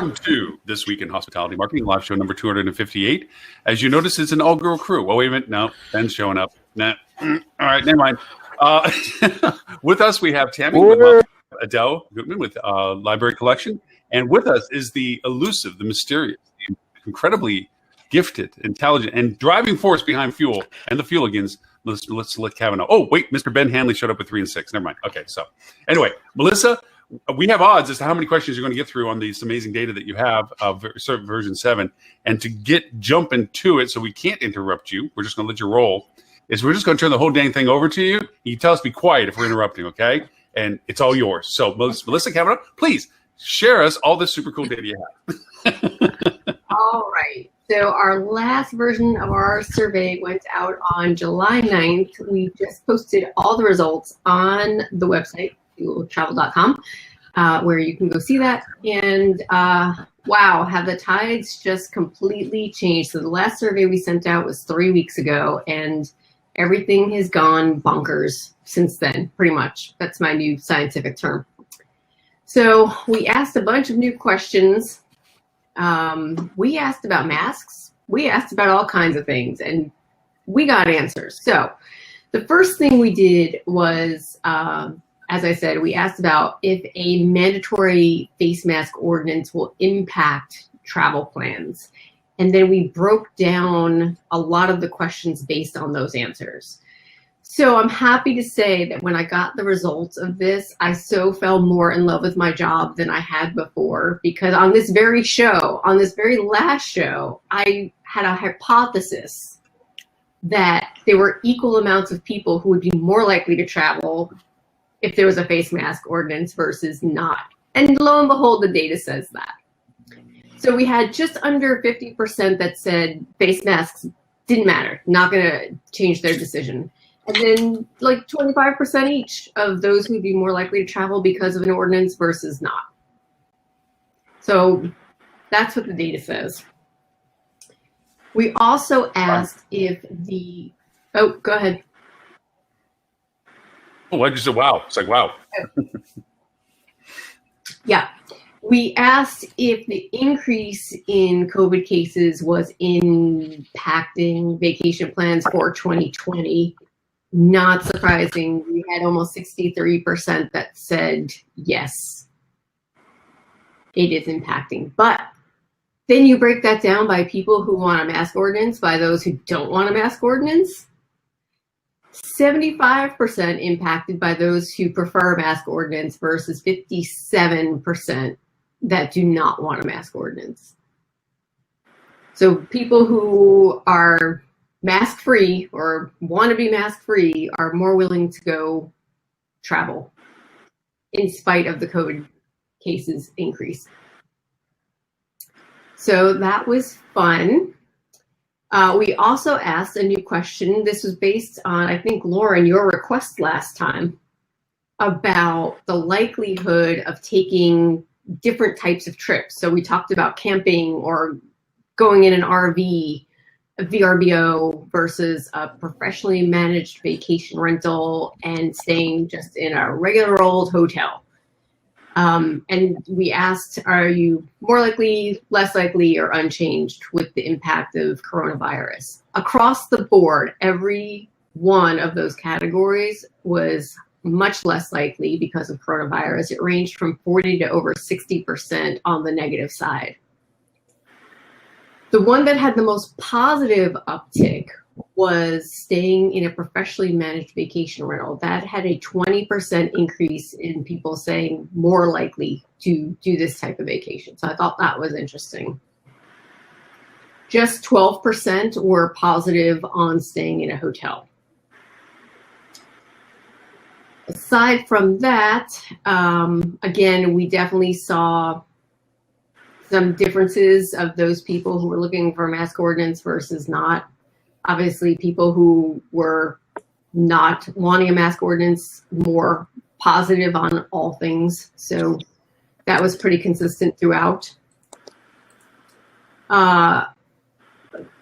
Welcome to This Week in Hospitality Marketing, live show number 258. As you notice, it's an all-girl crew. Oh, wait a minute. No, Ben's showing up. Nah. All right, never mind. With us, we have Tammie, Adele Gutman with Library Collection. And with us is the elusive, the mysterious, the incredibly gifted, intelligent, and driving force behind Fuel and the Fueligans. Let's let Kavanagh. Oh, wait, Mr. Ben Hanley showed up with 3 and 6. Never mind. Okay, so anyway, Melissa, we have odds as to how many questions you're going to get through on this amazing data that you have of version 7. And to jump into it so we can't interrupt you, we're just going to let you roll, is we're just going to turn the whole dang thing over to you. You tell us to be quiet if we're interrupting, okay? And it's all yours. So Melissa Kavanagh, please share us all this super cool data you have. All right. So our last version of our survey went out on July 9th. We just posted all the results on the website, travel.com, where you can go see that. And wow, have the tides just completely changed. So the last survey we sent out was 3 weeks ago, and everything has gone bonkers since then, pretty much. That's my new scientific term. So we asked a bunch of new questions. We asked about masks. We asked about all kinds of things, and we got answers. So the first thing we did was, as I said, we asked about if a mandatory face mask ordinance will impact travel plans. And then we broke down a lot of the questions based on those answers. So I'm happy to say that when I got the results of this, I so fell more in love with my job than I had before, because on this very show, on this very last show, I had a hypothesis that there were equal amounts of people who would be more likely to travel if there was a face mask ordinance versus not. And lo and behold, the data says that. So we had just under 50% that said face masks didn't matter, not gonna change their decision. And then like 25% each of those who'd be more likely to travel because of an ordinance versus not. So that's what the data says. We also asked if the, oh, go ahead. Oh, I just said, wow. It's like, wow. Yeah. We asked if the increase in COVID cases was impacting vacation plans for 2020. Not surprising. We had almost 63% that said yes, it is impacting. But then you break that down by people who want a mask ordinance, by those who don't want a mask ordinance. 75% impacted by those who prefer a mask ordinance versus 57% that do not want a mask ordinance. So people who are mask-free or want to be mask-free are more willing to go travel in spite of the COVID cases increase. So that was fun. We also asked a new question. This was based on, I think, Lauren, your request last time about the likelihood of taking different types of trips. So we talked about camping or going in an RV, a VRBO versus a professionally managed vacation rental and staying just in a regular old hotel. And we asked, are you more likely, less likely, or unchanged with the impact of coronavirus? Across the board, every one of those categories was much less likely because of coronavirus. It ranged from 40 to over 60% on the negative side. The one that had the most positive uptick was staying in a professionally managed vacation rental. That had a 20% increase in people saying more likely to do this type of vacation. So I thought that was interesting. Just 12% were positive on staying in a hotel. Aside from that, again, we definitely saw some differences of those people who were looking for a mask ordinance versus not. Obviously, people who were not wanting a mask ordinance, more positive on all things. So that was pretty consistent throughout.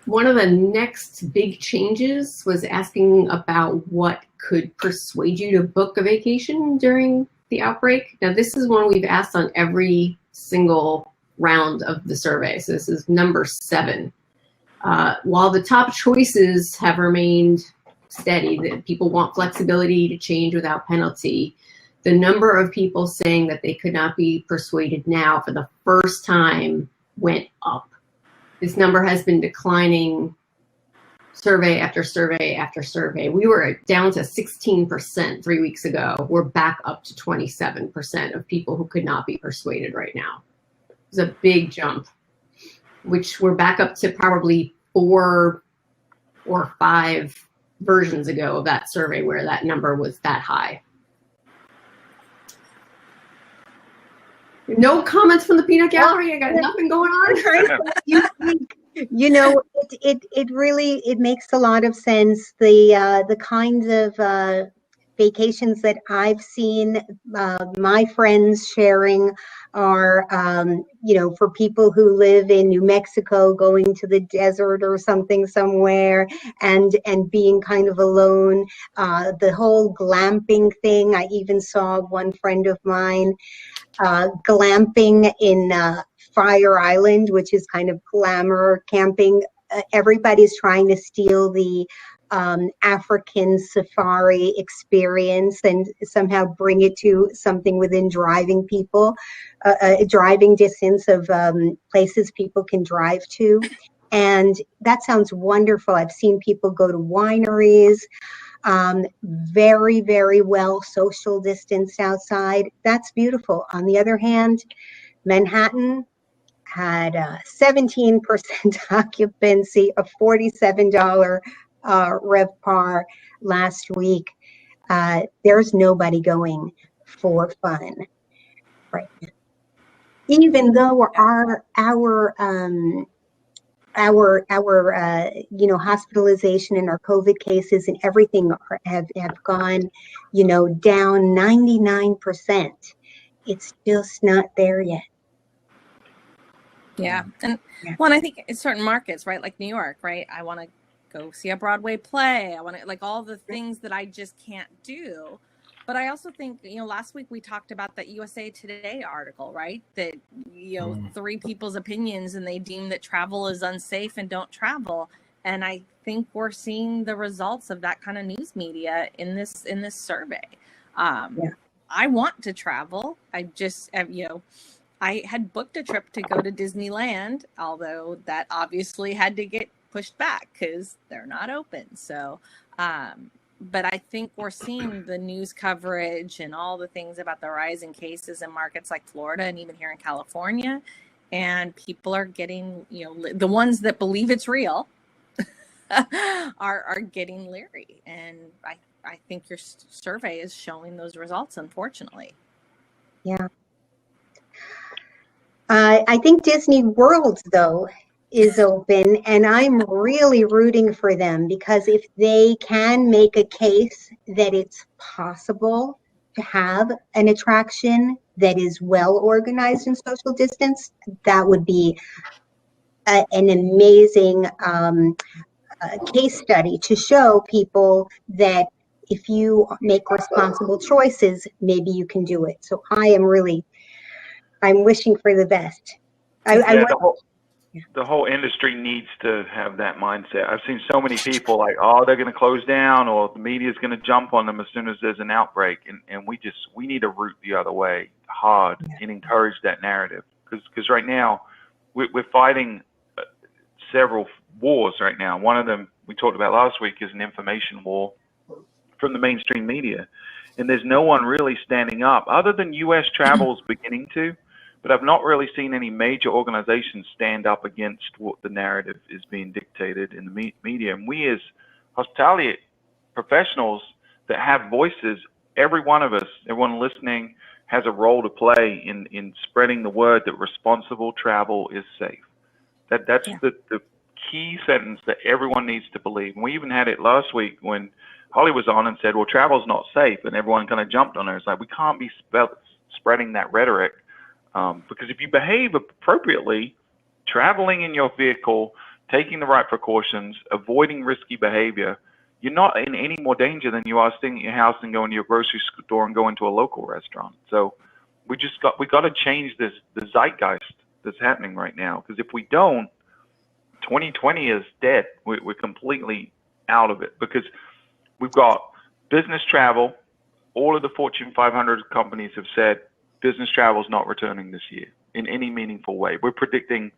One of the next big changes was asking about what could persuade you to book a vacation during the outbreak. Now, this is one we've asked on every single round of the survey. So this is number 7. While the top choices have remained steady, that people want flexibility to change without penalty, the number of people saying that they could not be persuaded now for the first time went up. This number has been declining survey after survey after survey. We were down to 16% 3 weeks ago. We're back up to 27% of people who could not be persuaded right now. It's a big jump, which we're back up to probably 4 or 5 versions ago of that survey where that number was that high. No comments from the peanut gallery. I got nothing going on. You know, it really makes a lot of sense. The kinds of vacations that I've seen my friends sharing are, you know, for people who live in New Mexico, going to the desert or something somewhere and being kind of alone. The whole glamping thing. I even saw one friend of mine glamping in Fire Island, which is kind of glamour camping. Everybody's trying to steal the African safari experience and somehow bring it to something within driving distance of places people can drive to. And that sounds wonderful. I've seen people go to wineries, very, very well social distanced outside. That's beautiful. On the other hand, Manhattan had 17% occupancy, a $47 RevPAR last week. There's nobody going for fun right now. Even though our you know, hospitalization and our COVID cases and everything have gone, you know, down 99%. It's just not there yet. Yeah. And well, and I think in certain markets, right, like New York, right, I want to go see a Broadway play. I want to, like, all the things that I just can't do. But I also think, you know, last week we talked about that USA Today article, right, that, you know, 3 people's opinions and they deem that travel is unsafe and don't travel. And I think we're seeing the results of that kind of news media in this survey. I want to travel. I just, you know, I had booked a trip to go to Disneyland, although that obviously had to get pushed back because they're not open. So, but I think we're seeing the news coverage and all the things about the rising cases in markets like Florida and even here in California. And people are getting, you know, the ones that believe it's real are getting leery. And I think your survey is showing those results, unfortunately. Yeah. I think Disney World, though, is open, and I'm really rooting for them, because if they can make a case that it's possible to have an attraction that is well organized and social distance, that would be an amazing case study to show people that if you make responsible choices, maybe you can do it. So I'm wishing for the best. The whole industry needs to have that mindset. I've seen so many people like, oh, they're going to close down, or the media is going to jump on them as soon as there's an outbreak. And we need to root the other way hard and encourage that narrative. Because right now we're fighting several wars right now. One of them we talked about last week is an information war from the mainstream media. And there's no one really standing up other than U.S. travel's beginning to. But I've not really seen any major organizations stand up against what the narrative is being dictated in the media. And we as hospitality professionals that have voices, every one of us, everyone listening, has a role to play in spreading the word that responsible travel is safe. That's the key sentence that everyone needs to believe. And we even had it last week when Holly was on and said, well, travel's not safe. And everyone kind of jumped on her. It's like, we can't be spreading that rhetoric. Because if you behave appropriately, traveling in your vehicle, taking the right precautions, avoiding risky behavior, you're not in any more danger than you are staying at your house and going to your grocery store and going to a local restaurant. So we got to change the zeitgeist that's happening right now. Because if we don't, 2020 is dead. We're completely out of it, because we've got business travel. All of the Fortune 500 companies have said business travel is not returning this year in any meaningful way. We're predicting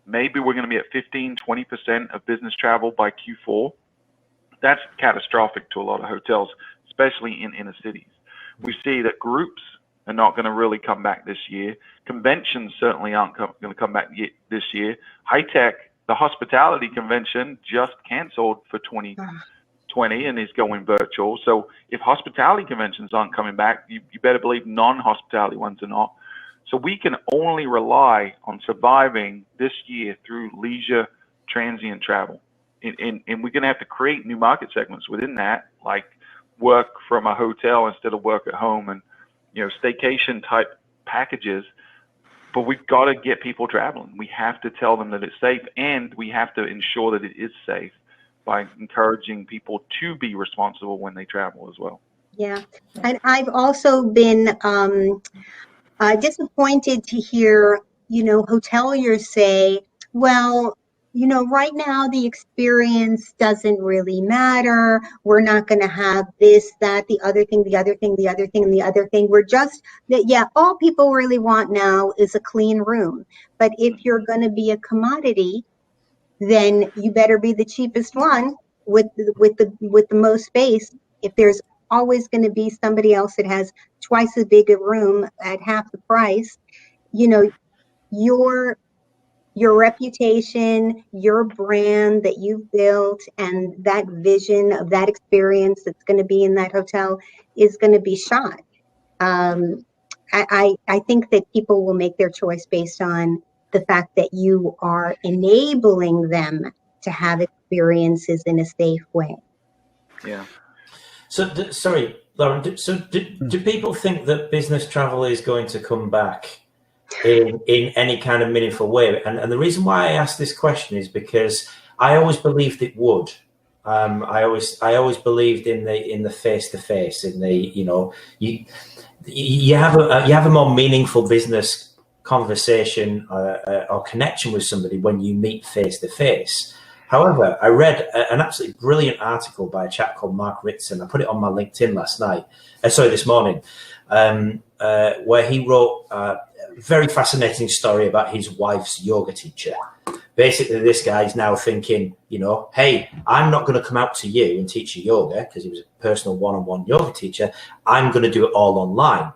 maybe we're going to be at 15-20% of business travel by Q4. That's catastrophic to a lot of hotels, especially in inner cities. We see that groups are not going to really come back this year. Conventions certainly aren't going to come back this year. High tech, the hospitality convention just canceled for 2020 and is going virtual. So if hospitality conventions aren't coming back, you better believe non-hospitality ones are not. So we can only rely on surviving this year through leisure transient travel. And we're going to have to create new market segments within that, like work from a hotel instead of work at home, and staycation type packages. But we've got to get people traveling. We have to tell them that it's safe, and we have to ensure that it is safe by encouraging people to be responsible when they travel as well. Yeah, and I've also been disappointed to hear, hoteliers say, well, right now the experience doesn't really matter. We're not going to have this, that, the other thing, the other thing, the other thing, and the other thing. We're just that, yeah, all people really want now is a clean room. But if you're going to be a commodity, then you better be the cheapest one with the most space. If there's always going to be somebody else that has twice as big a room at half the price, your reputation, your brand that you've built, and that vision of that experience that's going to be in that hotel is going to be shot. I think that people will make their choice based on the fact that you are enabling them to have experiences in a safe way. Yeah. So, sorry, Lauren, do people think that business travel is going to come back in any kind of meaningful way? And the reason why I asked this question is because I always believed it would. I always believed in the face to face, in the you have a more meaningful business conversation or connection with somebody when you meet face to face. However, I read an absolutely brilliant article by a chap called Mark Ritson. I put it on my LinkedIn this morning, where he wrote a very fascinating story about his wife's yoga teacher. Basically, this guy's now thinking, hey, I'm not going to come out to you and teach you yoga because he was a personal one-on-one yoga teacher. I'm going to do it all online.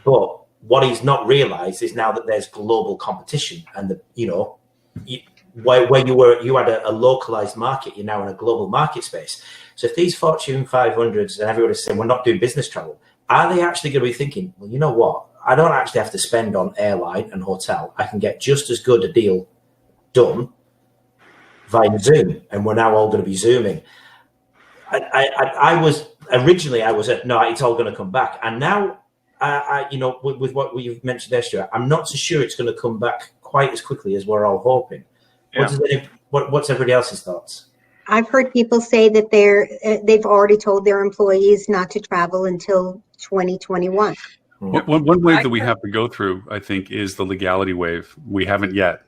But what he's not realized is now that there's global competition, and where you had a localized market, you're now in a global market space. So if these Fortune 500s and everybody's saying we're not doing business travel, are they actually going to be thinking, well, you know what? I don't actually have to spend on airline and hotel. I can get just as good a deal done via Zoom, and we're now all going to be Zooming. I was no, it's all going to come back, and now with what you've mentioned there, Stuart, I'm not so sure it's going to come back quite as quickly as we're all hoping. Yeah. What's everybody else's thoughts? I've heard people say that they've already told their employees not to travel until 2021. One wave that we have to go through, I think, is the legality wave. We haven't yet.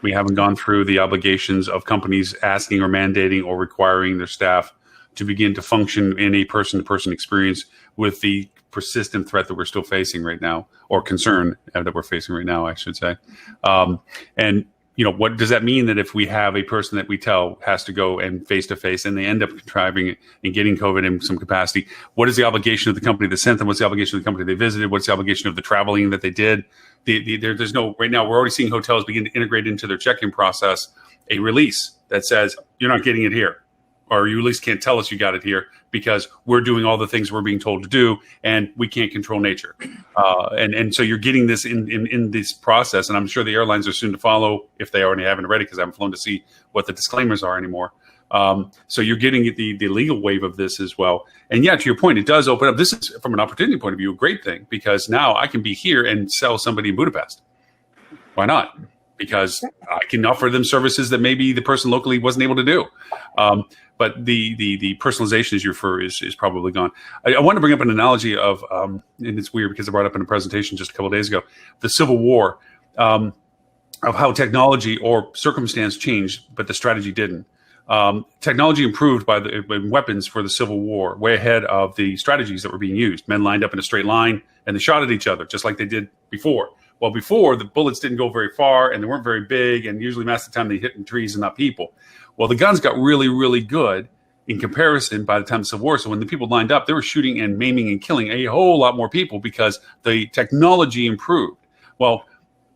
We haven't gone through the obligations of companies asking or mandating or requiring their staff to begin to function in a person-to-person experience with the persistent threat that we're still facing right now, or concern that we're facing right now, I should say. And what does that mean? That if we have a person that we tell has to go and face-to-face and they end up contriving and getting COVID in some capacity, what is the obligation of the company that sent them? What's the obligation of the company they visited? What's the obligation of the traveling that they did? There's no, right now, we're already seeing hotels begin to integrate into their check-in process a release that says, you're not getting it here, or you at least can't tell us you got it here because we're doing all the things we're being told to do and we can't control nature. And so you're getting this in this process, and I'm sure the airlines are soon to follow if they already haven't already, because I haven't flown to see what the disclaimers are anymore. So you're getting the legal wave of this as well. And yeah, to your point, it does open up. This is, from an opportunity point of view, a great thing, because now I can be here and sell somebody in Budapest. Why not? Because I can offer them services that maybe the person locally wasn't able to do. But the personalization, as you refer, is probably gone. I want to bring up an analogy of, and it's weird because I brought it up in a presentation just a couple of days ago, the Civil War. of how technology or circumstance changed, but the strategy didn't. Technology improved by the weapons for the Civil War, way ahead of the strategies that were being used. Men lined up in a straight line and they shot at each other, just like they did before. Well, before, the bullets didn't go very far and they weren't very big, and usually most of the time they hit in trees and not people. Well, the guns got really, really good in comparison by the time of the Civil War. So when the people lined up, they were shooting and maiming and killing a whole lot more people because the technology improved. Well,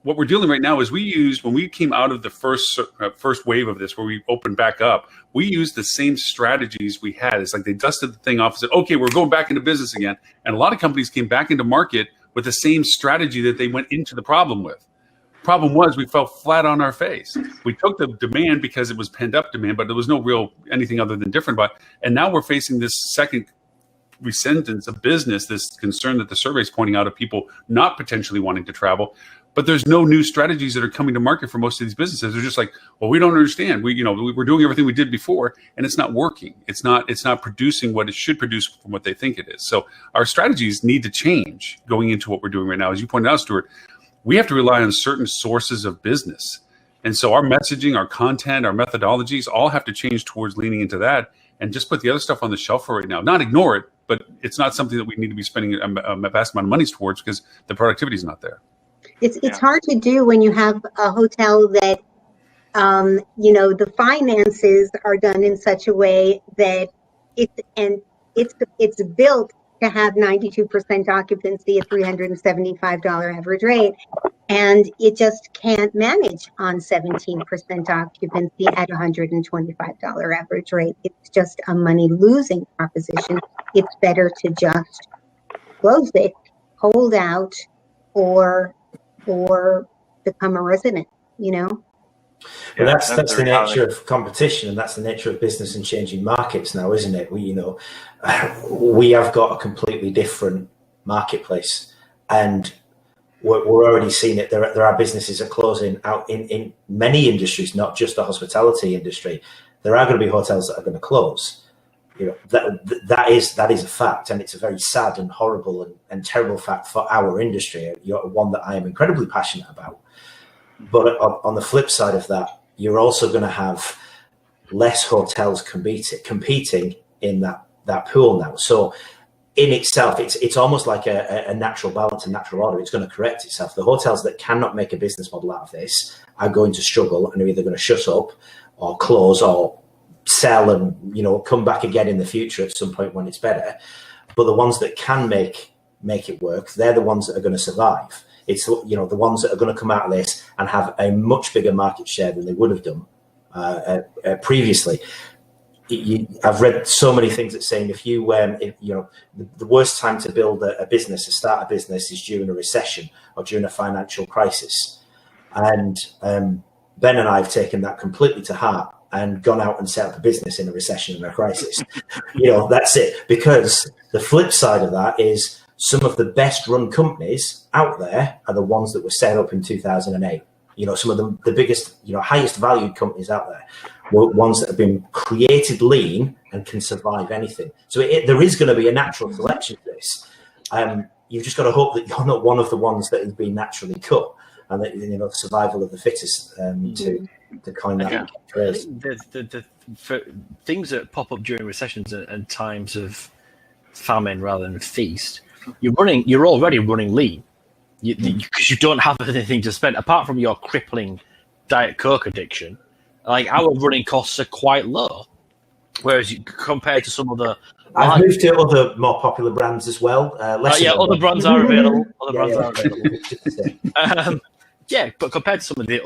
what we're dealing right now is when we came out of the first wave of this, where we opened back up, we used the same strategies we had. It's like they dusted the thing off and said, okay, we're going back into business again. And a lot of companies came back into market with the same strategy that they went into the problem with. Problem was, we fell flat on our face. We took the demand because it was pent up demand, but there was no real anything other than different about it. And now we're facing this second resentence of business, this concern that the survey is pointing out of people not potentially wanting to travel. But there's no new strategies that are coming to market for most of these businesses. They're just like, well, we don't understand. We're doing everything we did before, and it's not working. It's not producing what it should produce from what they think it is. So our strategies need to change going into what we're doing right now. As you pointed out, Stuart, we have to rely on certain sources of business. And so our messaging, our content, our methodologies all have to change towards leaning into that and just put the other stuff on the shelf for right now. Not ignore it, but it's not something that we need to be spending a vast amount of money towards because the productivity is not there. It's hard to do when you have a hotel that, the finances are done in such a way that it's built to have 92% occupancy at $375 average rate, and it just can't manage on 17% occupancy at $125 average rate. It's just a money losing proposition. It's better to just close it, hold out, or become a resident, Well, that's the nature of competition, and that's the nature of business and changing markets now, isn't it? We have got a completely different marketplace, and we're already seeing it. There are businesses that are closing out in many industries, not just the hospitality industry. There are going to be hotels that are going to close. That is a fact, and it's a very sad and horrible and terrible fact for our industry. One that I am incredibly passionate about. But on the flip side of that, you're also going to have less hotels competing in that pool now. So in itself, it's almost like a natural balance, a natural order. It's going to correct itself. The hotels that cannot make a business model out of this are going to struggle and are either going to shut up or close or sell and come back again in the future at some point when it's better. But the ones that can make it work, they're the ones that are going to survive. It's the ones that are going to come out of this and have a much bigger market share than they would have done previously. I've read so many things that saying the worst time to build a business, to start a business, is during a recession or during a financial crisis. And Ben and I have taken that completely to heart and gone out and set up a business in a recession and a crisis. That's it. Because the flip side of that is some of the best run companies out there are the ones that were set up in 2008. Some of the biggest, highest valued companies out there were ones that have been created lean and can survive anything. So there is going to be a natural selection to this. You've just got to hope that you're not one of the ones that has been naturally cut, and that survival of the fittest to coin that phrase. The things that pop up during recessions and times of famine rather than feast, you're already running lean. Because you don't have anything to spend apart from your crippling Diet Coke addiction. Like, our running costs are quite low, whereas compared to some other. I've moved to other more popular brands as well. Other brands are available. But compared to some of the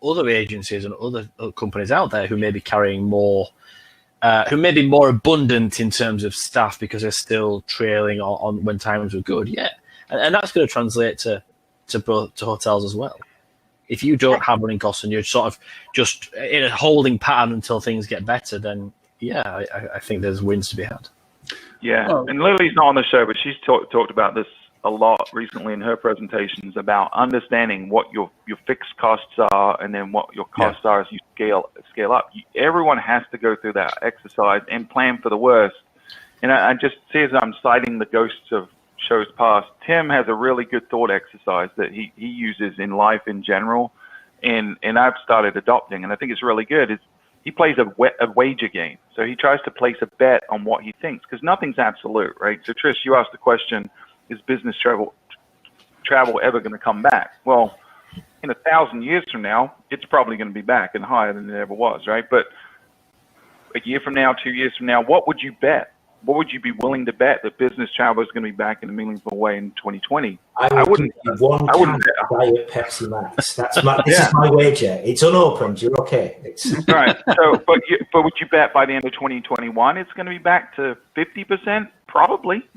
other agencies and other companies out there who may be carrying more, who may be more abundant in terms of staff because they're still trailing on when times were good. Yeah. And that's going to translate to hotels as well. If you don't have running costs and you're sort of just in a holding pattern until things get better, then I think there's wins to be had. Yeah, and Lily's not on the show, but she's talked about this a lot recently in her presentations about understanding what your fixed costs are and then what your costs are as you scale up. Everyone has to go through that exercise and plan for the worst. And I just see as I'm citing the ghosts of shows past, Tim has a really good thought exercise that he uses in life in general, and I've started adopting, and I think it's really good. He plays a wager game. So he tries to place a bet on what he thinks, because nothing's absolute, right? So Trish, you asked the question, is business travel ever going to come back? Well, in 1,000 years from now, it's probably going to be back and higher than it ever was, right? But a year from now, 2 years from now, what would you bet? What would you be willing to bet that business travel is going to be back in a meaningful way in 2020? I wouldn't bet Diet Pepsi Max. This is my wager. It's unopened. You're okay. Right. So, but would you bet by the end of 2021 it's going to be back to 50%? Probably.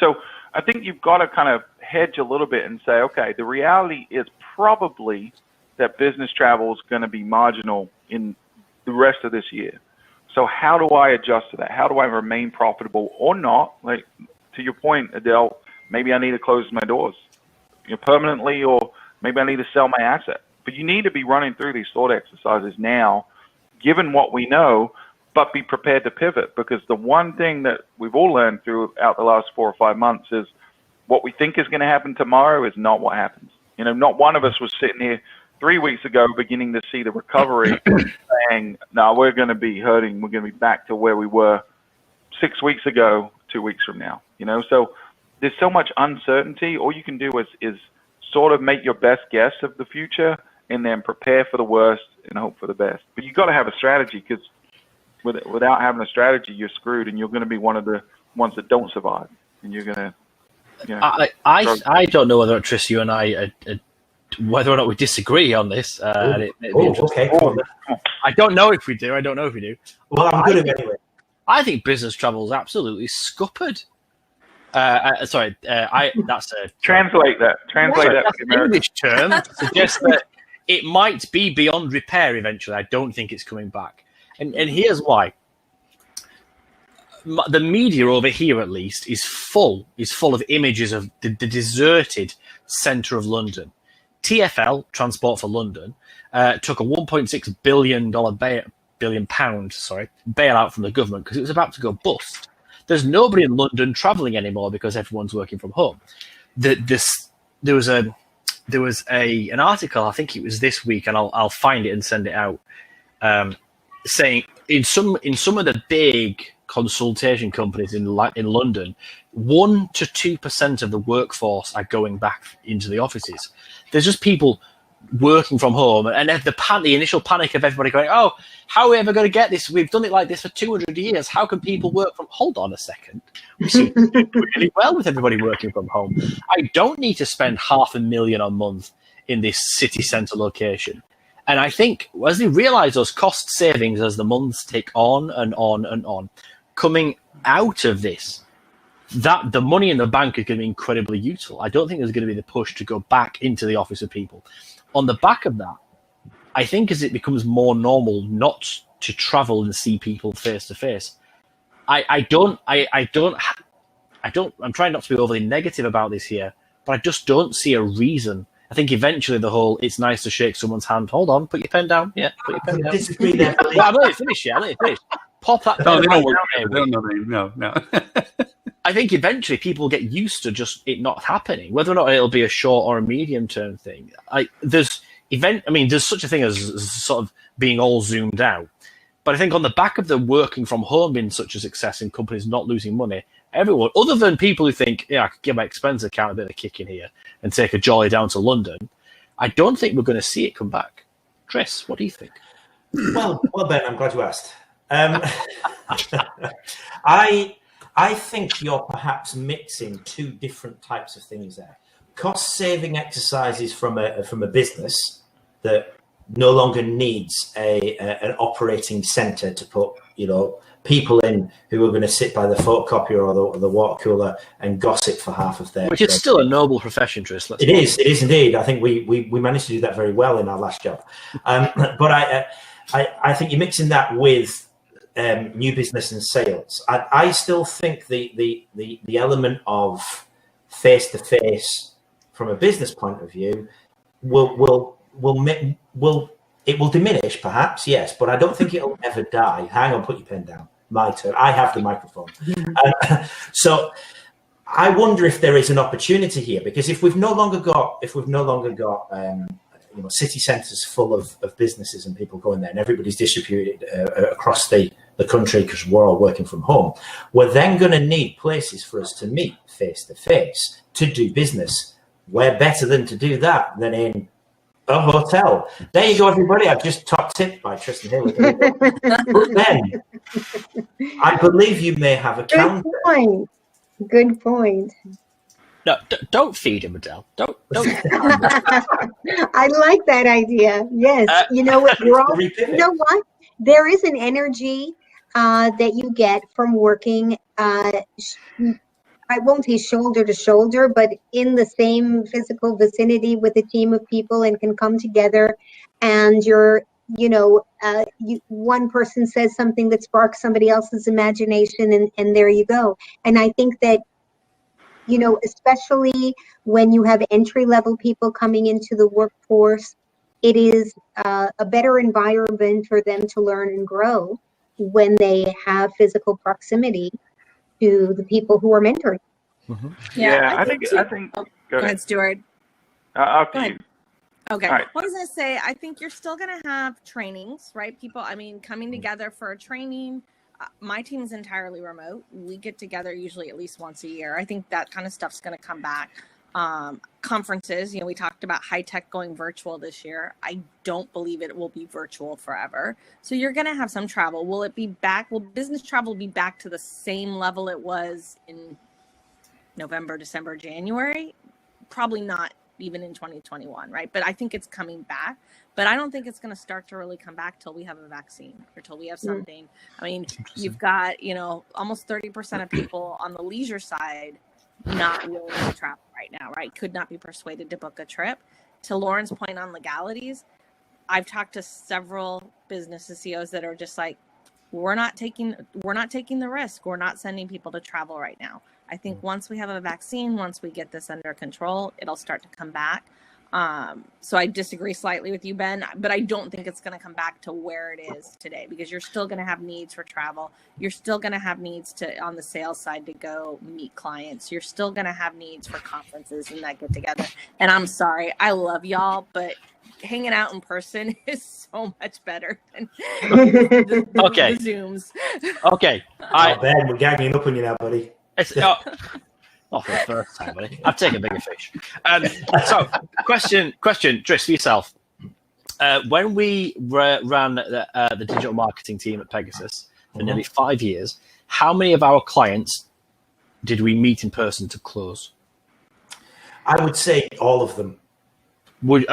So I think you've got to kind of hedge a little bit and say, okay, the reality is probably that business travel is going to be marginal in the rest of this year. So how do I adjust to that? How do I remain profitable or not? Like, to your point, Adele, maybe I need to close my doors permanently, or maybe I need to sell my asset. But you need to be running through these thought exercises now, given what we know, but be prepared to pivot, because the one thing that we've all learned throughout the last 4 or 5 months is what we think is going to happen tomorrow is not what happens. Not one of us was sitting here 3 weeks ago beginning to see the recovery saying, no, we're going to be hurting. We're going to be back to where we were 6 weeks ago, 2 weeks from now. So there's so much uncertainty. All you can do is sort of make your best guess of the future and then prepare for the worst and hope for the best. But you've got to have a strategy, because without having a strategy, you're screwed, and you're going to be one of the ones that don't survive. And you're going to, I don't know whether, Tris, you and I whether or not we disagree on this. Okay. I don't know if we do. Well, I'm good at it anyway. I think business travel is absolutely scuppered. That's a translate that. That's an English term. Suggests that it might be beyond repair eventually. I don't think it's coming back, and here's why. The media over here, at least, is full of images of the deserted centre of London. TfL, Transport for London, took a $1.6 billion bailout from the government because it was about to go bust. There's nobody in London travelling anymore because everyone's working from home. There was an article, I think it was this week, and I'll find it and send it out, saying in some of the big consultation companies in London, 1 to 2% of the workforce are going back into the offices. There's just people working from home, and the initial panic of everybody going, oh, how are we ever going to get this? We've done it like this for 200 years. How can people work from? Hold on a second. We seem to do really well with everybody working from home. I don't need to spend $500,000 a month in this city centre location. And I think as they realise those cost savings as the months tick on and on and on, coming out of this, that the money in the bank is going to be incredibly useful. I don't think there's going to be the push to go back into the office with people. On the back of that, I think as it becomes more normal not to travel and see people face to face, I'm trying not to be overly negative about this here, but I just don't see a reason. I think eventually the whole, it's nice to shake someone's hand. Hold on, put your pen down. Yeah, put your pen down. Disagree there. I'm not finished yet. Pop that. No, they don't work. They don't know. No. I think eventually people get used to just it not happening, whether or not it'll be a short or a medium term thing. There's such a thing as sort of being all zoomed out. But I think on the back of the working from home being such a success and companies not losing money, everyone, other than people who think, I could give my expense account a bit of a kick in here and take a jolly down to London, I don't think we're going to see it come back. Tris, what do you think? Well, Ben, I'm glad you asked. I think you're perhaps mixing two different types of things there. Cost-saving exercises from a business that no longer needs an operating centre to put people in who are going to sit by the photocopier or the water cooler and gossip for half of their. Which is still a noble profession, Tris. It is indeed. I think we managed to do that very well in our last job. But I think you're mixing that with new business and sales. I still think the element of face to face from a business point of view will diminish, perhaps, yes, but I don't think it'll ever die. Hang on, put your pen down. My turn. I have the microphone. So I wonder if there is an opportunity here, because if we've no longer got city centres full of businesses and people going there, and everybody's distributed across the country because we're all working from home, we're then going to need places for us to meet face to face to do business. Where better than to do that than in a hotel? There you go, everybody. I've just top tipped by Tristan Heaword. But then, I believe you may have a counter. Good point. No, don't feed him, Adele. Don't. I like that idea. Yes. You know what? You know what? There is an energy that you get from working. I won't say shoulder to shoulder, but in the same physical vicinity with a team of people, and can come together, and one person says something that sparks somebody else's imagination, and there you go. And I think that, especially when you have entry-level people coming into the workforce, it is a better environment for them to learn and grow when they have physical proximity to the people who are mentoring. Mm-hmm. Yeah, I think. Go ahead, Stuart. After Go ahead. you. Okay. All right. What I was going to say, I think you're still going to have trainings, right? People, coming together for a training. My team is entirely remote. We get together usually at least once a year. I think that kind of stuff's going to come back. Conferences, we talked about high tech going virtual this year. I don't believe it will be virtual forever. So you're going to have some travel. Will it be back? Will business travel be back to the same level it was in November, December, January? Probably not even in 2021, right? But I think it's coming back. But I don't think it's going to start to really come back till we have a vaccine or till we have something. You've got, almost 30% of people on the leisure side not willing to travel right now, right? Could not be persuaded to book a trip. To Lauren's point on legalities, I've talked to several business CEOs that are just like, we're not taking the risk. We're not sending people to travel right now. I think once we have a vaccine, once we get this under control, it'll start to come back. So I disagree slightly with you, Ben, but I don't think it's going to come back to where it is today, because you're still going to have needs for travel. You're still going to have needs on the sales side to go meet clients. You're still going to have needs for conferences and that get together. And I'm sorry, I love y'all, but hanging out in person is so much better than the Zooms. Okay. Ben, we're gagging up on you now, buddy. Not for the first time, buddy. I've taken bigger fish. So, question, Tris, for yourself. When we ran the digital marketing team at Pegasus for nearly 5 years, how many of our clients did we meet in person to close? I would say all of them. What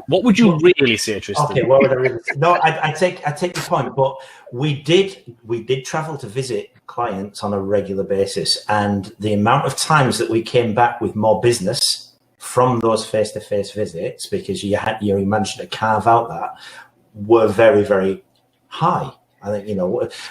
would you really say, Tristan? Okay, what would I really say? No, I take the point, but we did travel to visit clients on a regular basis, and the amount of times that we came back with more business from those face-to-face visits, because you managed to carve out that, were very, very high. I think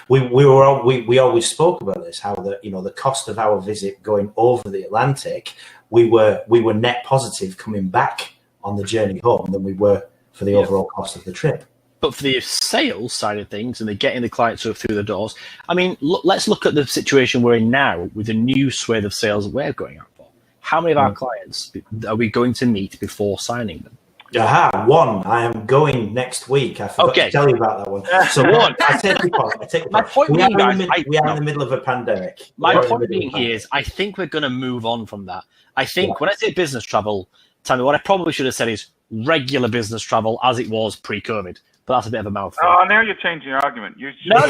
we always spoke about this, how the cost of our visit going over the Atlantic, we were net positive coming back on the journey home than we were for the overall cost of the trip. But for the sales side of things and the getting the clients through the doors, let's look at the situation we're in now with the new swathe of sales that we're going out for. How many of our clients are we going to meet before signing them? One. I am going next week. I forgot to tell you about that one. So one, I take the point. My point we being, are in the middle of a pandemic. My point being here is, I think we're going to move on from that. I think when I say business travel, Tammie, what I probably should have said is regular business travel as it was pre-COVID. But that's a bit of a mouthful. Oh, now you're changing your argument. No. Okay.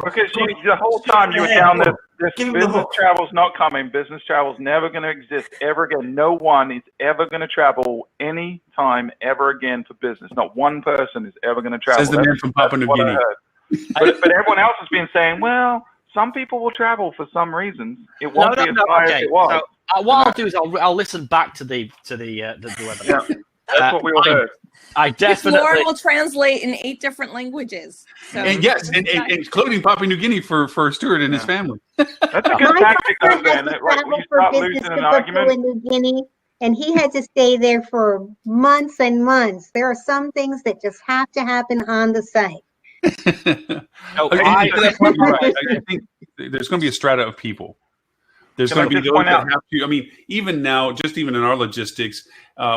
Because the whole time you were down this business travel's not coming. Business travel's never going to exist ever again. No one is ever going to travel any time ever again for business. Not one person is ever going to travel. Says the man from Papua New Guinea. But everyone else has been saying, well, some people will travel for some reasons. It won't be as high as it was. So, what I'll do is I'll listen back to the webinar. Yeah. That's what we all heard. I definitely. Lauren will translate in 8 different languages. So. And yes, and including Papua New Guinea for Stuart and his family. That's a good tactic, though, Ben. Right, when you start losing an argument. New Guinea, and he had to stay there for months and months. There are some things that just have to happen on the site. I think there's going to be a strata of people. There's Can I going to be just those point that out- have to. I mean, even now, just even in our logistics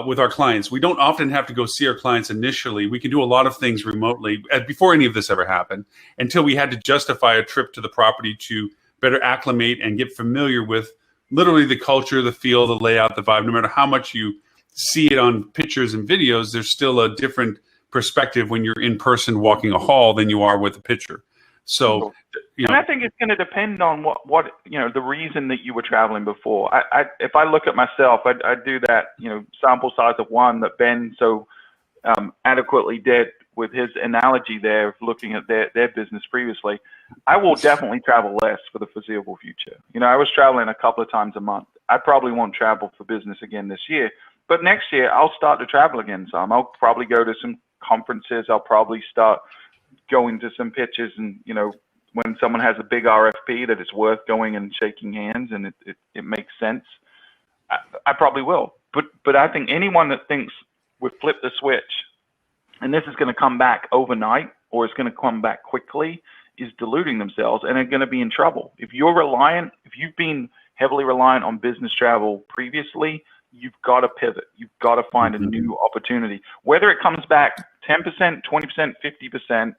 with our clients, we don't often have to go see our clients initially. We can do a lot of things remotely before any of this ever happened, until we had to justify a trip to the property to better acclimate and get familiar with literally the culture, the feel, the layout, the vibe. No matter how much you see it on pictures and videos, there's still a different perspective when you're in person walking a hall than you are with a picture. So, you know, And I think it's going to depend on what the reason that you were traveling before. If I look at myself, I do that, sample size of one that Ben so adequately did with his analogy there of looking at their business previously. I will definitely travel less for the foreseeable future. I was traveling a couple of times a month. I probably won't travel for business again this year, but next year I'll start to travel again some. I'll probably go to some conferences. I'll probably start going to some pitches, and when someone has a big RFP that it's worth going and shaking hands and it makes sense, I probably will. But I think anyone that thinks we flip the switch and this is going to come back overnight or it's going to come back quickly is deluding themselves and are going to be in trouble. If you've been heavily reliant on business travel previously, you've got to pivot. You've got to find a new opportunity. Whether it comes back 10%, 20%, 50%,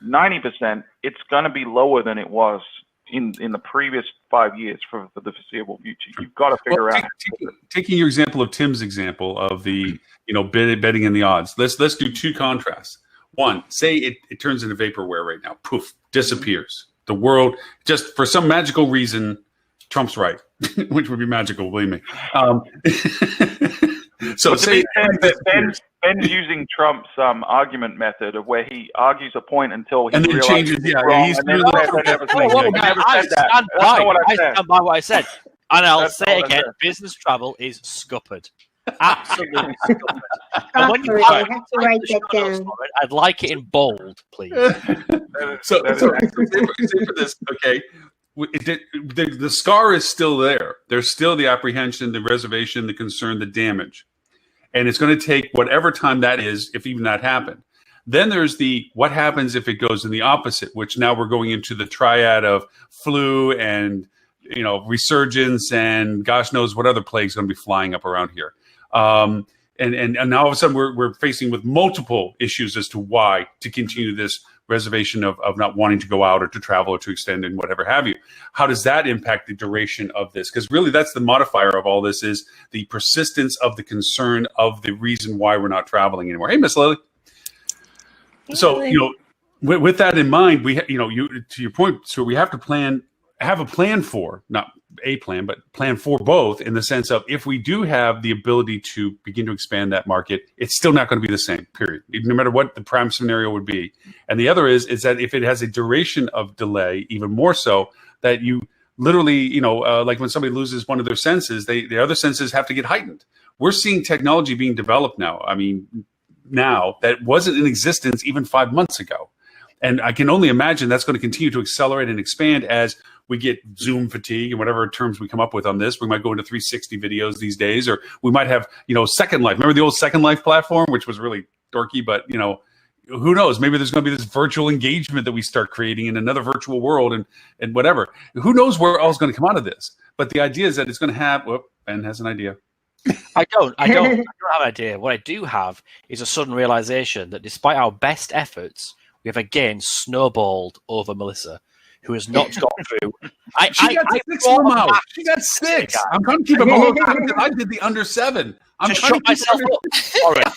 90%, it's going to be lower than it was in the previous 5 years for the foreseeable future. You've got to figure out. Taking your example of Tim's example of the betting in the odds. Let's do two contrasts. One, say it turns into vaporware right now. Poof, disappears. The world, just for some magical reason, Trump's right, which would be magical, believe me. So say Ben's using Trump's argument method of where he argues a point until he and then realizes changes. he's Yeah, wrong, he's and then through says, I never said that. stand That's not what I I said. stand by what I said. And I'll That's say not what I again, said. business travel is scuppered. Absolutely scuppered. And when you Scuppered. type I have to write the that show notes down. for it, I'd like it in bold, please. So say for this, okay. The scar is still there. There's still the apprehension, the reservation, the concern, the damage. And it's going to take whatever time that is, if even that happened. Then there's the what happens if it goes in the opposite, which now we're going into the triad of flu and resurgence and gosh knows what other plague is going to be flying up around here. And now all of a sudden we're facing with multiple issues as to why to continue this reservation of not wanting to go out or to travel or to extend and whatever have you. How does that impact the duration of this? Because really that's the modifier of all this is the persistence of the concern of the reason why we're not traveling anymore. Hey, Miss Lily. So, with that in mind, we, to your point, so we have to have a plan for, not a plan, but plan for both in the sense of if we do have the ability to begin to expand that market, it's still not going to be the same, period, no matter what the prime scenario would be. And the other is that if it has a duration of delay, even more so, that you literally, like when somebody loses one of their senses, the other senses have to get heightened. We're seeing technology being developed now. I mean, now that wasn't in existence even 5 months ago. And I can only imagine that's going to continue to accelerate and expand as we get Zoom fatigue and whatever terms we come up with on this. We might go into 360 videos these days, or we might have, Second Life. Remember the old Second Life platform, which was really dorky, but, who knows? Maybe there's going to be this virtual engagement that we start creating in another virtual world and whatever. Who knows where all's going to come out of this? But the idea is that it's going to have, Ben has an idea. I don't have an idea. What I do have is a sudden realization that despite our best efforts, we have again snowballed over Melissa, who has not gone through. She got 6 of them out. She got 6. I'm trying to keep it all. I did the under 7. I'm Just trying shut to keep myself up. All right.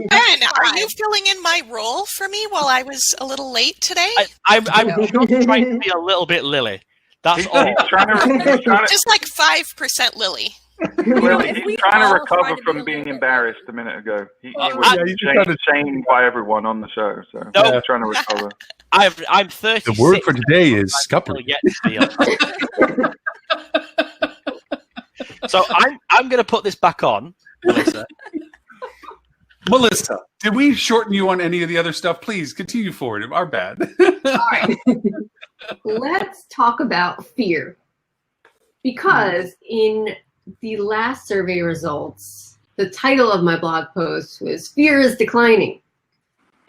Ben, are you filling in my role for me while I was a little late today? I'm just trying to be a little bit Lily. That's all. He's trying to, Just like 5% Lily. he's trying to recover from being embarrassed a minute ago. He was shamed by everyone on the show, so he's trying to recover. I'm 36. The word for today is scuppered. So I'm going to put this back on, Melissa. Melissa, did we shorten you on any of the other stuff? Please continue forward. Our bad. All right. Let's talk about fear. Because in the last survey results, the title of my blog post was Fear is Declining.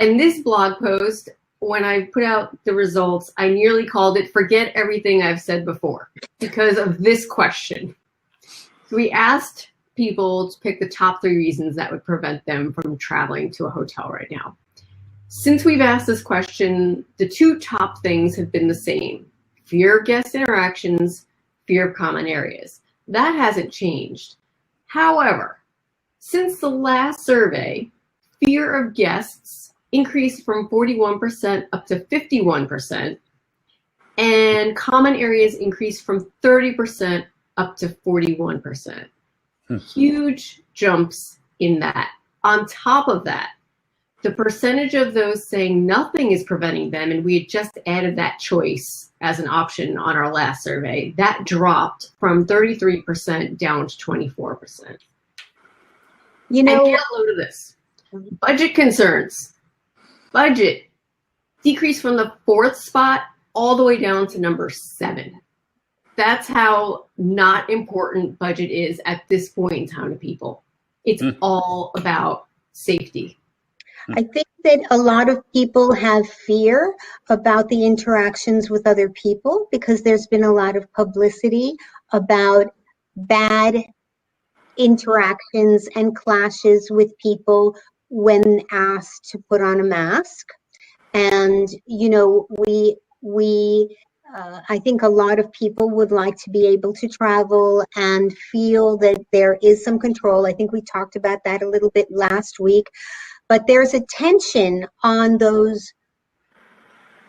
And this blog post when I put out the results, I nearly called it "Forget Everything I've Said Before" because of this question. So we asked people to pick the top 3 reasons that would prevent them from traveling to a hotel right now. Since we've asked this question, the 2 top things have been the same: fear of guest interactions, fear of common areas. That hasn't changed. However, since the last survey, fear of guests increased from 41% up to 51%, and common areas increased from 30% up to 41%. Huge jumps in that. On top of that, the percentage of those saying nothing is preventing them, and we had just added that choice as an option on our last survey, that dropped from 33% down to 24%. You know, and get a load of this. Budget concerns. Budget decreased from the 4th spot all the way down to number 7. That's how not important budget is at this point in time to people. It's all about safety. I think that a lot of people have fear about the interactions with other people because there's been a lot of publicity about bad interactions and clashes with people when asked to put on a mask. And, you know, I think a lot of people would like to be able to travel and feel that there is some control. I think we talked about that a little bit last week. But there's a tension on those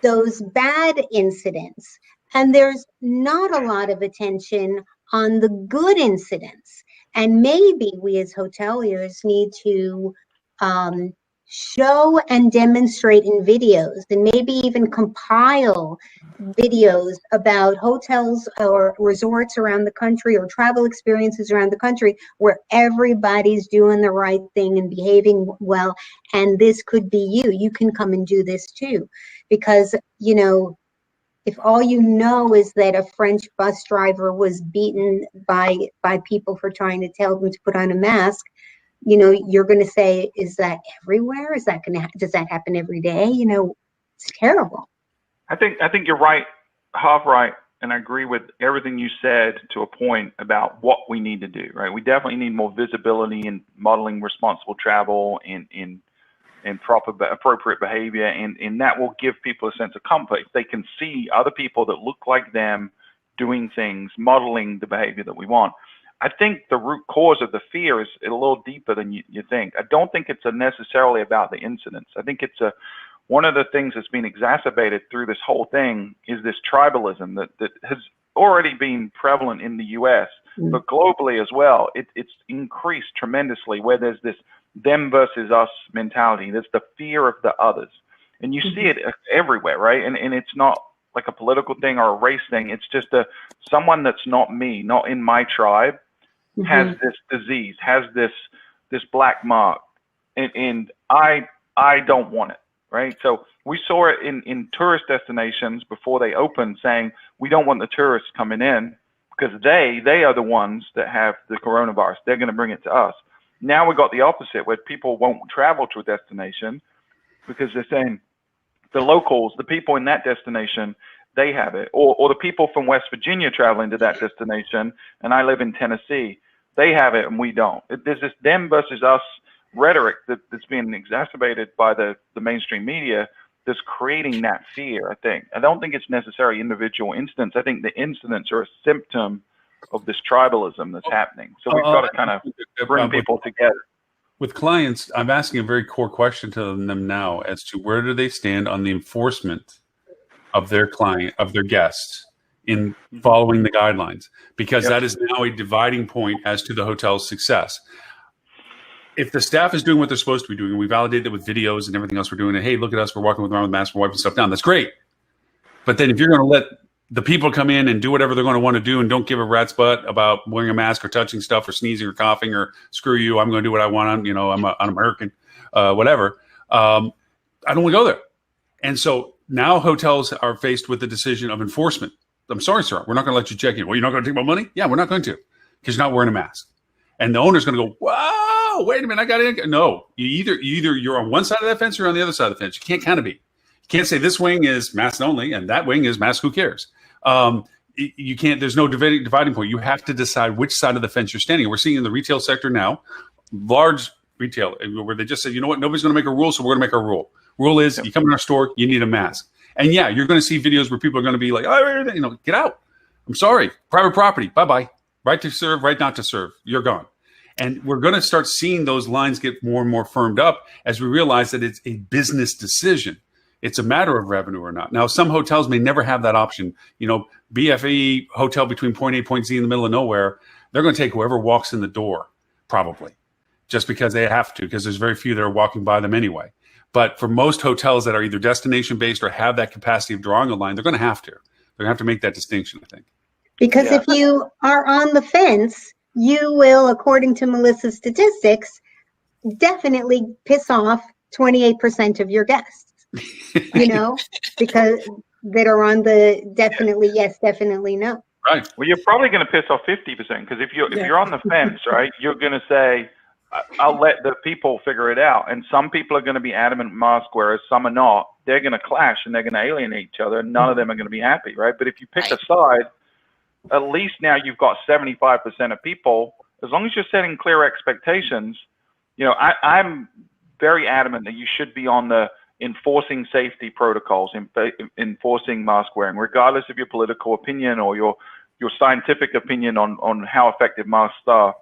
bad incidents, and there's not a lot of attention on the good incidents. And maybe we as hoteliers need to show and demonstrate in videos, and maybe even compile videos about hotels or resorts around the country or travel experiences around the country where everybody's doing the right thing and behaving well. And this could be you. You can come and do this too. Because, you know, if all you know is that a French bus driver was beaten by people for trying to tell them to put on a mask, you know, you're going to say, is that everywhere? Is that going to, does that happen every day? You know, it's terrible. I think you're right, half right, and I agree with everything you said to a point about what we need to do, right? We definitely need more visibility in modeling responsible travel in appropriate behavior, and that will give people a sense of comfort. If they can see other people that look like them doing things, modeling the behavior that we want. I think the root cause of the fear is a little deeper than you think. I don't think it's necessarily about the incidents. I think it's one of the things that's been exacerbated through this whole thing is this tribalism that has already been prevalent in the U.S., but globally as well. It's increased tremendously where there's this them versus us mentality. There's the fear of the others. And you see it everywhere, right? And it's not like a political thing or a race thing. It's just someone that's not me, not in my tribe, has this disease, has this black mark, and I don't want it, right? So we saw it in tourist destinations before they opened, saying we don't want the tourists coming in because they are the ones that have the coronavirus. They're going to bring it to us. Now we got the opposite, where people won't travel to a destination because they're saying the locals, the people in that destination, they have it, or the people from West Virginia traveling to that destination, and I live in Tennessee, they have it and we don't. There's this them versus us rhetoric that's being exacerbated by the mainstream media that's creating that fear, I think. I don't think it's necessarily individual incidents. I think the incidents are a symptom of this tribalism that's happening. So we've got to kind of bring people together. With clients, I'm asking a very core question to them now as to where do they stand on the enforcement of their guests in following the guidelines, because that is now a dividing point as to the hotel's success. If the staff is doing what they're supposed to be doing, and we validate it with videos and everything else we're doing, and hey, look at us, we're walking around with masks, we're wiping stuff down, that's great. But then if you're going to let the people come in and do whatever they're going to want to do and don't give a rat's butt about wearing a mask or touching stuff or sneezing or coughing or screw you, I'm going to do what I want, I'm an American, whatever, I don't want to go there. And so now hotels are faced with the decision of enforcement. I'm sorry, sir, we're not going to let you check in. Well, you're not going to take my money? Yeah, we're not going to, because you're not wearing a mask. And the owner's going to go, whoa, wait a minute, I got in. No, you're on one side of that fence or you're on the other side of the fence. You can't kind of be. can't say this wing is mask only and that wing is mask. Who cares? You can't. There's no dividing point. You have to decide which side of the fence you're standing. We're seeing in the retail sector now, large retail, where they just said, you know what, nobody's going to make a rule, so we're going to make our rule. Rule is, you come in our store, you need a mask. And yeah, you're going to see videos where people are going to be like, oh, get out. I'm sorry, private property, bye-bye. Right to serve, right not to serve. You're gone. And we're going to start seeing those lines get more and more firmed up as we realize that it's a business decision. It's a matter of revenue or not. Now, some hotels may never have that option. BFE hotel between point A, point Z in the middle of nowhere, they're going to take whoever walks in the door, probably, just because they have to, because there's very few that are walking by them anyway. But for most hotels that are either destination-based or have that capacity of drawing a line, they're going to have to. They're going to have to make that distinction, I think. Because if you are on the fence, you will, according to Melissa's statistics, definitely piss off 28% of your guests. Because that are on the definitely yes, definitely no. Right. Well, you're probably going to piss off 50% because if you're on the fence, right, you're going to say, I'll let the people figure it out. And some people are going to be adamant mask, whereas some are not. They're going to clash and they're going to alienate each other, and none of them are going to be happy, right? But if you pick a side, at least now you've got 75% of people. As long as you're setting clear expectations, I'm very adamant that you should be on the enforcing safety protocols, enforcing mask wearing, regardless of your political opinion or your scientific opinion on how effective masks are.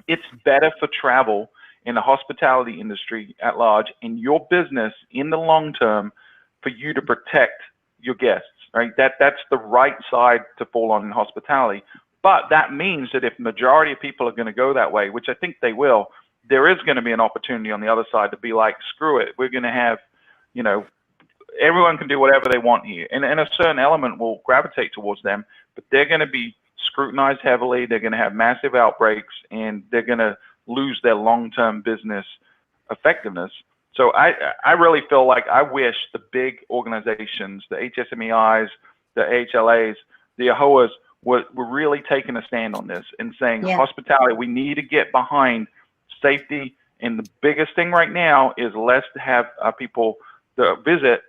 It's better for travel in the hospitality industry at large, in your business in the long term, for you to protect your guests, right? That's the right side to fall on in hospitality. But that means that if the majority of people are going to go that way, which I think they will, there is going to be an opportunity on the other side to be like, screw it, we're going to have, everyone can do whatever they want here. And a certain element will gravitate towards them, but they're going to be scrutinized heavily. They're going to have massive outbreaks, and they're going to lose their long-term business effectiveness. So I really feel like I wish the big organizations, the HSMEIs, the AHLAs, the AHOAs, were really taking a stand on this and saying, hospitality, we need to get behind safety. And the biggest thing right now is let's have people visit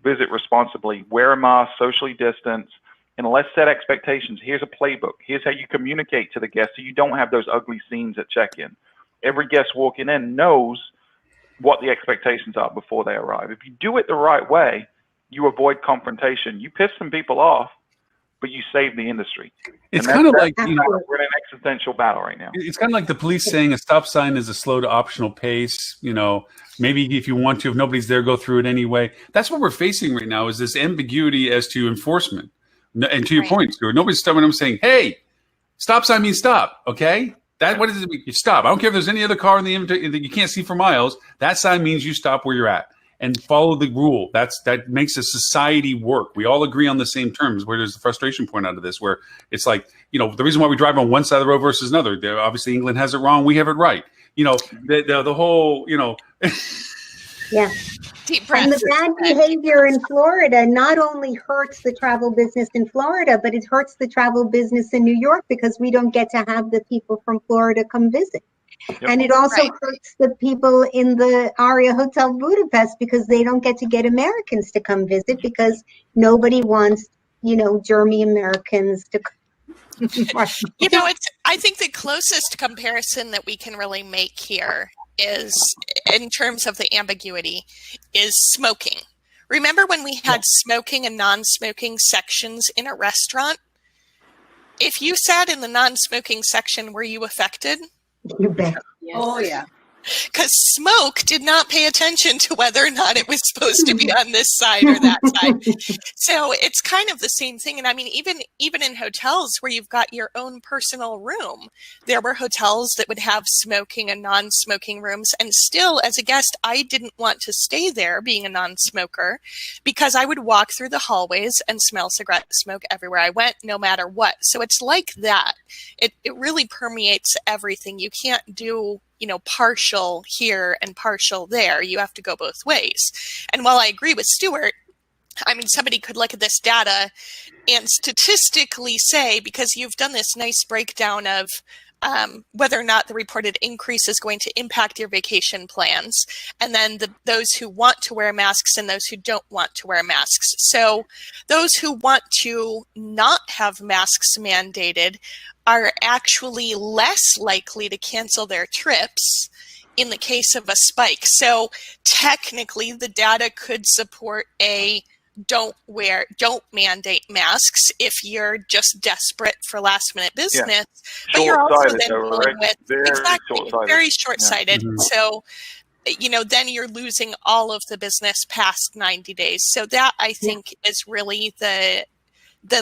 responsibly, wear a mask, socially distance, and let's set expectations. Here's a playbook. Here's how you communicate to the guests so you don't have those ugly scenes at check-in. Every guest walking in knows what the expectations are before they arrive. If you do it the right way, you avoid confrontation. You piss some people off, but you save the industry. It's kind of like, we're in an existential battle right now. It's kind of like the police saying a stop sign is a slow to optional pace. Maybe if you want to, if nobody's there, go through it anyway. That's what we're facing right now, is this ambiguity as to enforcement. And to your point, Stuart, nobody's stopping them saying, hey, stop sign means stop, okay? What does it mean? You stop. I don't care if there's any other car in the inventory that you can't see for miles. That sign means you stop where you're at and follow the rule. That makes a society work. We all agree on the same terms. Where there's the frustration point out of this, where it's like, the reason why we drive on one side of the road versus another. Obviously, England has it wrong. We have it right. The whole, Yeah. Deep breath. And the bad behavior in Florida not only hurts the travel business in Florida, but it hurts the travel business in New York because we don't get to have the people from Florida come visit. Yep. And it also hurts the people in the Aria Hotel Budapest because they don't get to get Americans to come visit because nobody wants, germy Americans to come. I think the closest comparison that we can really make here is, in terms of the ambiguity, is smoking. Remember when we had smoking and non-smoking sections in a restaurant? If you sat in the non-smoking section, were you affected? You bet. Yes. Oh, yeah. Because smoke did not pay attention to whether or not it was supposed to be on this side or that side. So it's kind of the same thing. And I mean, even in hotels where you've got your own personal room, there were hotels that would have smoking and non-smoking rooms. And still, as a guest, I didn't want to stay there being a non-smoker because I would walk through the hallways and smell cigarette smoke everywhere I went, no matter what. So it's like that. It really permeates everything. You can't do partial here and partial there. You have to go both ways. And while I agree with Stuart, I mean, somebody could look at this data and statistically say, because you've done this nice breakdown of whether or not the reported increase is going to impact your vacation plans, and then those who want to wear masks and those who don't want to wear masks. So those who want to not have masks mandated are actually less likely to cancel their trips in the case of a spike. So technically the data could support a don't mandate masks if you're just desperate for last minute business. But you're also then dealing with very short-sighted. Yeah. So, then you're losing all of the business past 90 days. So that I think is really the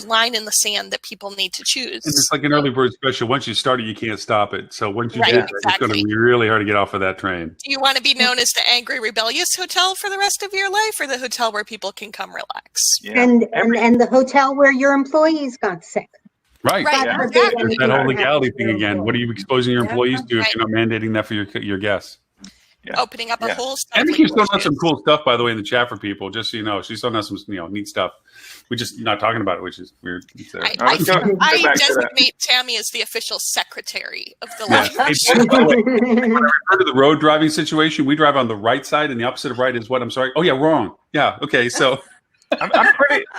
line in the sand that people need to choose. And it's like an early bird special. Once you start it, you can't stop it. So once you get it, it's going to be really hard to get off of that train. Do you want to be known as the angry, rebellious hotel for the rest of your life, or the hotel where people can come relax? Yeah. And the hotel where your employees got sick. Right. Yeah. There's that whole legality thing again. What are you exposing your employees to if you're not mandating that for your guests? Yeah. Opening up a whole stuff. Tammy keeps throwing out some cool stuff, by the way, in the chat for people. Just so you know, she's throwing out some neat stuff. We're just not talking about it, which is weird. I designate Tammy as the official secretary of the line. When I refer to the road driving situation, we drive on the right side, and the opposite of right is what? I'm sorry. Oh yeah, wrong. Yeah. Okay. So. I'm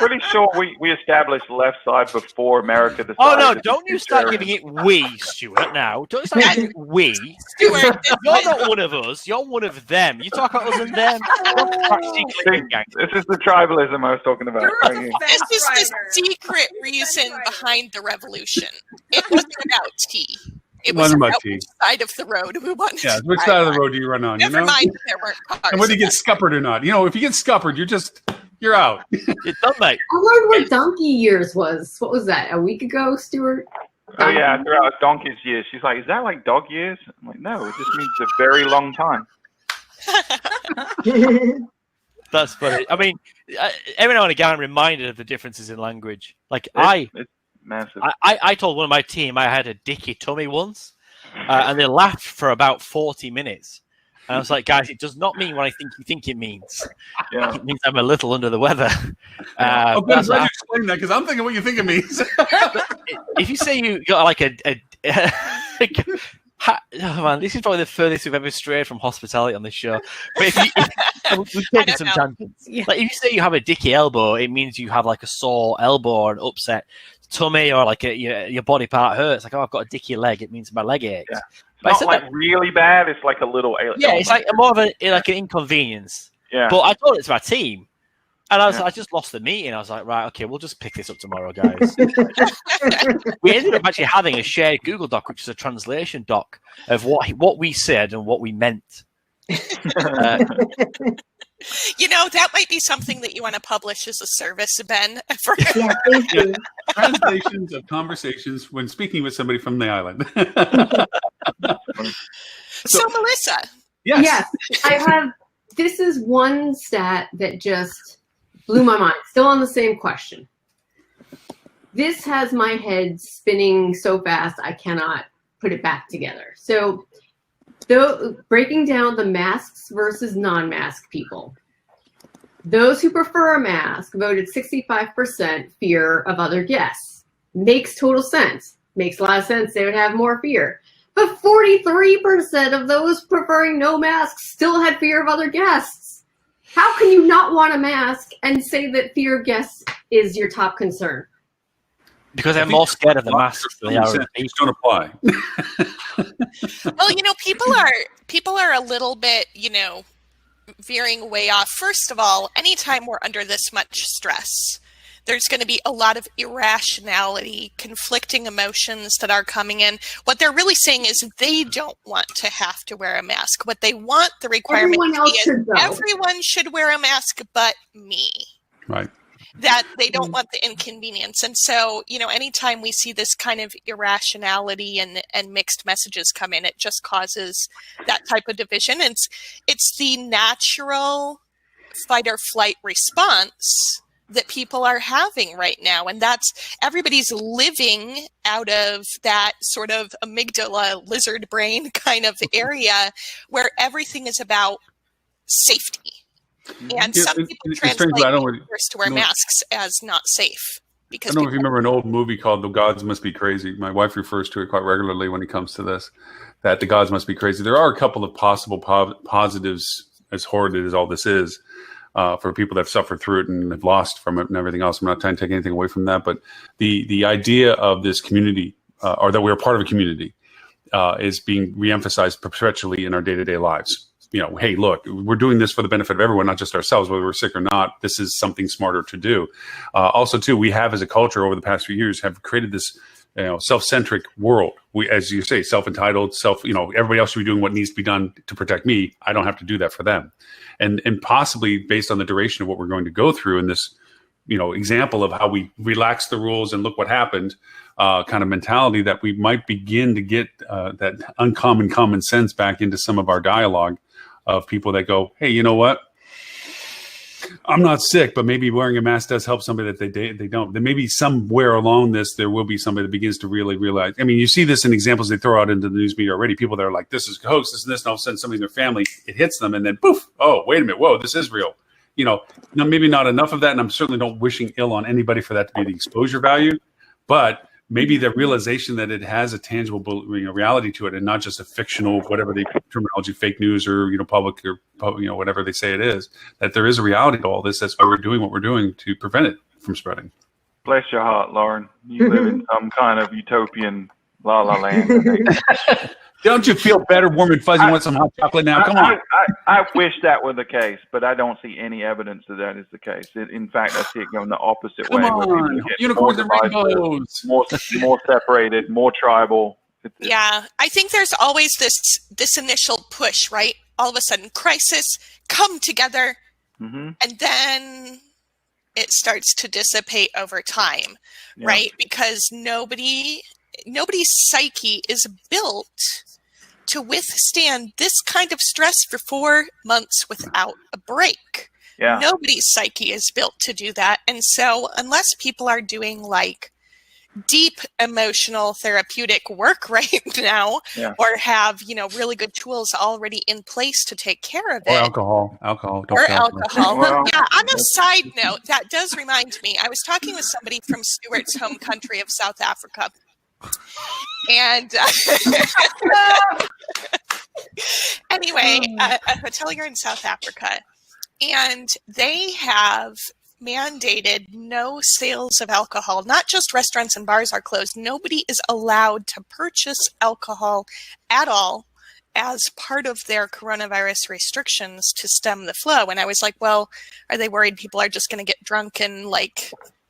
pretty sure we established left side before America decided. Oh no! Don't you start giving it we, Stuart. Now, don't start giving it we. Stuart, you're not one of us. You're one of them. You talk about us and them. This is the tribalism I was talking about. This is the secret reason behind the revolution. It wasn't about tea. It was about which side of the road we wanted. Yeah, which side of the road do you run on? Never mind, there weren't cars. And whether you get scuppered or not. If you get scuppered, you're out. It's done, mate. I learned what donkey years was. What was that? A week ago, Stuart? Oh yeah, throughout donkey's years. She's like, is that like dog years? I'm like, no, it just means a very long time. That's funny. I mean, every now and again, I'm reminded of the differences in language. Like it's massive. I told one of my team I had a dicky tummy once, and they laughed for about 40 minutes. And I was like, guys, it does not mean what I think you think it means. Yeah. It means I'm a little under the weather. I'm glad you explained that, because I'm thinking what you think it means. If you say you got like oh man, this is probably the furthest we've ever strayed from hospitality on this show. But we've taken some tangents. Yeah. Like if you say you have a dicky elbow, it means you have like a sore elbow or an upset tummy, or like your body part hurts. Like, I've got a dicky leg. It means my leg aches. Yeah. It's not like really bad. It's like a little. Yeah, it's like more of an inconvenience. Yeah. But I told it to my team, and I just lost the meeting. I was like, right, okay, we'll just pick this up tomorrow, guys. We ended up actually having a shared Google Doc, which is a translation doc of what we said and what we meant. That might be something that you want to publish as a service, Ben. Translations of conversations when speaking with somebody from the island. So Melissa. Yes, I have. This is one stat that just blew my mind. Still on the same question. This has my head spinning so fast I cannot put it back together. So, breaking down the masks versus non-mask people. Those who prefer a mask voted 65% fear of other guests. Makes total sense. Makes a lot of sense. They would have more fear. But 43% of those preferring no masks still had fear of other guests. How can you not want a mask and say that fear of guests is your top concern? Because they're more scared of the masks than they are of people. Don't apply. Well, people are a little bit, veering way off. First of all, anytime we're under this much stress, there's going to be a lot of irrationality, conflicting emotions that are coming in. What they're really saying is they don't want to have to wear a mask. What they want the requirement to be is everyone should wear a mask but me. Right. That they don't want the inconvenience. And so, anytime we see this kind of irrationality and mixed messages come in, it just causes that type of division. And it's the natural fight or flight response that people are having right now. And everybody's living out of that sort of amygdala lizard brain kind of area where everything is about safety. And some people translate to wear masks as not safe because I don't know if you remember an old movie called The Gods Must Be Crazy. My wife refers to it quite regularly when it comes to this, that the gods must be crazy. There are a couple of possible positives, as horrid as all this is, for people that have suffered through it and have lost from it and everything else. I'm not trying to take anything away from that, but the idea of this community, or that we're part of a community, is being reemphasized perpetually in our day-to-day lives. You know, hey, look, we're doing this for the benefit of everyone, not just ourselves, whether we're sick or not. This is something smarter to do. Also, too, we have as a culture over the past few years have created this, self-centric world. We, as you say, self-entitled, everybody else should be doing what needs to be done to protect me. I don't have to do that for them. And possibly based on the duration of what we're going to go through in this, example of how we relax the rules and look what happened, kind of mentality, that we might begin to get that uncommon common sense back into some of our dialogue of people that go, hey, you know what? I'm not sick, but maybe wearing a mask does help somebody that they don't. Then maybe somewhere along this, there will be somebody that begins to really realize. I mean, you see this in examples they throw out into the news media already. People that are like, this is hoax, this and this, and all of a sudden somebody in their family, it hits them, and then poof, oh, wait a minute, whoa, this is real. Now, maybe not enough of that, and I'm certainly not wishing ill on anybody for that to be the exposure value, but maybe the realization that it has a tangible reality to it, and not just a fictional, whatever the terminology, fake news or public or whatever they say it is, that there is a reality to all this. That's why we're doing what we're doing to prevent it from spreading. Bless your heart, Lauren. You live in some kind of utopian la la land. Don't you feel better, warm and fuzzy? Want some hot chocolate now? Come on. I wish that were the case, but I don't see any evidence that is the case. In fact, I see it going the opposite way. Come on. Unicorns and rainbows. More separated, more tribal. Yeah, I think there's always this initial push, right? All of a sudden, crisis, come together, and then it starts to dissipate over time, right? Because nobody's psyche is built to withstand this kind of stress for 4 months without a break. Yeah. Nobody's psyche is built to do that. And so unless people are doing like deep emotional therapeutic work right now, or have, really good tools already in place to take care of it. Or alcohol. Well, yeah, on a side note, that does remind me, I was talking with somebody from Stuart's home country of South Africa. And anyway, a hotelier in South Africa, and they have mandated no sales of alcohol. Not just restaurants and bars are closed. Nobody is allowed to purchase alcohol at all as part of their coronavirus restrictions to stem the flow. And I was like, well, are they worried people are just going to get drunk and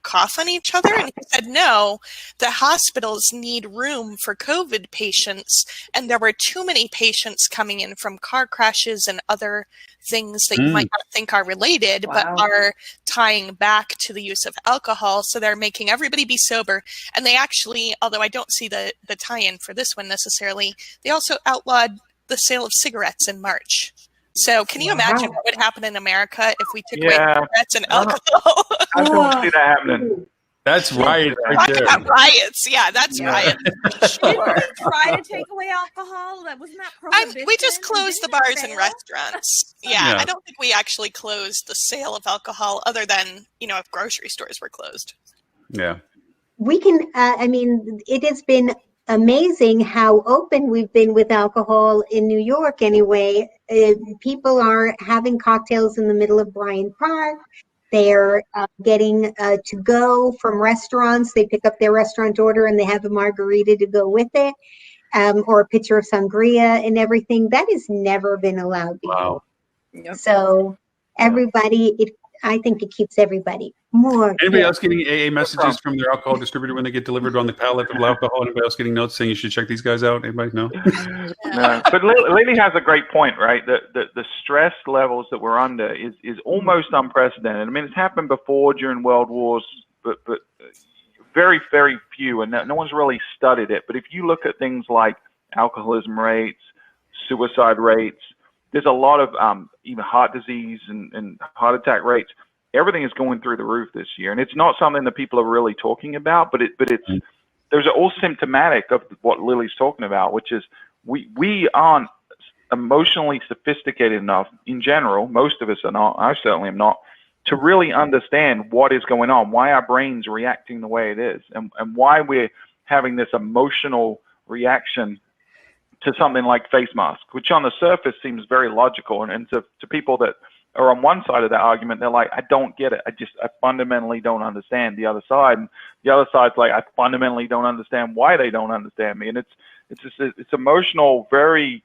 cough on each other? And he said, no, the hospitals need room for COVID patients, and there were too many patients coming in from car crashes and other things that you might not think are related, but are tying back to the use of alcohol. So they're making everybody be sober. And they actually, although I don't see the tie-in for this one necessarily, they also outlawed the sale of cigarettes in March. So can you imagine what would happen in America if we took away cigarettes and alcohol? I don't see that happening. That's right. Talk about riots. Yeah, that's riots. Sure. Try to take away alcohol. Wasn't that prohibition? We just closed the bars and restaurants. Yeah, I don't think we actually closed the sale of alcohol other than, if grocery stores were closed. Yeah. We can, it has been amazing how open we've been with alcohol in New York anyway. People are having cocktails in the middle of Bryant Park. They're getting to go from restaurants. They pick up their restaurant order and they have a margarita to go with it, or a pitcher of sangria and everything. That has never been allowed before. Wow. Yep. So everybody, I think it keeps everybody more. Anybody else getting AA messages from their alcohol distributor when they get delivered on the pallet of alcohol? Anybody else getting notes saying you should check these guys out? Anybody? No? No. But Lily has a great point, right? The stress levels that we're under is almost unprecedented. I mean, it's happened before during world wars, but very, very few, and no one's really studied it. But if you look at things like alcoholism rates, suicide rates, there's a lot of even heart disease and heart attack rates. Everything is going through the roof this year, and it's not something that people are really talking about. But there's all symptomatic of what Lily's talking about, which is we aren't emotionally sophisticated enough in general. Most of us are not. I certainly am not, to really understand what is going on, why our brain's reacting the way it is, and why we're having this emotional reaction to something like face mask, which on the surface seems very logical. And to people that are on one side of that argument, they're like, I don't get it. I fundamentally don't understand the other side. And the other side's like, I fundamentally don't understand why they don't understand me. And it's emotional, very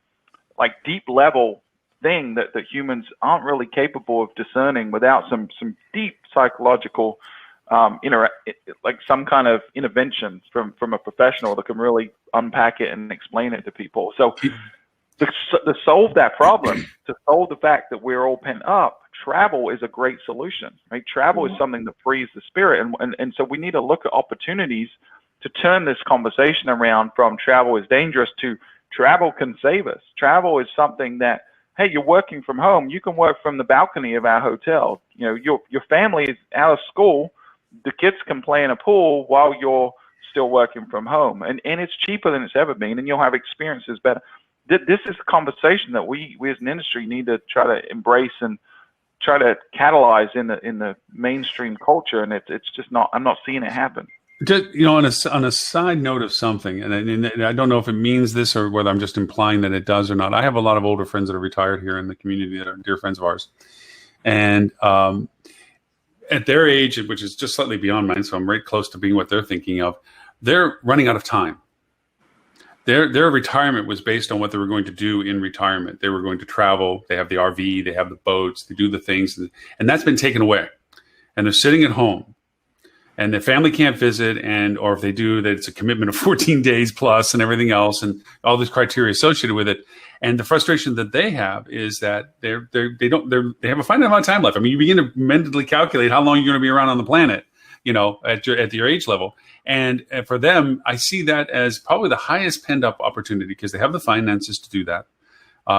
like deep level thing that humans aren't really capable of discerning without some deep psychological like some kind of intervention from a professional that can really unpack it and explain it to people. So to solve that problem, to solve the fact that we're all pent up, travel is a great solution, right? Travel is something that frees the spirit. And so we need to look at opportunities to turn this conversation around from travel is dangerous to travel can save us. Travel is something that, hey, you're working from home. You can work from the balcony of our hotel. You know, your family is out of school. The kids can play in a pool while you're still working from home. And it's cheaper than it's ever been, and you'll have experiences better. This is a conversation that we as an industry need to try to embrace and try to catalyze in the mainstream culture. And it's just not, I'm not seeing it happen. Just, you know, on a side note of something, and I don't know if it means this or whether I'm just implying that it does or not. I have a lot of older friends that are retired here in the community that are dear friends of ours. And at their age, which is just slightly beyond mine, so I'm right close to being what they're thinking of, they're running out of time. Their retirement was based on what they were going to do in retirement. They were going to travel. They have the RV. They have the boats. They do the things. And that's been taken away. And they're sitting at home. And their family can't visit. Or if they do, that it's a commitment of 14 days plus and everything else and all this criteria associated with it. And the frustration that they have is that they have a finite amount of time left. I mean, you begin to mentally calculate how long you're going to be around on the planet, you know, at your age level. And for them, I see that as probably the highest pent up opportunity because they have the finances to do that.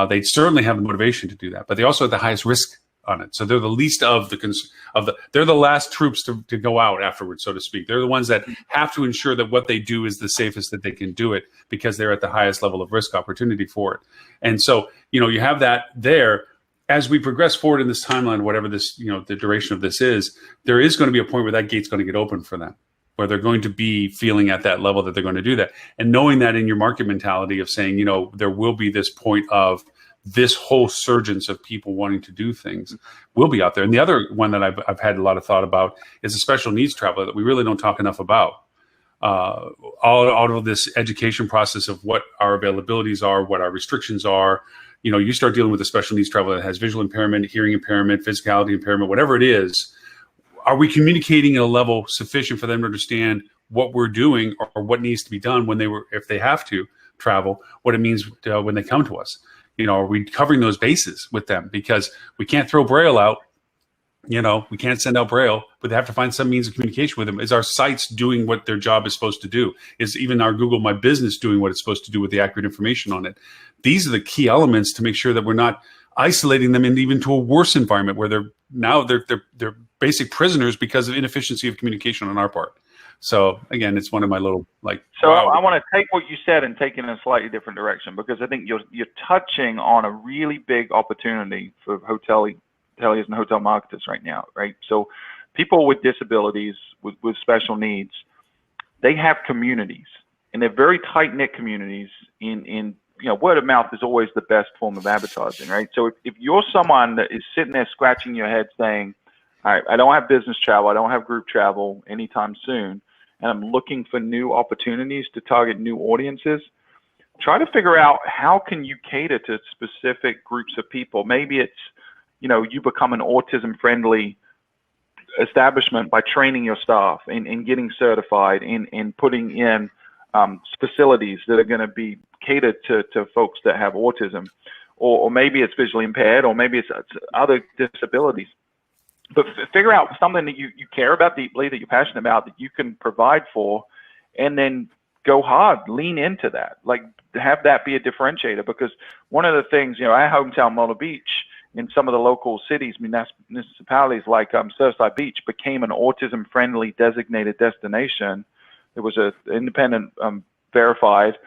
They certainly have the motivation to do that, but they also have the highest risk on it. So they're the least they're the last troops to go out afterwards, so to speak. They're the ones that have to ensure that what they do is the safest that they can do it because they're at the highest level of risk opportunity for it. And so, you know, you have that there. As we progress forward in this timeline, whatever this, you know, the duration of this is, there is going to be a point where that gate's going to get open for them, where they're going to be feeling at that level that they're going to do that. And knowing that in your market mentality of saying, you know, there will be this point of this whole surgence of people wanting to do things will be out there. And the other one that I've had a lot of thought about is a special needs traveler that we really don't talk enough about. All of this education process of what our availabilities are, what our restrictions are. You know, you start dealing with a special needs traveler that has visual impairment, hearing impairment, physicality impairment, whatever it is. Are we communicating at a level sufficient for them to understand what we're doing or what needs to be done if they have to travel, what it means when they come to us? You know, are we covering those bases with them? Because we can't throw Braille out. You know, we can't send out Braille, but they have to find some means of communication with them. Is our sites doing what their job is supposed to do? Is even our Google My Business doing what it's supposed to do with the accurate information on it? These are the key elements to make sure that we're not isolating them into a worse environment where they're basic prisoners because of inefficiency of communication on our part. So again, it's one of my little wow. I want to take what you said and take it in a slightly different direction because I think you're touching on a really big opportunity for hoteliers and hotel marketers right now, right? So people with disabilities, with special needs, they have communities, and they're very tight-knit communities. In you know, word of mouth is always the best form of advertising, right? So if you're someone that is sitting there scratching your head saying, all right, I don't have business travel, I don't have group travel anytime soon, and I'm looking for new opportunities to target new audiences, try to figure out how can you cater to specific groups of people. Maybe it's, you know, you become an autism-friendly establishment by training your staff and getting certified and putting in facilities that are going to be catered to folks that have autism, or maybe it's visually impaired, or maybe it's other disabilities. But figure out something that you care about deeply, that you're passionate about, that you can provide for, and then go hard, lean into that. Like, have that be a differentiator, because one of the things, you know, our hometown, Myrtle Beach, in some of the local cities, municipalities like Surfside Beach, became an autism-friendly designated destination. It was an independent verified,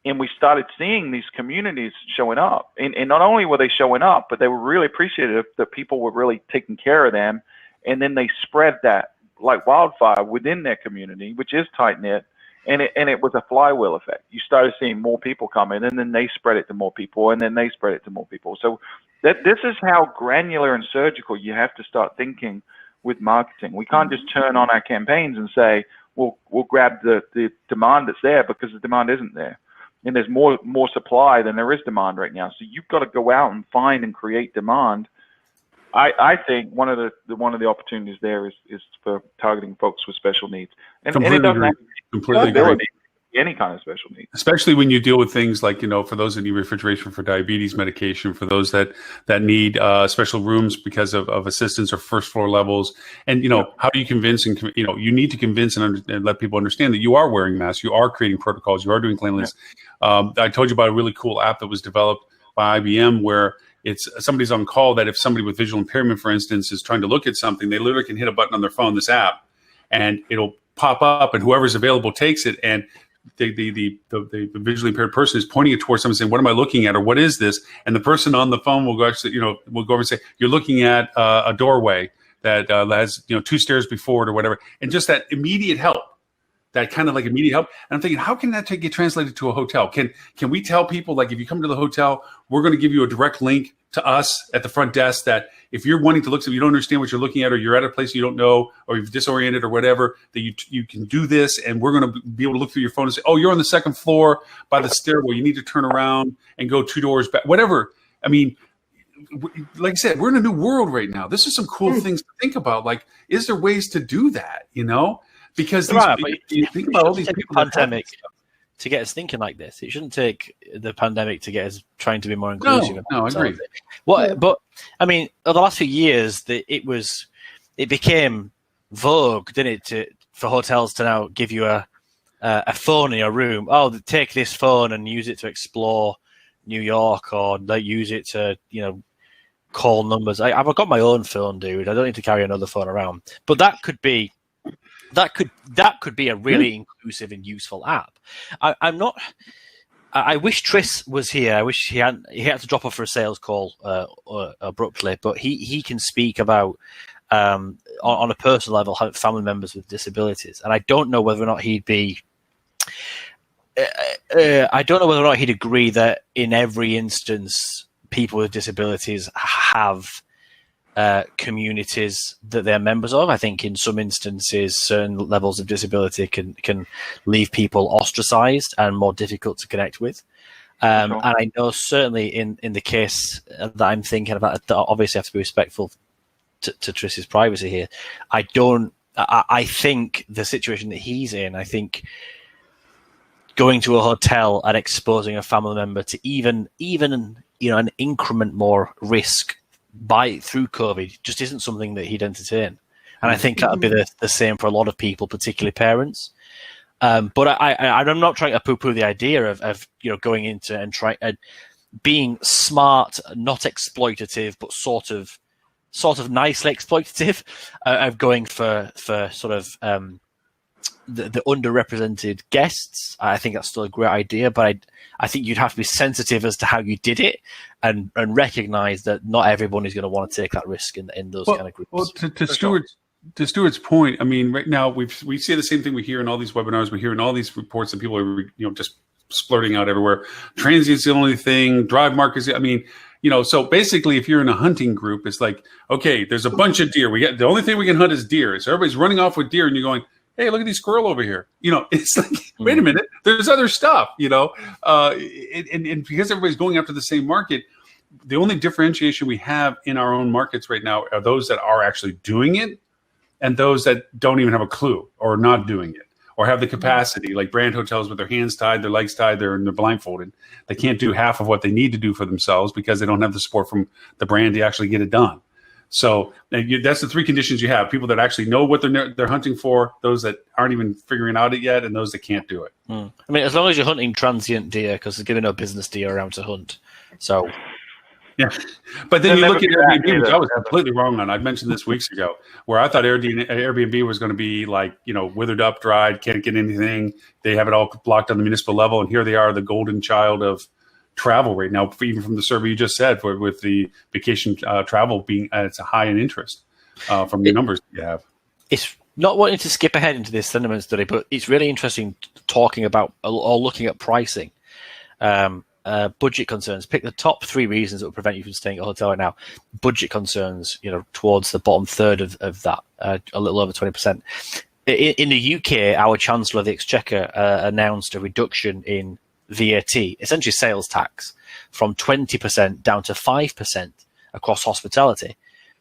and we started seeing these communities showing up. And not only were they showing up, but they were really appreciative that people were really taking care of them and then they spread that like wildfire within their community, which is tight knit. And it was a flywheel effect. You started seeing more people come in, and then they spread it to more people, and then they spread it to more people. So this is how granular and surgical you have to start thinking with marketing. We can't just turn on our campaigns and say, we'll grab the demand that's there, because the demand isn't there. And there's more supply than there is demand right now. So you've got to go out and find and create demand. I think one of the opportunities there is for targeting folks with special needs. And it doesn't have completely agree. Any kind of special needs, especially when you deal with things like, for those that need refrigeration for diabetes medication, for those that need special rooms because of assistance or first floor levels. And, how do you convince and, you need to convince and let people understand that you are wearing masks, you are creating protocols, you are doing cleanliness. Yeah. I told you about a really cool app that was developed by IBM where it's somebody's on call that if somebody with visual impairment, for instance, is trying to look at something, they literally can hit a button on their phone, this app, and it'll pop up, and whoever's available takes it, and the visually impaired person is pointing it towards someone saying, what am I looking at, or what is this? And the person on the phone will go actually, will go over and say, you're looking at a doorway that has 2 stairs before it or whatever. And just that immediate help, that kind of like immediate help. And I'm thinking, how can that get translated to a hotel? Can we tell people, like, if you come to the hotel, we're going to give you a direct link to us at the front desk, that if you're wanting to look, so you don't understand what you're looking at, or you're at a place you don't know, or you've disoriented or whatever, that you can do this, and we're going to be able to look through your phone and say, oh, you're on the 2nd floor by the stairwell. You need to turn around and go 2 doors back, whatever. I mean, like I said, we're in a new world right now. This is some cool things to think about. Like, is there ways to do that, Because you think about all these people pandemic to get us thinking like this. It shouldn't take the pandemic to get us trying to be more inclusive. No, I agree. But I mean, over the last few years, it became vogue, didn't it, for hotels to now give you a phone in your room. Oh, take this phone and use it to explore New York, or use it to call numbers. I've got my own phone, dude. I don't need to carry another phone around. But that could be a really inclusive and useful app. I wish Tris was here. I wish he had to drop off for a sales call abruptly, but he can speak about on a personal level how family members with disabilities. And I don't know whether or not he'd be. I don't know whether or not he'd agree that in every instance people with disabilities have communities that they're members of. I think in some instances, certain levels of disability can leave people ostracized and more difficult to connect with. And I know certainly in the case that I'm thinking about, obviously I have to be respectful to Tris's privacy here. I think the situation that he's in, I think going to a hotel and exposing a family member to even an increment more risk through COVID just isn't something that he'd entertain. And I think that'd be the same for a lot of people, particularly parents. But I'm not trying to poo-poo the idea of going into and being smart, not exploitative, but sort of nicely exploitative, of going for sort of the underrepresented guests. I think that's still a great idea, but I think you'd have to be sensitive as to how you did it and recognize that not everyone is going to want to take that risk in those kind of groups. Well, to Stuart's point, I mean, right now we see the same thing we hear in all these webinars, we hear in all these reports that people are just splurting out everywhere. Transient's the only thing. Drive markets. I mean, so basically, if you're in a hunting group, it's like, okay, there's a bunch of deer. The only thing we can hunt is deer. So everybody's running off with deer, and you're going, hey, look at these squirrel over here. It's like, wait a minute, there's other stuff, and because everybody's going after the same market, the only differentiation we have in our own markets right now are those that are actually doing it and those that don't even have a clue or not doing it or have the capacity, like brand hotels with their hands tied, their legs tied, they're blindfolded. They can't do half of what they need to do for themselves because they don't have the support from the brand to actually get it done. So that's the 3 conditions you have: people that actually know what they're hunting for, those that aren't even figuring out it yet, and those that can't do it. I mean, as long as you're hunting transient deer, because there's going to be no business deer around to hunt. So, yeah. But then you look at Airbnb, which I was completely wrong on. I mentioned this weeks ago, where I thought Airbnb was going to be like, withered up, dried, can't get anything. They have it all blocked on the municipal level, and here they are, the golden child of travel right now, even from the survey you just said, with the vacation travel being it's a high in interest. from the numbers you have. It's not wanting to skip ahead into this sentiment study, but it's really interesting talking about or looking at pricing. Budget concerns. Pick the top 3 reasons that would prevent you from staying at a hotel right now. Budget concerns, towards the bottom third of that, a little over 20%. In the UK, our Chancellor of the Exchequer announced a reduction in VAT, essentially sales tax, from 20% down to 5% across hospitality.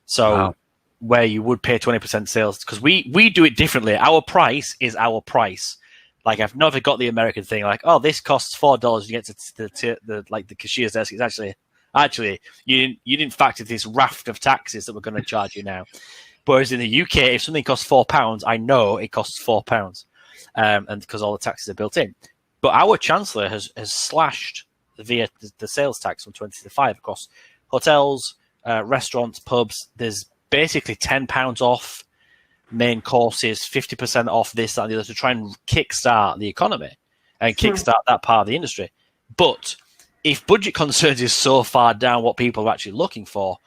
So where you would pay 20% sales, because we do it differently. Our price is our price. Like, I've never got the American thing, like, oh, this costs $4. You get to the cashier's desk. It's actually you didn't factor this raft of taxes that we're going to charge you now. Whereas in the UK, if something costs £4, I know it costs £4, and because all the taxes are built in. But our Chancellor has slashed the sales tax from 20 to 5 across hotels, restaurants, pubs. There's basically £10 off main courses, 50% off this, that, and the other, to try and kickstart the economy and kickstart that part of the industry. But if budget concerns is so far down what people are actually looking for,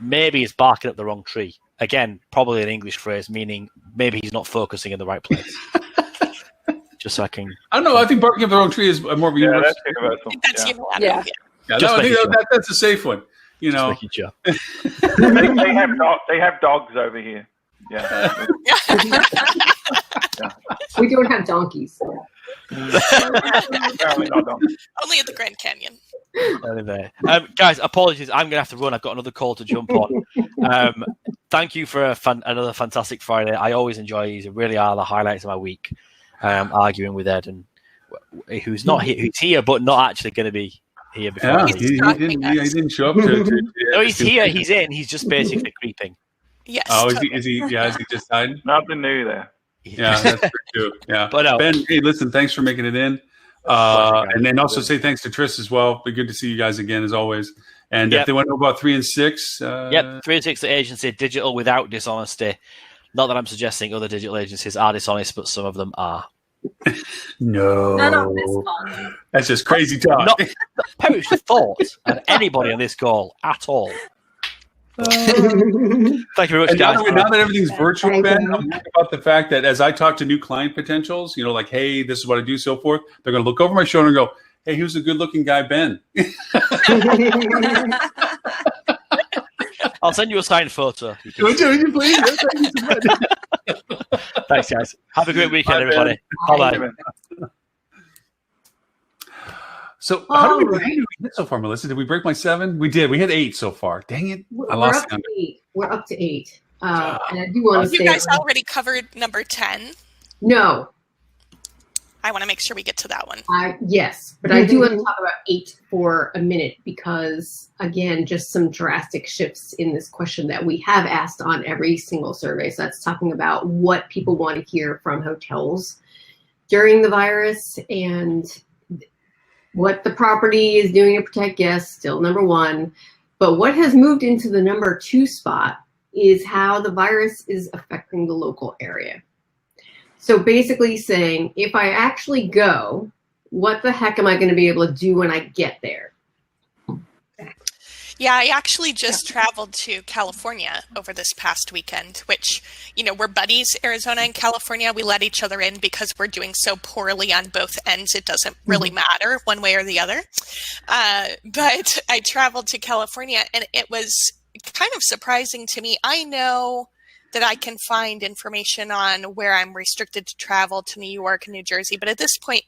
maybe it's barking up the wrong tree. Again, probably an English phrase, meaning maybe he's not focusing in the right place. Just so I can... I don't know. I think barking up the wrong tree is more of a universal. That's unilateral. I think that's a safe one. Just making sure. they have dogs over here. Yeah. We don't have donkeys. Only at the Grand Canyon. Guys, apologies. I'm going to have to run. I've got another call to jump on. Thank you for another fantastic Friday. I always enjoy these. It really are the highlights of my week. Arguing with Ed, and who's not here, who's here, but not actually going to be here before. Yeah, he didn't show up to no, he's here. He's in. He's just basically creeping. Yes. Oh, is he? Yeah, is he just hiding? Nothing new there. Yeah, that's true. Yeah. But Ben, hey, listen, thanks for making it in. And then also say thanks to Tris as well. Be good to see you guys again as always. And if they want to know about 3 and 6, 3 and 6, the agency, digital without dishonesty. Not that I'm suggesting other digital agencies are dishonest, but some of them are. No. None on this call. That's just crazy talk. Not perish the thought of anybody on this call at all. Thank you very much, guys. Now that everything's virtual, Ben, I'm thinking about the fact that as I talk to new client potentials, like, hey, this is what I do, so forth, they're going to look over my shoulder and go, hey, who's the good-looking guy, Ben? I'll send you a signed photo. Would you please? Thanks, guys. Have a great weekend, everybody. Bye-bye. So how did we hit so far, Melissa? Did we break my 7? We did. We had 8 so far. Dang it. I lost up to 8. We're up to 8. And I do want to say... You guys already covered number 10. No. I want to make sure we get to that one. Yes, but I do want to talk about 8 for a minute because, again, just some drastic shifts in this question that we have asked on every single survey. So that's talking about what people want to hear from hotels during the virus and what the property is doing to protect guests, still number 1. But what has moved into the number 2 spot is how the virus is affecting the local area. So basically saying, if I actually go, what the heck am I going to be able to do when I get there? Yeah, I actually just traveled to California over this past weekend, which, we're buddies, Arizona and California. We let each other in because we're doing so poorly on both ends. It doesn't really matter one way or the other. But I traveled to California and it was kind of surprising to me. I know that I can find information on where I'm restricted to travel to New York and New Jersey. But at this point,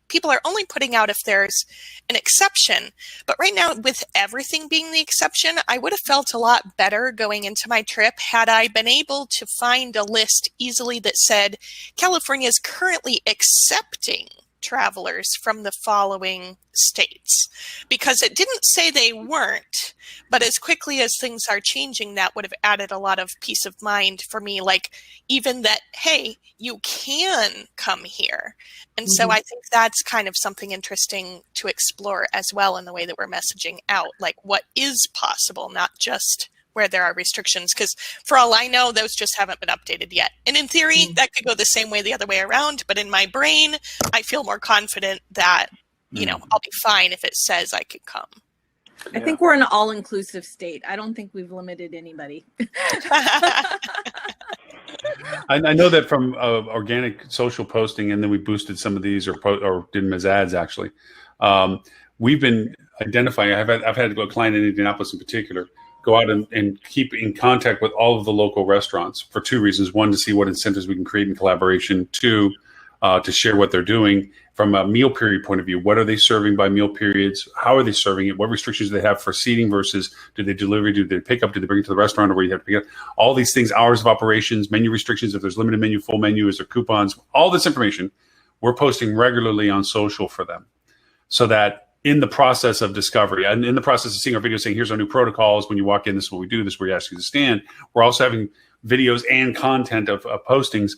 people are only putting out if there's an exception. But right now, with everything being the exception, I would have felt a lot better going into my trip had I been able to find a list easily that said California is currently accepting travelers from the following states, because it didn't say they weren't, but as quickly as things are changing, that would have added a lot of peace of mind for me, like even that, hey, you can come here. And so I think that's kind of something interesting to explore as well in the way that we're messaging out, like what is possible, not just where there are restrictions, because for all I know, those just haven't been updated yet. And in theory, that could go the same way the other way around. But in my brain, I feel more confident that, I'll be fine if it says I could come. I think we're an all-inclusive state. I don't think we've limited anybody. I know that from organic social posting, and then we boosted some of these or did them as ads, actually. We've been identifying, I've had a client in Indianapolis in particular, go out and keep in contact with all of the local restaurants for two reasons. One, to see what incentives we can create in collaboration. Two, to share what they're doing from a meal period point of view. What are they serving by meal periods? How are they serving it? What restrictions do they have for seating versus do they deliver? Do they pick up? Do they bring it to the restaurant, or where you have to pick up? All these things, hours of operations, menu restrictions, if there's limited menu, full menu, is there coupons? All this information we're posting regularly on social for them, so that in the process of discovery and in the process of seeing our videos saying, here's our new protocols. When you walk in, this is what we do. This is where you ask you to stand. We're also having videos and content of postings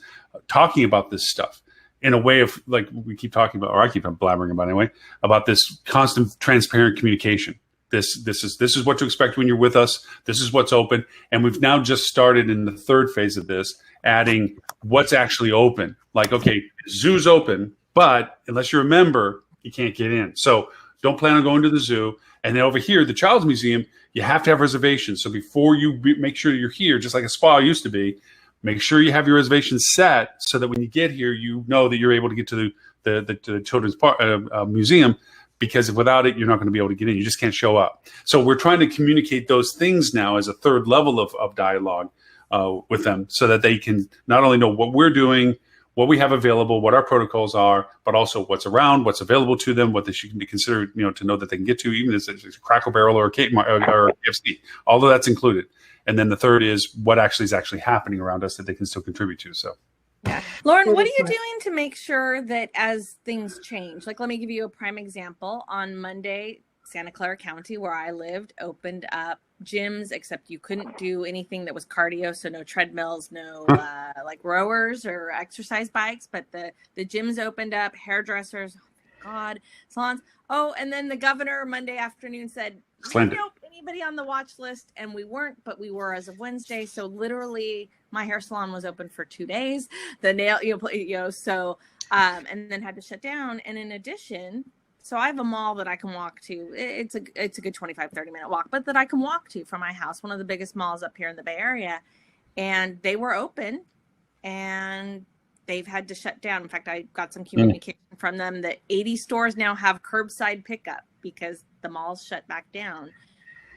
talking about this stuff in a way of, like we keep talking about, or I keep blabbering about anyway, about this constant transparent communication. This is what to expect when you're with us. This is what's open. And we've now just started in the third phase of this, adding what's actually open. Like, okay, zoo's open, but unless you're a member, you can't get in. So don't plan on going to the zoo. And then over here, the Child's Museum, you have to have reservations. So before you make sure you're here, just like a spa used to be, make sure you have your reservations set so that when you get here, you know that you're able to get to the Children's Museum, because without it, you're not going to be able to get in. You just can't show up. So we're trying to communicate those things now as a third level of dialogue with them, so that they can not only know what we're doing, what we have available, what our protocols are, but also what's around, what's available to them, what they should be considered, to know that they can get to, even if it's a Cracker Barrel or a KFC. All of that's included. And then the third is what actually is happening around us that they can still contribute to. So, yeah, Lauren, what are you doing to make sure that as things change? Like, let me give you a prime example. On Monday, Santa Clara County, where I lived, opened up gyms, except you couldn't do anything that was cardio, so no treadmills, no like rowers or exercise bikes, but the gyms opened up, hairdressers, oh my God, salons. Oh, and then the governor Monday afternoon said, nope, anybody on the watch list, and we weren't, but we were as of Wednesday. So literally my hair salon was open for 2 days. The nail, so and then had to shut down. And in addition, so I have a mall that I can walk to. It's a good 25, 30-minute walk, but that I can walk to from my house, one of the biggest malls up here in the Bay Area. And they were open, and they've had to shut down. In fact, I got some communication from them that 80 stores now have curbside pickup because the malls shut back down.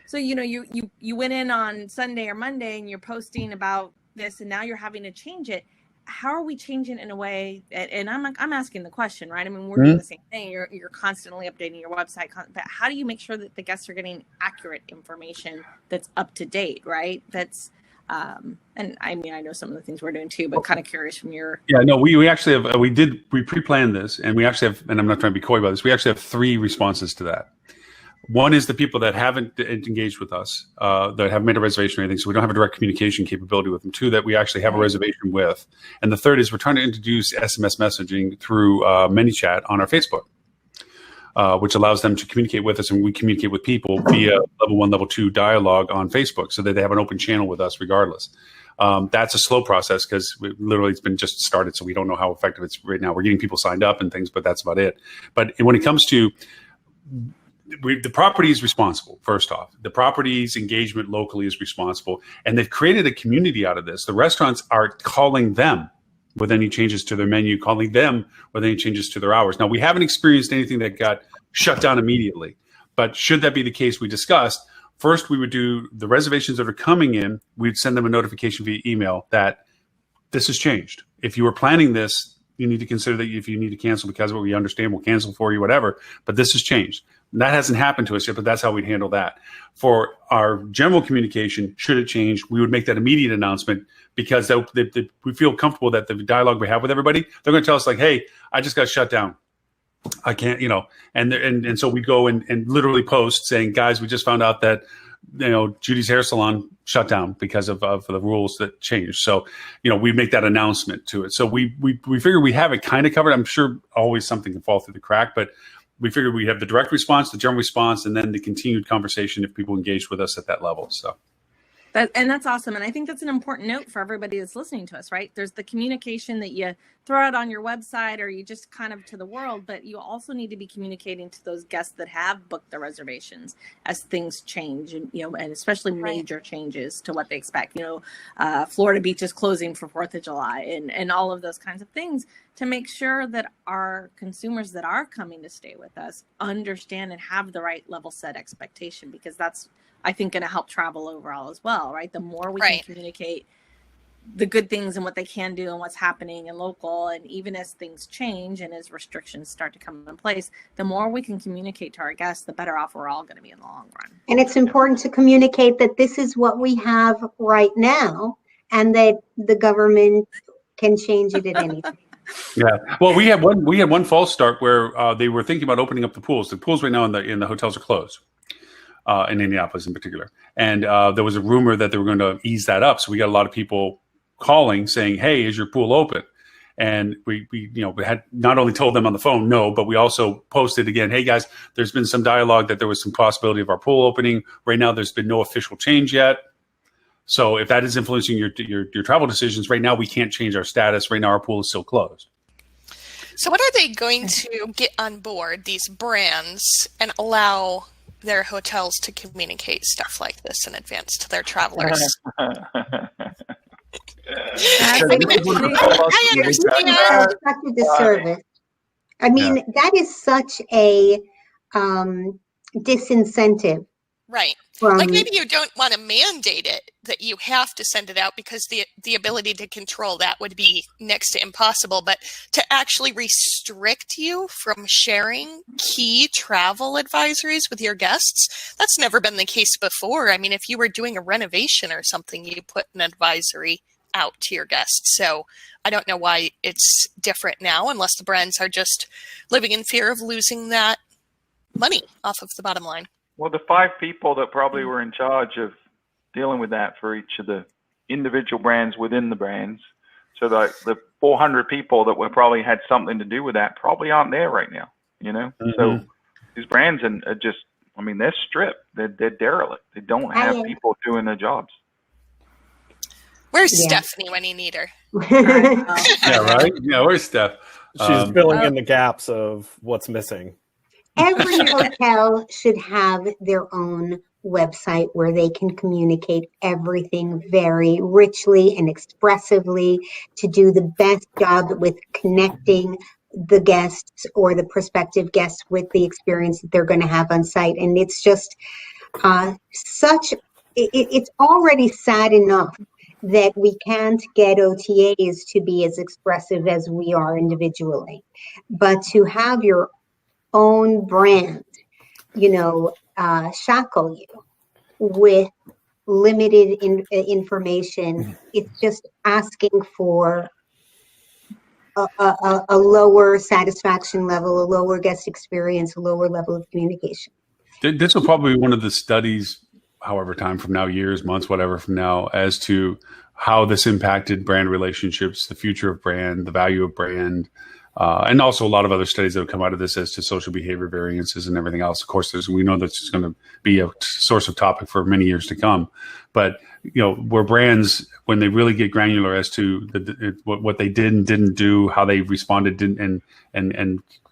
So, you went in on Sunday or Monday and you're posting about this, and now you're having to change it. How are we changing in a way? And I'm asking the question, right? I mean, we're doing the same thing. You're constantly updating your website, but how do you make sure that the guests are getting accurate information that's up to date, right? That's and I mean, I know some of the things we're doing too, but kind of curious from your. Yeah, no, we actually have we pre-planned this, and we actually have, and I'm not trying to be coy about this. We actually have 3 responses to that. One is the people that haven't engaged with us, that haven't made a reservation or anything, so we don't have a direct communication capability with them. 2, that we actually have a reservation with. And the third is we're trying to introduce SMS messaging through ManyChat on our Facebook, which allows them to communicate with us, and we communicate with people via level 1, level 2 dialogue on Facebook, so that they have an open channel with us regardless. That's a slow process because it's been just started, so we don't know how effective it's right now. We're getting people signed up and things, but that's about it. But when it comes to the property is responsible. First off, the property's engagement locally is responsible, and they've created a community out of this. The restaurants are calling them with any changes to their menu, calling them with any changes to their hours. Now, we haven't experienced anything that got shut down immediately, but should that be the case, we discussed, first we would do the reservations that are coming in. We'd send them a notification via email that this has changed. If you were planning this, you need to consider that if you need to cancel because of what we understand, we'll cancel for you, whatever, but this has changed. That hasn't happened to us yet, but that's how we'd handle that. For our general communication, should it change, we would make that immediate announcement because we feel comfortable that the dialogue we have with everybody, they're going to tell us like, hey, I just got shut down. I can't, and so we go and literally post saying, guys, we just found out that, Judy's hair salon shut down because of the rules that changed. So, we make that announcement to it. So we figure we have it kind of covered. I'm sure always something can fall through the crack, but we figured we have the direct response, the general response, and then the continued conversation if people engage with us at that level. So, That's awesome. And I think that's an important note for everybody that's listening to us, right? There's the communication that you throw out on your website or you just kind of to the world, but you also need to be communicating to those guests that have booked their reservations as things change, and and especially major changes to what they expect. Florida Beach is closing for 4th of July and all of those kinds of things, to make sure that our consumers that are coming to stay with us understand and have the right level set expectation, because that's, I think, going to help travel overall as well, right? The more we can communicate the good things and what they can do and what's happening and local, and even as things change and as restrictions start to come in place, the more we can communicate to our guests, the better off we're all going to be in the long run. And it's important to communicate that this is what we have right now and that the government can change it at any time. Yeah. Well, we had one false start where they were thinking about opening up the pools. The pools right now in the hotels are closed. In Indianapolis in particular. And there was a rumor that they were going to ease that up. So we got a lot of people calling saying, hey, is your pool open? And we had not only told them on the phone, no, but we also posted again, hey guys, there's been some dialogue that there was some possibility of our pool opening. Right now, there's been no official change yet. So if that is influencing your travel decisions, right now we can't change our status. Right now our pool is still closed. So what are they going to get on board, these brands, and allow their hotels to communicate stuff like this in advance to their travelers? I understand. Such a disservice. I mean, that is such a disincentive. Right. Like maybe you don't want to mandate it, that you have to send it out, because the ability to control that would be next to impossible. But to actually restrict you from sharing key travel advisories with your guests, that's never been the case before. I mean, if you were doing a renovation or something, you put an advisory out to your guests. So I don't know why it's different now, unless the brands are just living in fear of losing that money off of the bottom line. Well, the 5 people that probably were in charge of dealing with that for each of the individual brands within the brands, so the 400 people that were probably had something to do with that probably aren't there right now, Mm-hmm. So these brands are just, I mean, they're stripped. They're derelict. They don't have people doing their jobs. Where's Stephanie when you need her? Yeah, right? Yeah, where's Steph? She's filling in the gaps of what's missing. Every hotel should have their own website where they can communicate everything very richly and expressively to do the best job with connecting the guests or the prospective guests with the experience that they're going to have on site. And it's just it's already sad enough that we can't get OTAs to be as expressive as we are individually. But to have your own brand, shackle you with limited information, it's just asking for a lower satisfaction level, a lower guest experience, a lower level of communication. This will probably be one of the studies, however time from now, years, months, whatever from now, as to how this impacted brand relationships, the future of brand, the value of brand, and also a lot of other studies that have come out of this as to social behavior variances and everything else. Of course, we know this is going to be a source of topic for many years to come. But where brands, when they really get granular as to what they did and didn't do, how they responded and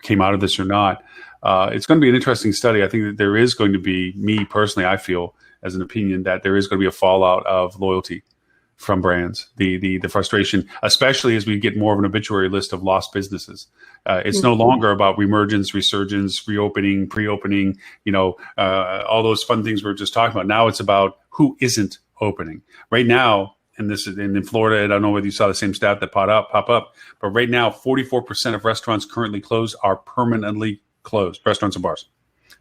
came out of this or not, it's going to be an interesting study. I think that there is going to be, me personally, I feel as an opinion that there is going to be a fallout of loyalty from brands, the frustration, especially as we get more of an obituary list of lost businesses. It's no longer about reemergence, resurgence, reopening, pre-opening, all those fun things we were just talking about. Now it's about who isn't opening. Right now, and this is in Florida, I don't know whether you saw the same stat that pop up, but right now, 44% of restaurants currently closed are permanently closed, restaurants and bars.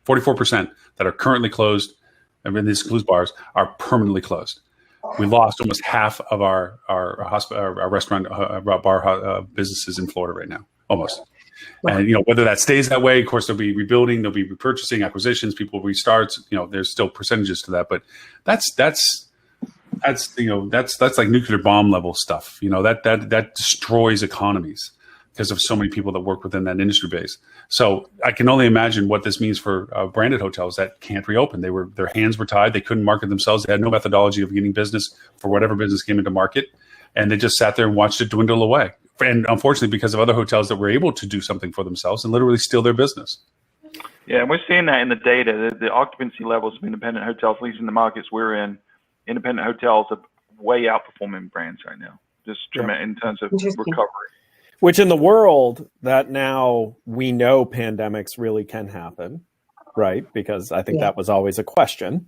44% that are currently closed, and this includes bars, are permanently closed. We lost almost half of our restaurant bar businesses in Florida right now, almost. Wow. And whether that stays that way, of course, there'll be rebuilding, there'll be repurchasing, acquisitions, people restarts. There's still percentages to that, but that's like nuclear bomb level stuff. That destroys economies. because of so many people that work within that industry base. So I can only imagine what this means for branded hotels that can't reopen. Their hands were tied. They couldn't market themselves. They had no methodology of getting business for whatever business came into market. And they just sat there and watched it dwindle away. And unfortunately, because of other hotels that were able to do something for themselves and literally steal their business. Yeah, and we're seeing that in the data. The occupancy levels of independent hotels, at least in the markets we're in, independent hotels are way outperforming brands right now, just in terms of recovery. Which in the world that now we know pandemics really can happen, right? Because I think that was always a question.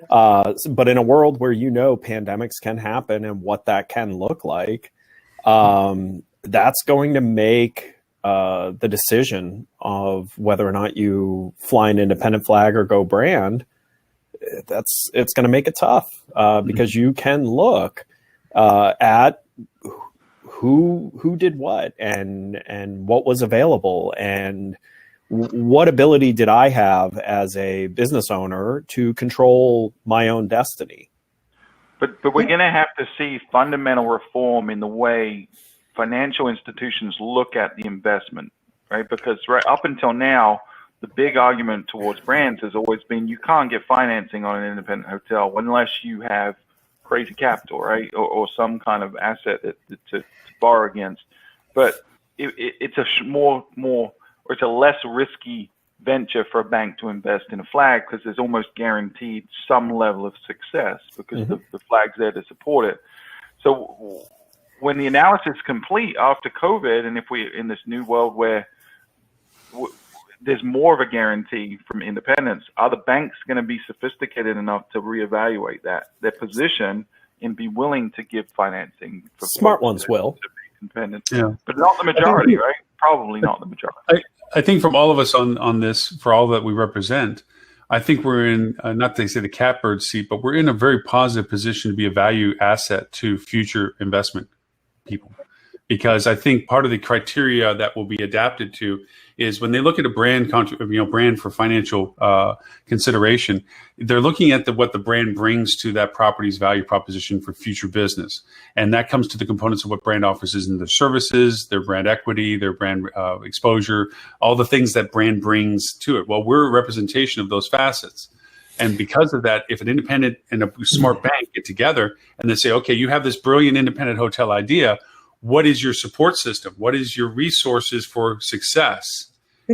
But in a world where pandemics can happen and what that can look like, that's going to make the decision of whether or not you fly an independent flag or go brand. It's going to make it tough because you can look at who did what and what was available and what ability did I have as a business owner to control my own destiny. But we're going to have to see fundamental reform in the way financial institutions look at the investment, right? Because right up until now, the big argument towards brands has always been you can't get financing on an independent hotel unless you have crazy capital, right? Or some kind of asset to borrow against. But it's a less risky venture for a bank to invest in a flag because there's almost guaranteed some level of success because the flag's there to support it. So when the analysis is complete after COVID, and if we're in this new world where there's more of a guarantee from independents, are the banks going to be sophisticated enough to reevaluate their position and be willing to give financing? For smart ones will. Independent, but not the majority, right? Probably not the majority. I think from all of us on this, for all that we represent, I think we're in, not to say the catbird seat, but we're in a very positive position to be a value asset to future investment people. Because I think part of the criteria that will be adapted to is when they look at a brand, brand for financial consideration, they're looking at what the brand brings to that property's value proposition for future business, and that comes to the components of what brand offers in their services, their brand equity, their brand exposure, all the things that brand brings to it. Well, we're a representation of those facets. And because of that, if an independent and a smart bank get together and they say, okay, you have this brilliant independent hotel idea, what is your support system? What is your resources for success?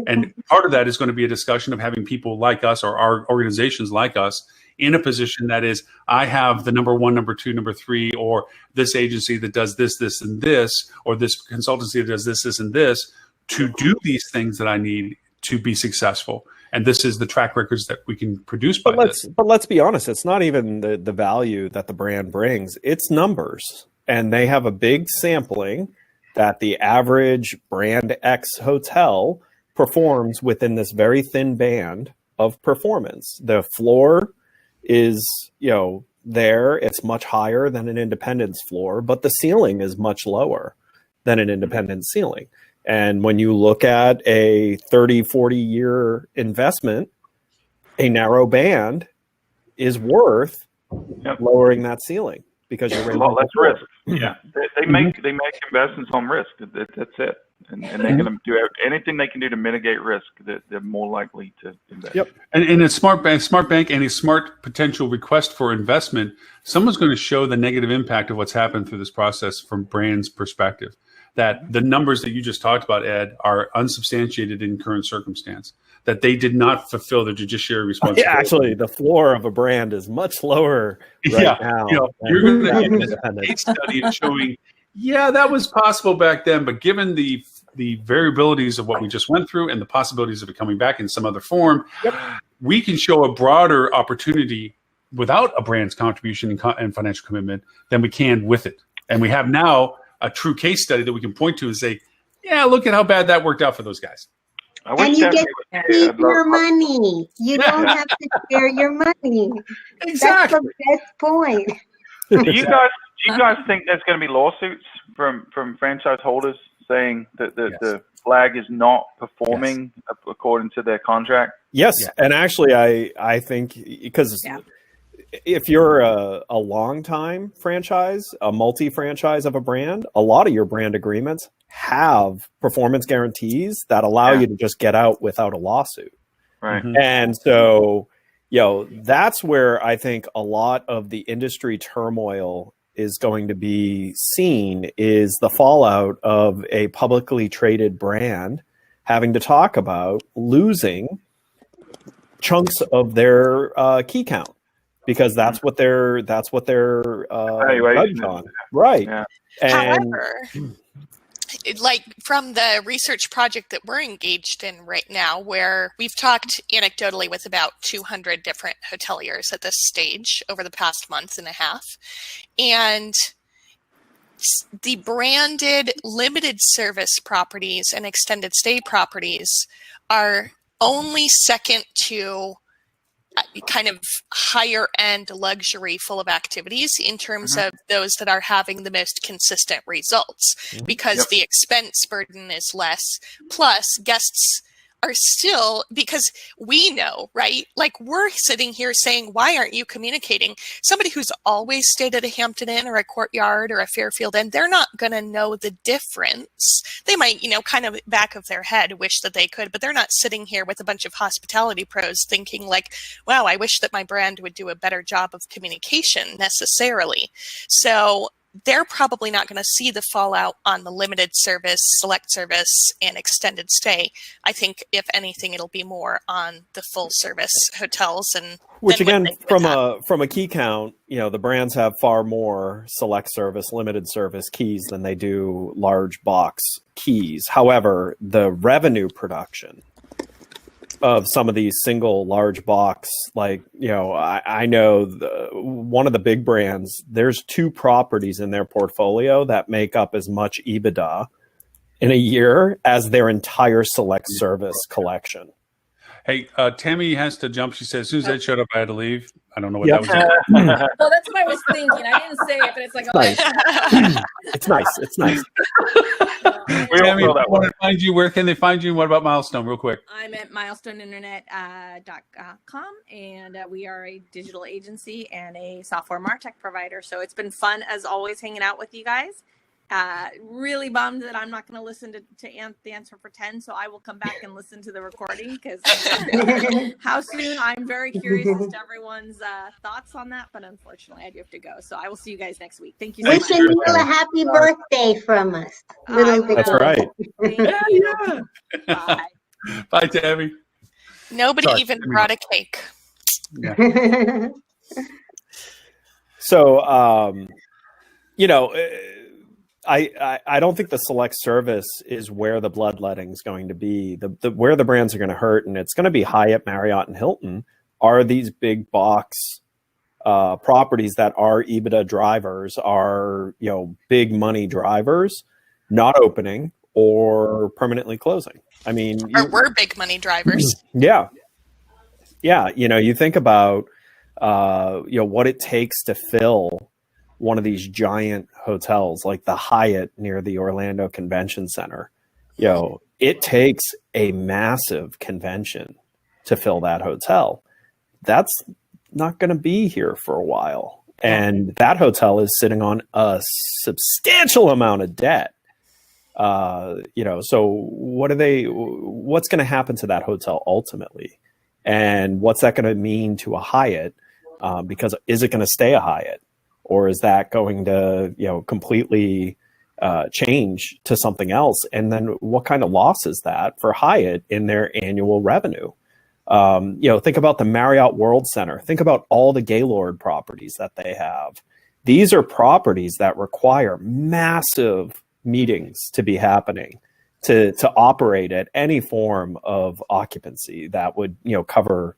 And part of that is going to be a discussion of having people like us or our organizations like us in a position that is, I have the number one, number two, number three, or this agency that does this, this, and this, or this consultancy that does this, this, and this to do these things that I need to be successful. And this is the track records that we can produce by this. But let's be honest, it's not even the value that the brand brings, it's numbers. And they have a big sampling that the average brand X hotel performs within this very thin band of performance. The floor is, there. It's much higher than an independent's floor, but the ceiling is much lower than an independent ceiling. And when you look at a 30, 40-year investment, a narrow band is worth lowering that ceiling. Because you're a lot less risk. Yeah, they make investments on risk. That's it, and they're going to do anything they can do to mitigate risk. That they're more likely to invest. Yep, and a smart bank, and a smart potential request for investment. Someone's going to show the negative impact of what's happened through this process from brand's perspective. That the numbers that you just talked about, Ed, are unsubstantiated in current circumstance. That they did not fulfill their judiciary responsibility. Yeah, actually, the floor of a brand is much lower now. You're going to get this case study showing, that was possible back then, but given the variabilities of what we just went through and the possibilities of it coming back in some other form, we can show a broader opportunity without a brand's contribution and financial commitment than we can with it. And we have now a true case study that we can point to and say, look at how bad that worked out for those guys. And you get to keep your money. You don't have to share your money. Exactly. That's the best point. Do you guys think there's going to be lawsuits from franchise holders saying that the flag is not performing according to their contract? Yes. And actually, I think because if you're a long time franchise, a multi-franchise of a brand, a lot of your brand agreements have performance guarantees that allow you to just get out without a lawsuit. Right. And so, that's where I think a lot of the industry turmoil is going to be seen, is the fallout of a publicly traded brand having to talk about losing chunks of their key count, because that's what they're judged on. Right. Yeah. And However, like from the research project that we're engaged in right now, where we've talked anecdotally with about 200 different hoteliers at this stage over the past month and a half, and the branded limited service properties and extended stay properties are only second to kind of higher end luxury full of activities in terms of those that are having the most consistent results, because the expense burden is less. Plus, guests are still, because we know, right? Like, we're sitting here saying, why aren't you communicating? Somebody who's always stayed at a Hampton Inn or a Courtyard or a Fairfield Inn, they're not going to know the difference. They might, kind of back of their head wish that they could, but they're not sitting here with a bunch of hospitality pros thinking like, wow, I wish that my brand would do a better job of communication necessarily. So they're probably not going to see the fallout on the limited service, select service, and extended stay. I think, if anything, it'll be more on the full service hotels. And which, again, from a key count, the brands have far more select service, limited service keys than they do large box keys. However, the revenue production of some of these single large box, like, I know one of the big brands, there's 2 properties in their portfolio that make up as much EBITDA in a year as their entire select service collection. Hey, Tammie has to jump. She says, as soon as Ed showed up, I had to leave. I don't know what that was. Well, that's what I was thinking. I didn't say it, but it's like, It's nice. It's nice. Tammie, where can they find you? What about Milestone, real quick? I'm at milestoneinternet.com, and we are a digital agency and a software MarTech provider. So it's been fun, as always, hanging out with you guys. Really bummed that I'm not going to listen to the answer for 10, so I will come back and listen to the recording, because how soon, I'm very curious as to everyone's thoughts on that, but unfortunately I do have to go. So I will see you guys next week. Thank you so much. Wishing you a happy birthday from us. That's right. Yeah. Bye. Bye, Tammie. Nobody even brought a cake. Yeah. So, I don't think the select service is where the bloodletting is going to be. The where the brands are going to hurt, and it's going to be Hyatt, Marriott, and Hilton, are these big box properties that are EBITDA drivers, are big money drivers, not opening or permanently closing. I mean, or we're big money drivers. Yeah. You think about what it takes to fill one of these giant hotels like the Hyatt near the Orlando Convention Center. It takes a massive convention to fill that hotel. That's not going to be here for a while. And that hotel is sitting on a substantial amount of debt. So what's going to happen to that hotel ultimately? And what's that going to mean to a Hyatt? Because is it going to stay a Hyatt? Or is that going to, completely change to something else? And then what kind of loss is that for Hyatt in their annual revenue? Think about the Marriott World Center. Think about all the Gaylord properties that they have. These are properties that require massive meetings to be happening to operate at any form of occupancy that would, cover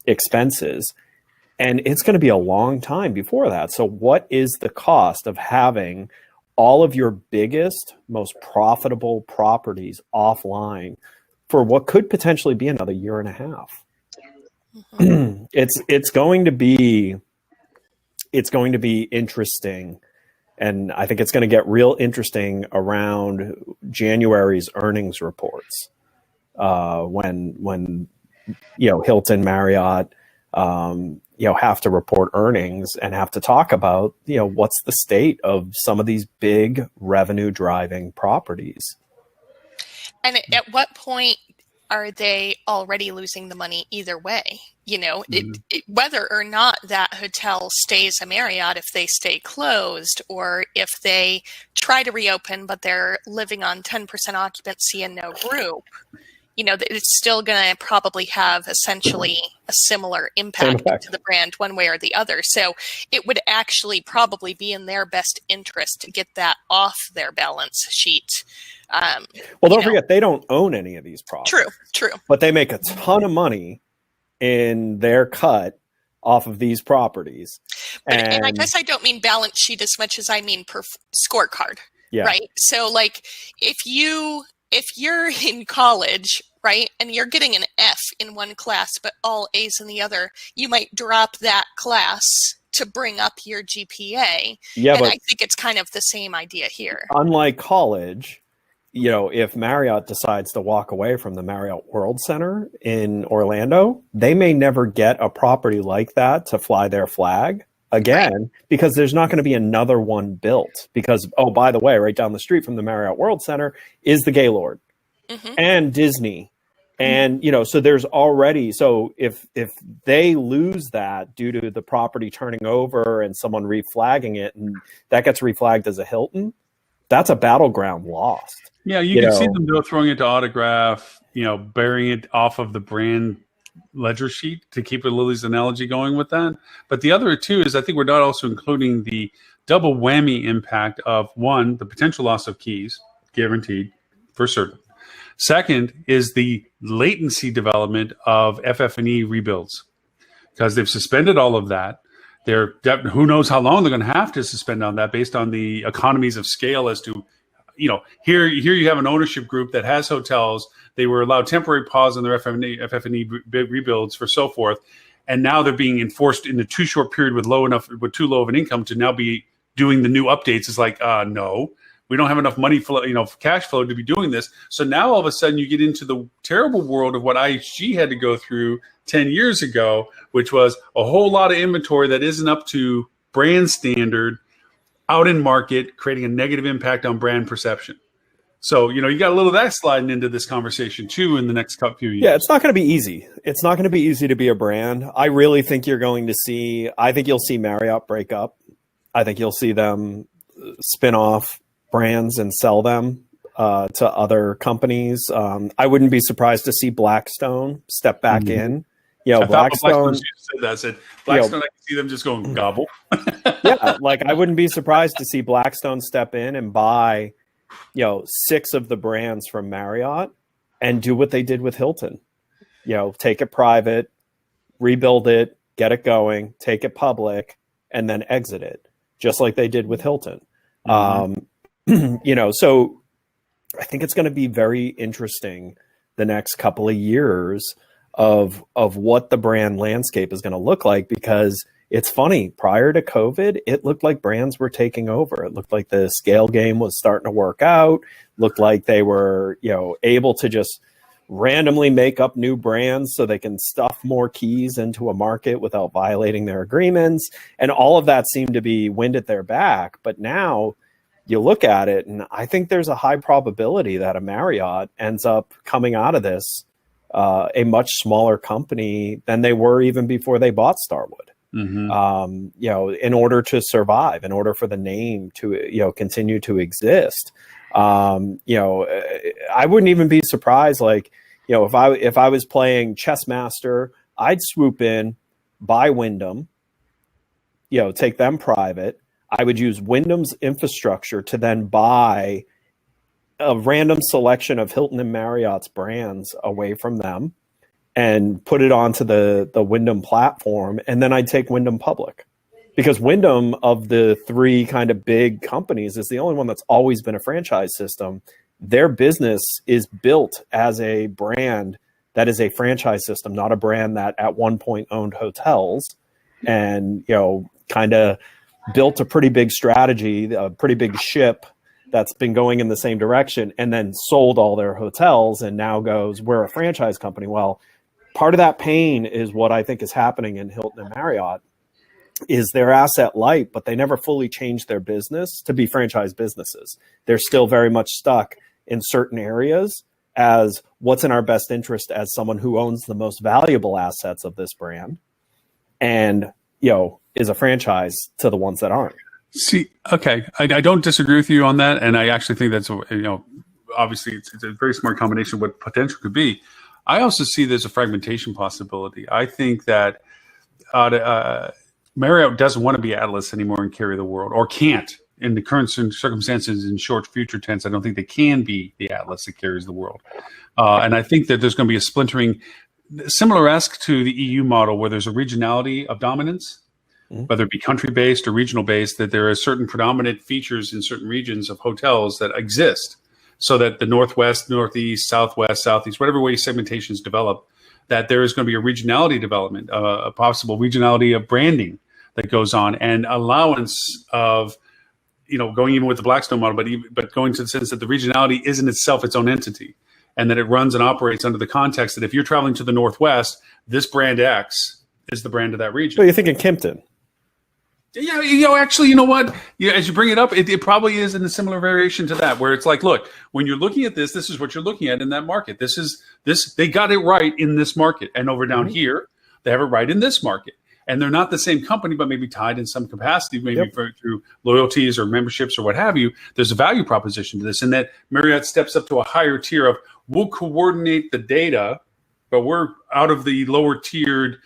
expenses. And it's going to be a long time before that. So what is the cost of having all of your biggest, most profitable properties offline for what could potentially be another year and a half? Mm-hmm. It's going to be interesting. And I think it's going to get real interesting around January's earnings reports, when Hilton, Marriott, have to report earnings and have to talk about, what's the state of some of these big revenue driving properties. And at what point are they already losing the money either way? Whether or not that hotel stays a Marriott, if they stay closed, or if they try to reopen, but they're living on 10% occupancy and no group, it's still going to probably have essentially a similar impact to the brand one way or the other. So it would actually probably be in their best interest to get that off their balance sheet. Well, don't forget, they don't own any of these properties. True. But they make a ton of money in their cut off of these properties. And I guess I don't mean balance sheet as much as I mean scorecard, right? So like if you're in college, right, and you're getting an F in one class but all A's in the other, you might drop that class to bring up your GPA. Yeah, and but I think it's kind of the same idea here. Unlike college, if Marriott decides to walk away from the Marriott World Center in Orlando, they may never get a property like that to fly their flag again, because there's not going to be another one built. Because, oh, by the way, right down the street from the Marriott World Center is the Gaylord and Disney. And, so there's already, so if they lose that due to the property turning over and someone reflagging it, and that gets reflagged as a Hilton, that's a battleground lost. Yeah, you can see them throwing it to Autograph, burying it off of the brand ledger sheet to keep a Lily's analogy going with that. But the other two is I think we're not also including the double whammy impact of, one, the potential loss of keys, guaranteed for certain. Second is the latency development of FF&E rebuilds, because they've suspended all of that. Who knows how long they're going to have to suspend on that based on the economies of scale as to, here you have an ownership group that has hotels. They were allowed temporary pause on their FF&E rebuilds for so forth. And now they're being enforced in a too short period with too low of an income to now be doing the new updates. It's like, no, we don't have enough money flow, cash flow to be doing this. So now all of a sudden you get into the terrible world of what IHG had to go through 10 years ago, which was a whole lot of inventory that isn't up to brand standard out in market, creating a negative impact on brand perception. So, you got a little of that sliding into this conversation too in the next few years. Yeah, it's not going to be easy. It's not going to be easy to be a brand. I really think I think you'll see Marriott break up. I think you'll see them spin off brands and sell them to other companies. I wouldn't be surprised to see Blackstone step back in. Blackstone said Blackstone, I can see them just going gobble. Yeah, I wouldn't be surprised to see Blackstone step in and buy 6 of the brands from Marriott and do what they did with Hilton. Take it private, rebuild it, get it going, take it public, and then exit it, just like they did with Hilton. So I think it's going to be very interesting the next couple of years of what the brand landscape is going to look like, because it's funny, prior to COVID, it looked like brands were taking over. It looked like the scale game was starting to work out, looked like they were, able to just randomly make up new brands so they can stuff more keys into a market without violating their agreements. And all of that seemed to be wind at their back. But now you look at it, and I think there's a high probability that a Marriott ends up coming out of this a much smaller company than they were even before they bought Starwood. In order to survive, in order for the name to, continue to exist. I wouldn't even be surprised, if I was playing chess master, I'd swoop in, buy Wyndham, take them private. I would use Wyndham's infrastructure to then buy a random selection of Hilton and Marriott's brands away from them and put it onto the Wyndham platform. And then I'd take Wyndham public, because Wyndham, of the 3 kind of big companies, is the only one that's always been a franchise system. Their business is built as a brand that is a franchise system, not a brand that at one point owned hotels and, kind of built a pretty big strategy, a pretty big ship that's been going in the same direction, and then sold all their hotels and now goes, we're a franchise company. Well, part of that pain is what I think is happening in Hilton and Marriott is they're asset light, but they never fully changed their business to be franchise businesses. They're still very much stuck in certain areas as what's in our best interest as someone who owns the most valuable assets of this brand and, is a franchise to the ones that aren't. See, okay, I don't disagree with you on that, and I actually think that's obviously it's a very smart combination of what potential could be. I also see there's a fragmentation possibility. I think that Marriott doesn't want to be Atlas anymore and carry the world, or can't. In the current circumstances, in short future tense, I don't think they can be the Atlas that carries the world. And I think that there's going to be a splintering, similar-esque to the EU model, where there's a regionality of dominance, whether it be country-based or regional-based, that there are certain predominant features in certain regions of hotels that exist, so that the Northwest, Northeast, Southwest, Southeast, whatever way segmentations develop, that there is going to be a regionality development, a possible regionality of branding that goes on, and allowance of, going even with the Blackstone model, but going to the sense that the regionality isn't itself its own entity, and that it runs and operates under the context that if you're traveling to the Northwest, this brand X is the brand of that region. So you're thinking Kimpton. Yeah, actually, you know what? Yeah, as you bring it up, it probably is in a similar variation to that, where it's like, look, when you're looking at this is what you're looking at in that market. They got it right in this market, and over down here, they have it right in this market. And they're not the same company, but maybe tied in some capacity, maybe through loyalties or memberships or what have you. There's a value proposition to this, and that Marriott steps up to a higher tier of, we'll coordinate the data, but we're out of the lower tiered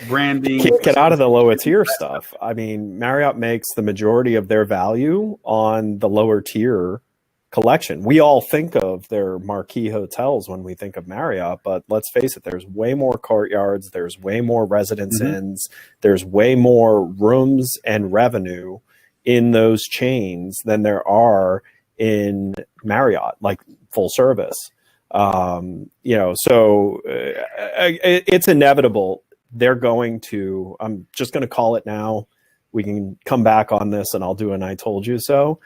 branding. Can't get out of the lower tier stuff. I mean, Marriott makes the majority of their value on the lower tier collection. We all think of their marquee hotels when we think of Marriott, but let's face it, there's way more courtyards, there's way more residence inns, there's way more rooms and revenue in those chains than there are in Marriott, like full service. It's inevitable. They're going to, I'm just going to call it now. We can come back on this and I'll do an I told you so.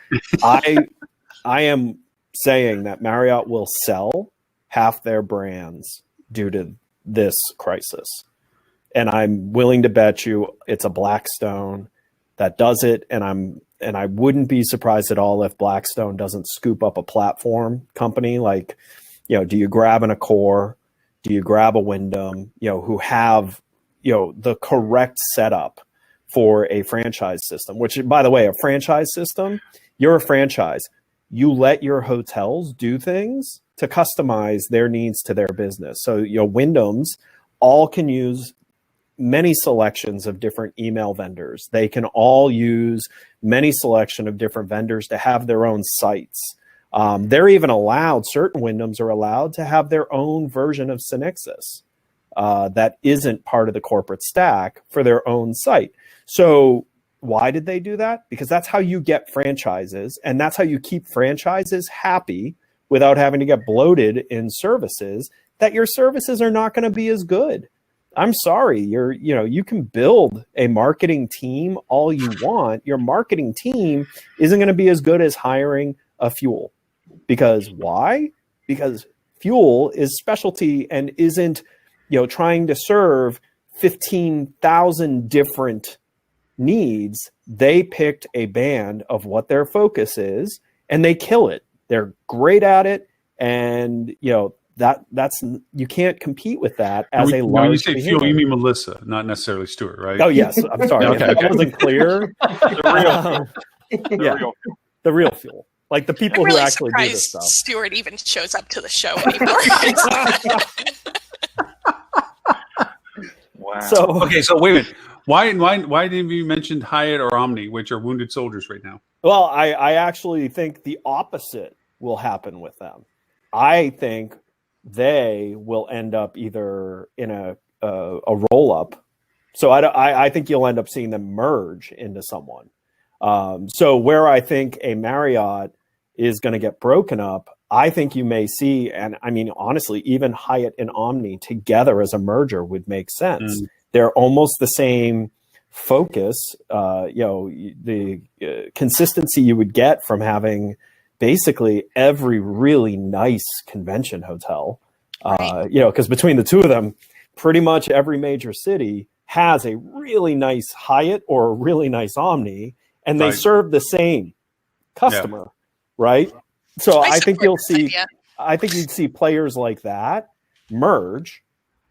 I am saying that Marriott will sell half their brands due to this crisis. And I'm willing to bet you it's a Blackstone that does it. And I wouldn't be surprised at all if Blackstone doesn't scoop up a platform company like, do you grab an Accor? Do you grab a Wyndham, who have, the correct setup for a franchise system, which, by the way, a franchise system, you're a franchise. You let your hotels do things to customize their needs to their business. So, Wyndhams all can use many selections of different email vendors. They can all use many selection of different vendors to have their own sites. They're even allowed, certain Wyndhams are allowed to have their own version of Synixis that isn't part of the corporate stack for their own site. So why did they do that? Because that's how you get franchises, and that's how you keep franchises happy without having to get bloated in services that your services are not going to be as good. I'm sorry, you can build a marketing team all you want. Your marketing team isn't going to be as good as hiring a fuel. Because why? Because fuel is specialty and isn't, trying to serve 15,000 different needs. They picked a band of what their focus is, and they kill it. They're great at it, and that's you can't compete with that as a large. When you say fuel, you mean Melissa, not necessarily Stuart, right? Oh yes, I'm sorry. Okay. That wasn't clear. The real fuel. Like the people really who actually do this stuff. Stuart even shows up to the show anymore. Wow. So wait a minute. Why didn't you mention Hyatt or Omni, which are wounded soldiers right now? Well, I actually think the opposite will happen with them. I think they will end up either in a roll up. So I think you'll end up seeing them merge into someone. So where I think a Marriott is going to get broken up, I think you may see, and I mean, honestly, even Hyatt and Omni together as a merger would make sense. They're almost the same focus, the consistency you would get from having basically every really nice convention hotel, because between the two of them, pretty much every major city has a really nice Hyatt or a really nice Omni, and they serve the same customer, right? So I think you'll see, I think you'd see players like that merge.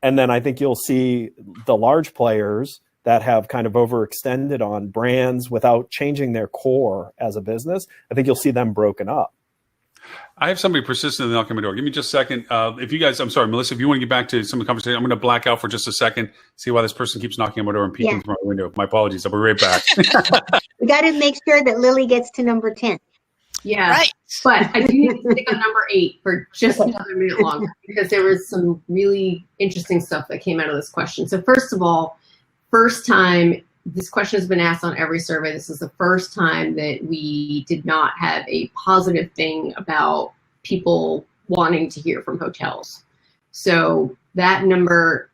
And then I think you'll see the large players that have kind of overextended on brands without changing their core as a business. I think you'll see them broken up. I have somebody persistently knocking on my door. Give me just a second. If you guys, I'm sorry, Melissa, if you want to get back to some of the conversation, I'm going to black out for just a second, see why this person keeps knocking on my door and peeking through my window. My apologies. I'll be right back. We got to make sure that Lily gets to number 10. Yeah, Right. but I do need to stick on number 8 for just another minute longer because there was some really interesting stuff that came out of this question. So first of all, first time, this question has been asked on every survey. This is the first time that we did not have a positive thing about people wanting to hear from hotels. So that number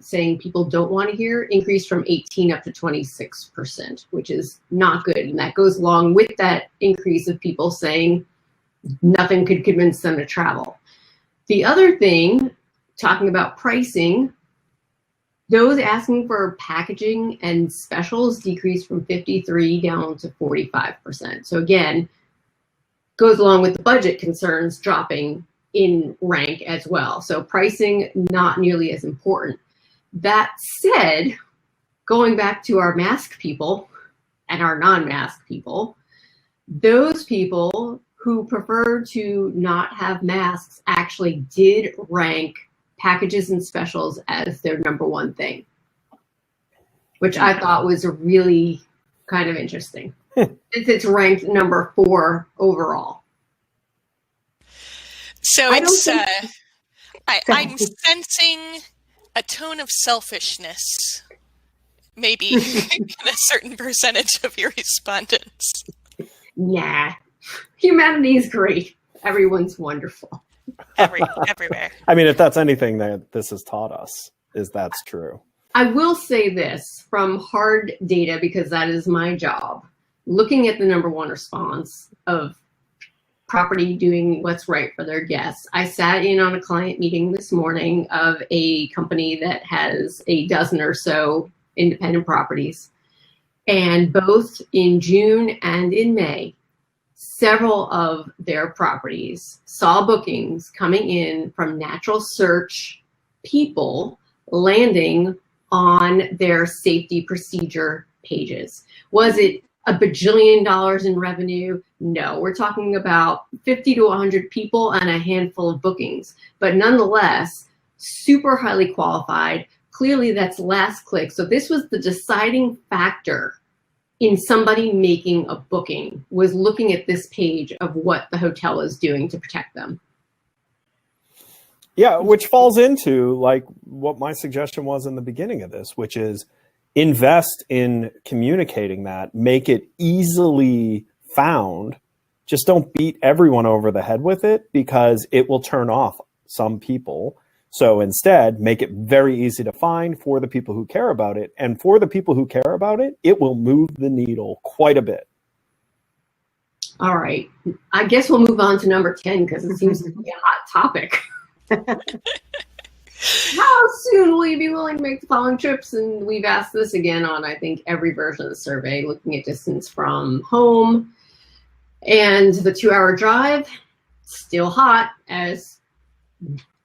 saying people don't want to hear increased from 18 up to 26%, which is not good. And that goes along with that increase of people saying nothing could convince them to travel. The other thing, talking about pricing, those asking for packaging and specials decreased from 53 down to 45%. So again, goes along with the budget concerns dropping in rank as well. So pricing, not nearly as important. That said, going back to our mask people and our non-mask people, those people who prefer to not have masks actually did rank packages and specials as their number one thing, which I thought was really kind of interesting. It's ranked number 4 overall. So it's I'm sensing a tone of selfishness, maybe in a certain percentage of your respondents. Nah, humanity is great. Everyone's wonderful. Everywhere. I mean, if that's anything that this has taught us, is that's true. I will say this from hard data, because that is my job. Looking at the number 1 response of property doing what's right for their guests. I sat in on a client meeting this morning of a company that has a dozen or so independent properties. And both in June and in May, several of their properties saw bookings coming in from natural search people landing on their safety procedure pages. Was it a bajillion dollars in revenue? No, we're talking about 50 to 100 people and a handful of bookings, but nonetheless, super highly qualified. Clearly that's last click. So this was the deciding factor in somebody making a booking, was looking at this page of what the hotel is doing to protect them. Yeah, which falls into like what my suggestion was in the beginning of this, which is invest in communicating that, make it easily found. Just don't beat everyone over the head with it, because it will turn off some people. So instead, make it very easy to find for the people who care about it. And for the people who care about it, it will move the needle quite a bit. All right. I guess we'll move on to number 10, because it seems to be a hot topic. How soon will you be willing to make the following trips? And we've asked this again on, I think, every version of the survey, looking at distance from home. And the 2-hour drive, still hot, as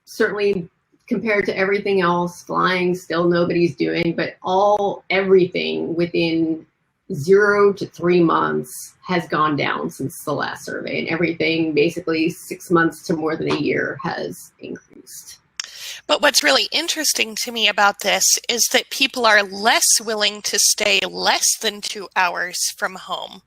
certainly compared to everything else. Flying, still nobody's doing, but everything within 0 to 3 months has gone down since the last survey, and everything basically 6 months to more than a year has increased. But what's really interesting to me about this is that people are less willing to stay less than 2 hours from home.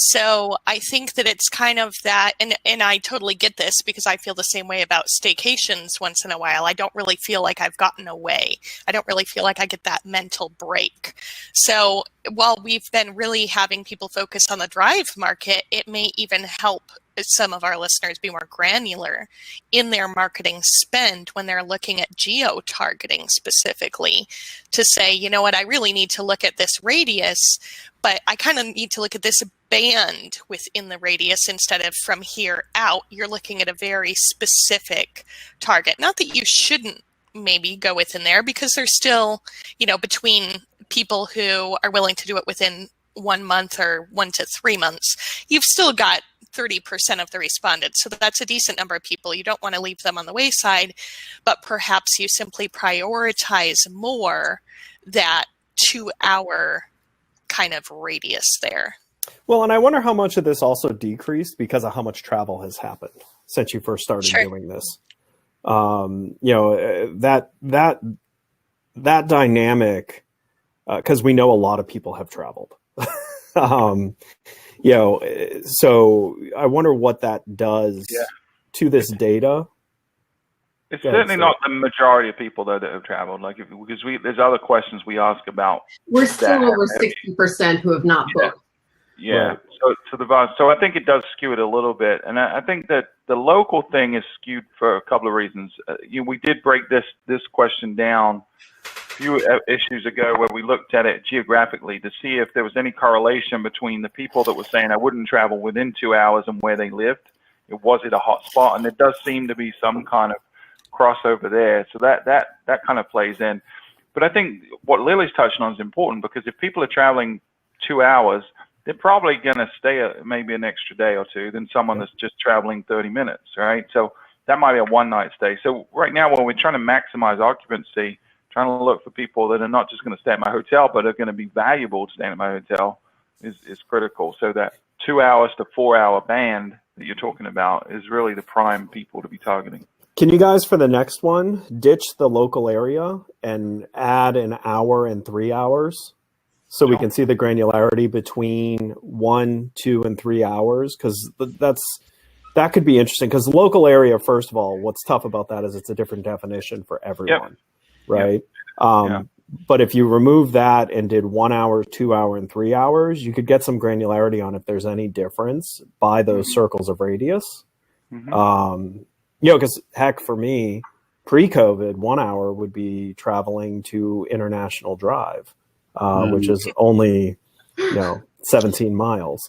So I think that it's kind of that, and I totally get this, because I feel the same way about staycations once in a while. I don't really feel like I've gotten away. I don't really feel like I get that mental break. So while we've been really having people focus on the drive market, it may even help some of our listeners be more granular in their marketing spend when they're looking at geo-targeting specifically, to say, you know what, I really need to look at this radius, but I kind of need to look at this band within the radius instead of from here out. You're looking at a very specific target. Not that you shouldn't maybe go within there, because there's still, between people who are willing to do it within 1 month or 1 to 3 months, you've still got 30% of the respondents. So that's a decent number of people. You don't want to leave them on the wayside, but perhaps you simply prioritize more that 2-hour kind of radius there. Well, and I wonder how much of this also decreased because of how much travel has happened since you first started doing this. That dynamic, because we know a lot of people have traveled. So I wonder what that does to this data. It's certainly not the majority of people though that have traveled. Because there's other questions we ask about. We're still over 60% who have not booked. Yeah. Right. So I think it does skew it a little bit, and I think that the local thing is skewed for a couple of reasons. We did break this question down a few issues ago where we looked at it geographically to see if there was any correlation between the people that were saying I wouldn't travel within 2 hours and where they lived. Was it a hot spot? And there does seem to be some kind of crossover there. So that kind of plays in. But I think what Lily's touching on is important, because if people are traveling 2 hours, they're probably going to stay maybe an extra day or two than someone that's just traveling 30 minutes, right? So that might be a one-night stay. So right now, when we're trying to maximize occupancy, trying to look for people that are not just going to stay at my hotel, but are going to be valuable to staying at my hotel is critical. So that 2 hours to 4 hour band that you're talking about is really the prime people to be targeting. Can you guys, for the next one, ditch the local area and add an hour and 3 hours so we can see the granularity between 1, 2, and 3 hours? Because that could be interesting. Because local area, first of all, what's tough about that is it's a different definition for everyone, right? But if you remove that and did 1 hour, 2 hour, and 3 hours, you could get some granularity on if there's any difference by those circles of radius. Because heck, for me, pre-COVID, 1 hour would be traveling to International Drive, which is only, 17 miles.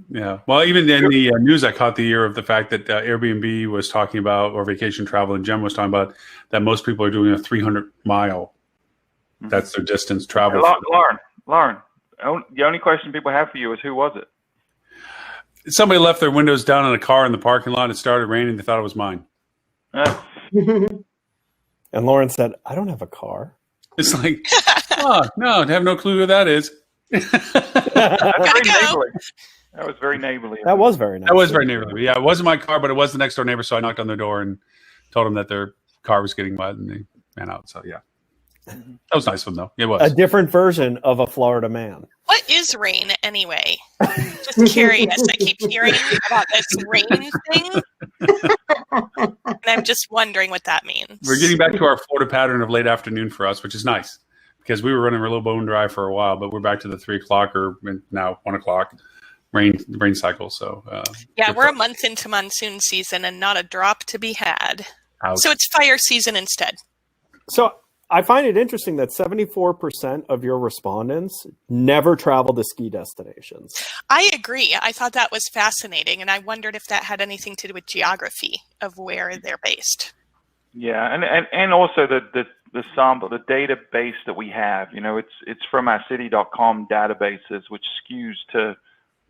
Yeah. Well, even in the news, I caught the ear of the fact that Airbnb was talking about, or vacation travel, and Jem was talking about that most people are doing a 300-mile. That's their distance travel. Lauren, the only question people have for you is, who was it? Somebody left their windows down in a car in the parking lot. It started raining. They thought it was mine. And Lauren said, I don't have a car. It's like, no, I have no clue who that is. That was very neighborly. That was very nice. That was very neighborly. Yeah, it wasn't my car, but it was the next door neighbor. So I knocked on their door and told them that their car was getting wet, and they ran out. So yeah, that was nice of them, though. It was a different version of a Florida man. What is rain anyway? Just curious. I keep hearing about this rain thing, and I'm just wondering what that means. We're getting back to our Florida pattern of late afternoon for us, which is nice because we were running a little bone dry for a while, but we're back to the 3 o'clock or now 1 o'clock rain cycle. So we're a month into monsoon season and not a drop to be had. Ouch. So it's fire season instead. So I find it interesting that 74% of your respondents never travel to ski destinations. I agree. I thought that was fascinating, and I wondered if that had anything to do with geography of where they're based. Yeah, and also the sample, the database that we have, it's from our city.com databases, which skews to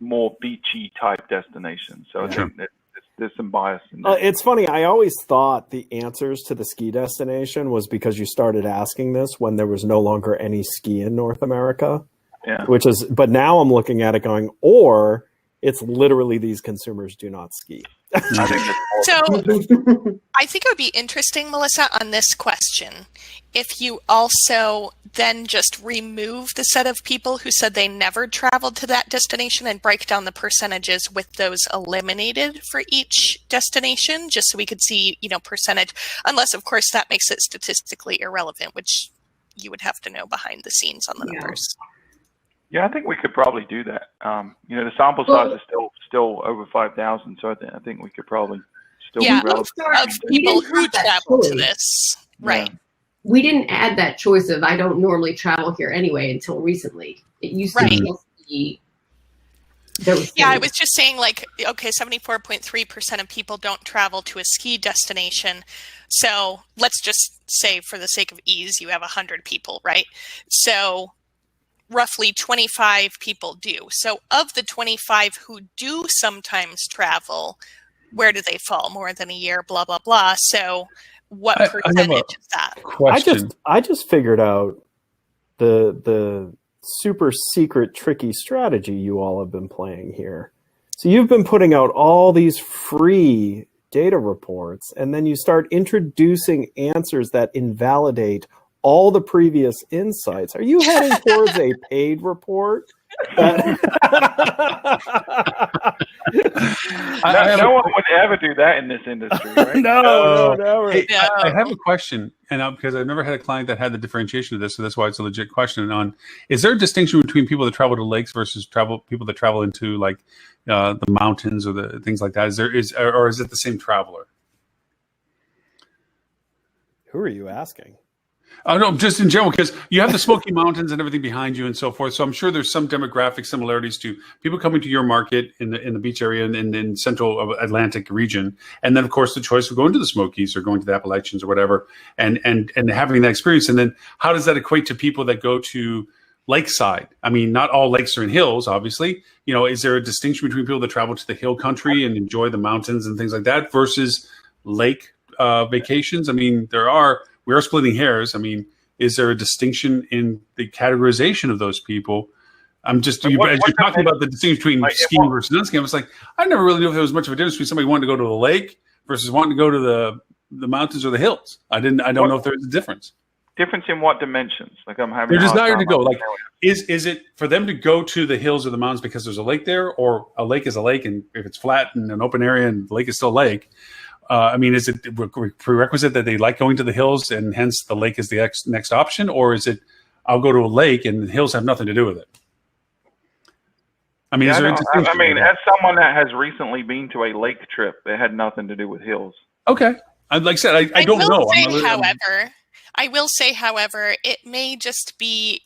more beachy type destinations. So I think that there's some bias in that. It's funny. I always thought the answers to the ski destination was because you started asking this when there was no longer any ski in North America. Yeah. But now I'm looking at it going, or it's literally these consumers do not ski. So I think it would be interesting, Melissa, on this question, if you also then just remove the set of people who said they never traveled to that destination and break down the percentages with those eliminated for each destination, just so we could see, percentage, unless, of course, that makes it statistically irrelevant, which you would have to know behind the scenes on the numbers. Yeah, I think we could probably do that. The sample size is still over 5,000, so I think we could probably still be relevant. Of people who travel to this, right? We didn't add that choice of I don't normally travel here anyway until recently. It used to just be Yeah, I was just saying, like, okay, 74.3% of people don't travel to a ski destination. So let's just say, for the sake of ease, you have 100 people, right? So roughly 25 people do. So of the 25 who do sometimes travel, where do they fall? More than a year, blah, blah, blah. So what percentage is that? Question. I just figured out the super secret tricky strategy you all have been playing here. So you've been putting out all these free data reports, and then you start introducing answers that invalidate all the previous insights. Are you heading towards a paid report? No one would ever do that in this industry, right? No, never. Hey, I have a question, and because I've never had a client that had the differentiation of this, so that's why it's a legit question. On, is there a distinction between people that travel to lakes versus people that travel into like the mountains or the things like that? Or is it the same traveler? Who are you asking? No, just in general, because you have the Smoky Mountains and everything behind you and so forth. So I'm sure there's some demographic similarities to people coming to your market in the beach area and in central Atlantic region. And then, of course, the choice of going to the Smokies or going to the Appalachians or whatever and having that experience. And then how does that equate to people that go to lakeside? I mean, not all lakes are in hills, obviously. You know, is there a distinction between people that travel to the hill country and enjoy the mountains and things like that versus lake vacations? I mean, we are splitting hairs. I mean, is there a distinction in the categorization of those people? I'm just, as you're talking about the distinction between skiing versus non-skiing, I was like, I never really knew if there was much of a difference between somebody wanting to go to the lake versus wanting to go to the mountains or the hills. I don't know if there's a difference. Difference in what dimensions? Like I'm having their desire to go. Like, is it for them to go to the hills or the mountains because there's a lake there, or a lake is a lake, and if it's flat and an open area and the lake is still a lake? I mean, is it a prerequisite that they like going to the hills and hence the lake is the next option? Or is it, I'll go to a lake and the hills have nothing to do with it? I mean, as someone that has recently been to a lake trip, it had nothing to do with hills. Okay. Like I said, I don't know. I will say, however, it may just be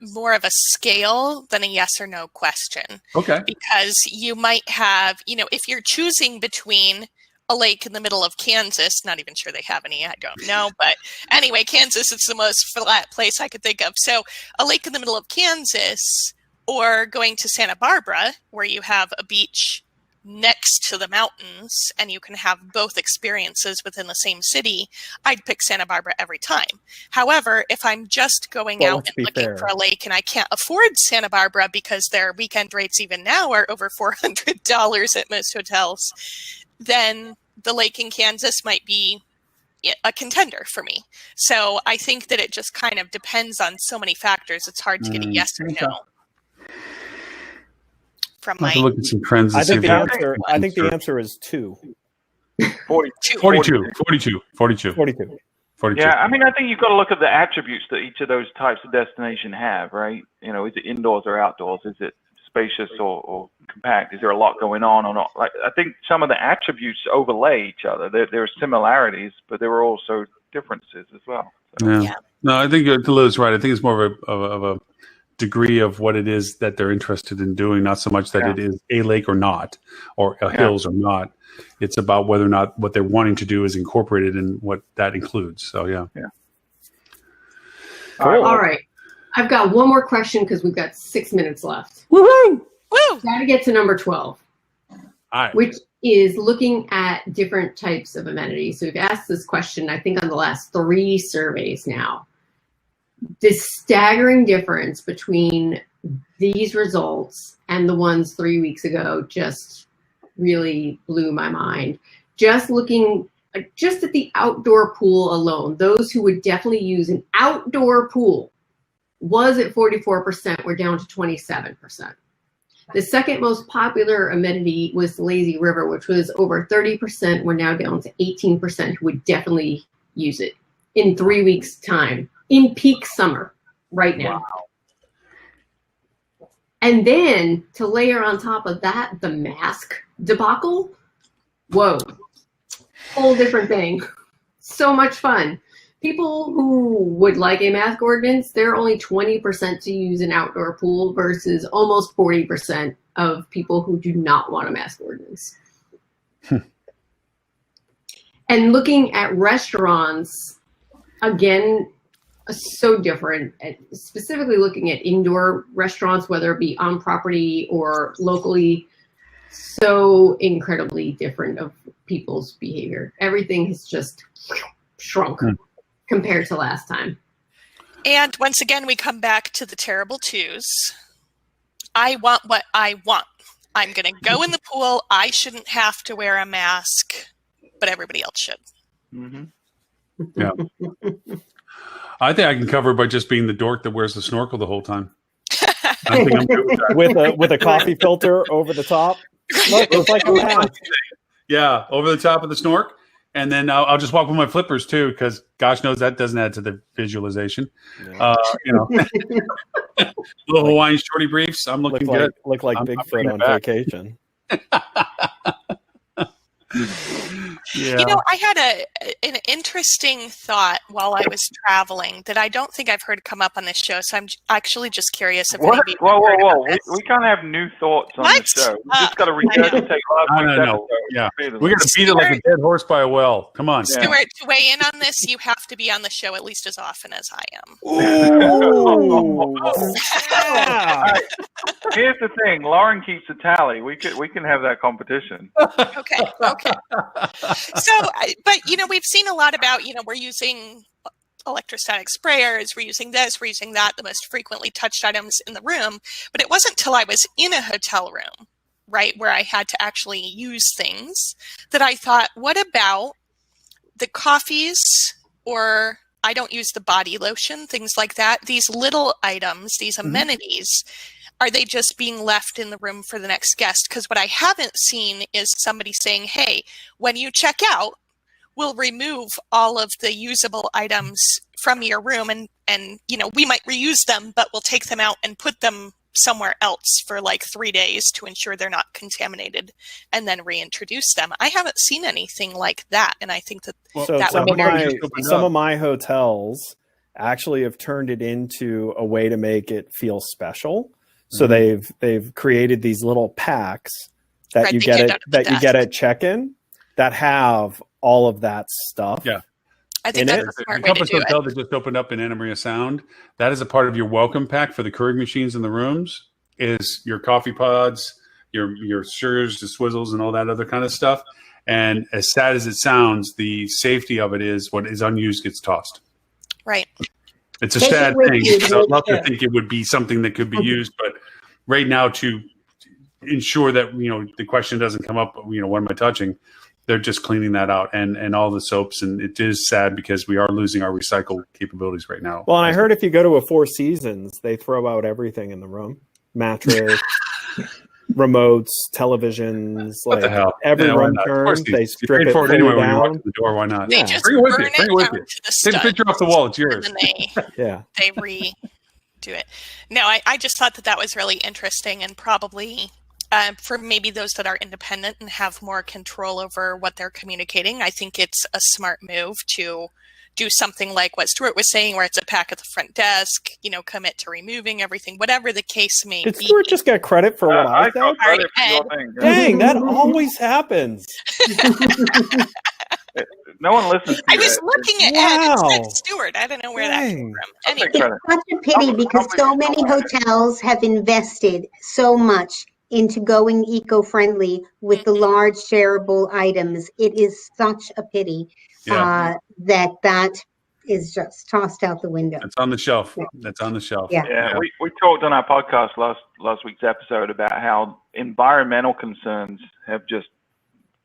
more of a scale than a yes or no question. Okay. Because you might have, if you're choosing between a lake in the middle of Kansas, not even sure they have any, I don't know. But anyway, Kansas is the most flat place I could think of. So a lake in the middle of Kansas or going to Santa Barbara, where you have a beach next to the mountains and you can have both experiences within the same city, I'd pick Santa Barbara every time. However, if I'm just going out and looking for a lake and I can't afford Santa Barbara because their weekend rates even now are over $400 at most hotels, then the lake in Kansas might be a contender for me. So I think that it just kind of depends on so many factors. It's hard to get a yes or no. From my look at some trends. I think the answer is 2. 42. 42. Yeah, I mean, I think you've got to look at the attributes that each of those types of destination have, right? Is it indoors or outdoors? Is it spacious or compact? Is there a lot going on or not? Like, I think some of the attributes overlay each other. There are similarities, but there are also differences as well. So. Yeah. No, I think Lil's right. I think it's more of a degree of what it is that they're interested in doing, not so much that it is a lake or not, or hills or not. It's about whether or not what they're wanting to do is incorporated in what that includes. So, yeah. All right. I've got one more question because we've got 6 minutes left. Woohoo! Woo! Got to get to number 12, which is looking at different types of amenities. So we've asked this question, I think, on the last 3 surveys now. This staggering difference between these results and the ones 3 weeks ago just really blew my mind. Just looking just at the outdoor pool alone, those who would definitely use an outdoor pool was at 44%, we're down to 27%. The second most popular amenity was the lazy river, which was over 30%. We're now down to 18% who would definitely use it in 3 weeks' time, in peak summer right now. Wow. And then to layer on top of that, the mask debacle, whoa, whole different thing. So much fun. People who would like a mask ordinance, they're only 20% to use an outdoor pool versus almost 40% of people who do not want a mask ordinance. And looking at restaurants, again, so different. Specifically looking at indoor restaurants, whether it be on property or locally, so incredibly different of people's behavior. Everything has just shrunk compared to last time. And once again, we come back to the terrible twos. I want what I want. I'm going to go in the pool. I shouldn't have to wear a mask, but everybody else should. Mm-hmm. Yeah. I think I can cover it by just being the dork that wears the snorkel the whole time. I think I'm good with that. with a coffee filter over the top. Look, it's like a mask. Yeah, over the top of the snork. And then I'll just walk with my flippers too, because gosh knows that doesn't add to the visualization. Yeah. Little Hawaiian shorty briefs. I'm looking good. Look like Bigfoot on vacation. Yeah. You know, I had an interesting thought while I was traveling that I don't think I've heard come up on this show. So I'm actually just curious if What? maybe Whoa. We can't have new thoughts on the show. We just got to regurgitate last week's episode. Yeah. We're going to beat it like a dead horse by a well. Come on. Stuart, to weigh in on this, you have to be on the show at least as often as I am. Right. Here's the thing: Lauren keeps a tally. We can have that competition. Okay. So, but we've seen a lot about we're using electrostatic sprayers, we're using this, we're using that, the most frequently touched items in the room. But it wasn't till I was in a hotel room, right, where I had to actually use things that I thought, what about the coffees, or I don't use the body lotion, things like that. These little items, these amenities, are they just being left in the room for the next guest? Because what I haven't seen is somebody saying, hey, when you check out, we'll remove all of the usable items from your room and we might reuse them, but we'll take them out and put them somewhere else for like 3 days to ensure they're not contaminated and then reintroduce them. I haven't seen anything like that. And I think that that would be very some of my hotels actually have turned it into a way to make it feel special. So they've created these little packs that you get at check-in that have all of that stuff. Yeah. I think that's a smart way to do Hotel it. that just opened up in Anna Maria Sound, that is a part of your welcome pack for the Keurig machines in the rooms, is your coffee pods, your stirs, the swizzles, and all that other kind of stuff. And as sad as it sounds, the safety of it is what is unused gets tossed. Right. It's a sad thing, because I'd love to think it would be something that could be used, but right now, to ensure that the question doesn't come up, what am I touching? They're just cleaning that out, and all the soaps, and it is sad because we are losing our recycle capabilities right now. Well, and I heard if you go to a Four Seasons, they throw out everything in the room: mattress, remotes, televisions, What the hell? every room Of turn. course They strip it for it anyway fully when you walk down. to the door. Why not? They just Bring it with you. burn Bring it with down you. to the Take a picture off the wall. It's yours. And then Yeah. they redo it. No, I just thought that was really interesting, and probably for maybe those that are independent and have more control over what they're communicating, I think it's a smart move to do something like what Stuart was saying, where it's a pack at the front desk, commit to removing everything, whatever the case may Did be. Stuart just get credit for what I said? got credit for your thing. Dang, that always happens. No one listens to I you. was looking at Ed and Wow. said Stuart. I don't know where that came from. Anyway, Take credit. It's such a pity because so many hotels have invested so much into going eco-friendly with the large shareable items. It is such a pity that is just tossed out the window. It's on the shelf. That's on the shelf. Yeah. We talked on our podcast last week's episode about how environmental concerns have just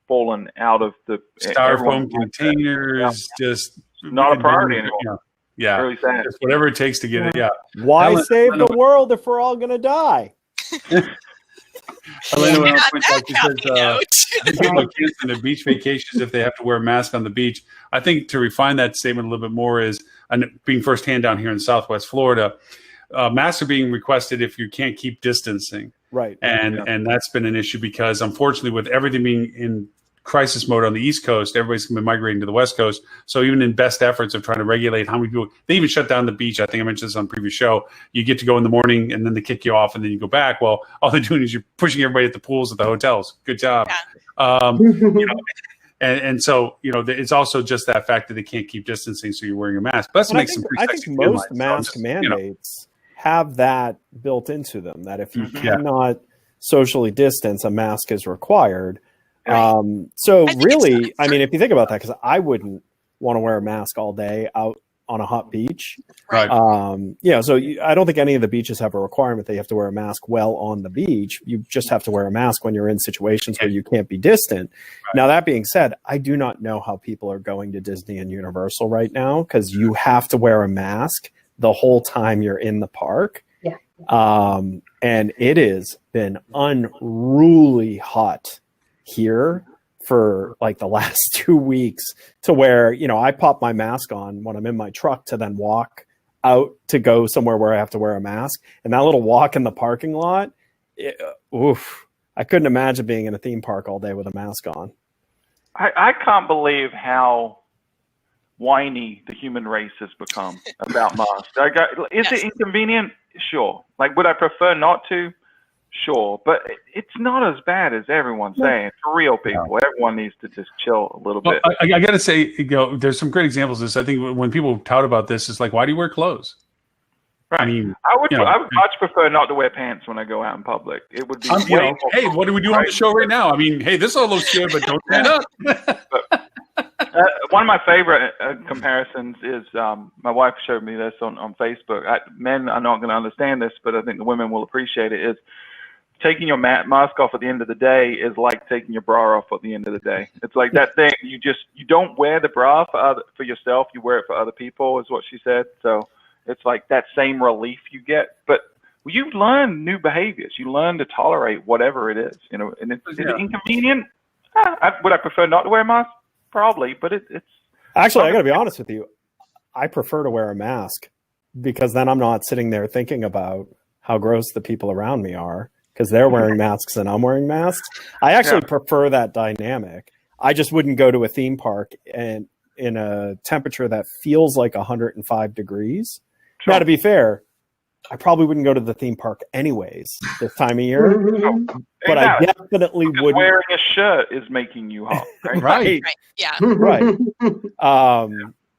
fallen out of the Styrofoam containers, just not a priority anymore. Yeah. Really sad. Just whatever it takes to get it. Yeah. Why Helen- save the world if we're all going to die? Elena went on on point that out, she says, happy note. I think people are canceling their beach vacations if they have to wear a mask on the beach. I think to refine that statement a little bit more is, and being firsthand down here in Southwest Florida, masks are being requested if you can't keep distancing. Right. And that's been an issue because, unfortunately, with everything being in crisis mode on the East Coast. Everybody's been migrating to the West Coast. So even in best efforts of trying to regulate how many people, they even shut down the beach. I think I mentioned this on a previous show. You get to go in the morning and then they kick you off and then you go back. Well, all they're doing is you're pushing everybody at the pools at the hotels. Good job. Yeah. You know, and so, you know, it's also just that fact that they can't keep distancing, so you're wearing a mask. But that's makes some I think most mask mandates have that built into them, that if you cannot socially distance, a mask is required. So really, I mean, if you think about that, because I wouldn't want to wear a mask all day out on a hot beach. Right. So I don't think any of the beaches have a requirement that you have to wear a mask while on the beach. You just have to wear a mask when you're in situations where you can't be distant. Right. Now, that being said, I do not know how people are going to Disney and Universal right now, because you have to wear a mask the whole time you're in the park. Yeah. And it has been unruly hot here for like the last 2 weeks, to where, you know, I pop my mask on when I'm in my truck to then walk out to go somewhere where I have to wear a mask. And that little walk in the parking lot, I couldn't imagine being in a theme park all day with a mask on. I can't believe how whiny the human race has become about masks. Is it inconvenient? Sure. Like, would I prefer not to? Sure, but it's not as bad as everyone's saying. For real people, everyone needs to just chill a little bit. I got to say, you know, there's some great examples of this. I think when people tout about this, it's like, why do you wear clothes? Right. I mean, I would much prefer not to wear pants when I go out in public. It would be hey, what do we do on the show right now? I mean, hey, this all looks good, but don't stand up. One of my favorite comparisons is my wife showed me this on Facebook. Men are not going to understand this, but I think the women will appreciate it. Is taking your mask off at the end of the day is like taking your bra off at the end of the day. It's like that thing. You don't wear the bra for yourself. You wear it for other people, is what she said. So it's like that same relief you get. But you learn new behaviors. You learn to tolerate whatever it is. You know, and is it inconvenient? Would I prefer not to wear a mask? Probably, but it's actually, I got to be honest with you. I prefer to wear a mask, because then I'm not sitting there thinking about how gross the people around me are, because they're wearing masks and I'm wearing masks. I actually prefer that dynamic. I just wouldn't go to a theme park and in a temperature that feels like 105 degrees. Sure. Now, to be fair, I probably wouldn't go to the theme park anyways this time of year. But I definitely wouldn't. Wearing a shirt is making you hot, right? Right. Yeah. Right.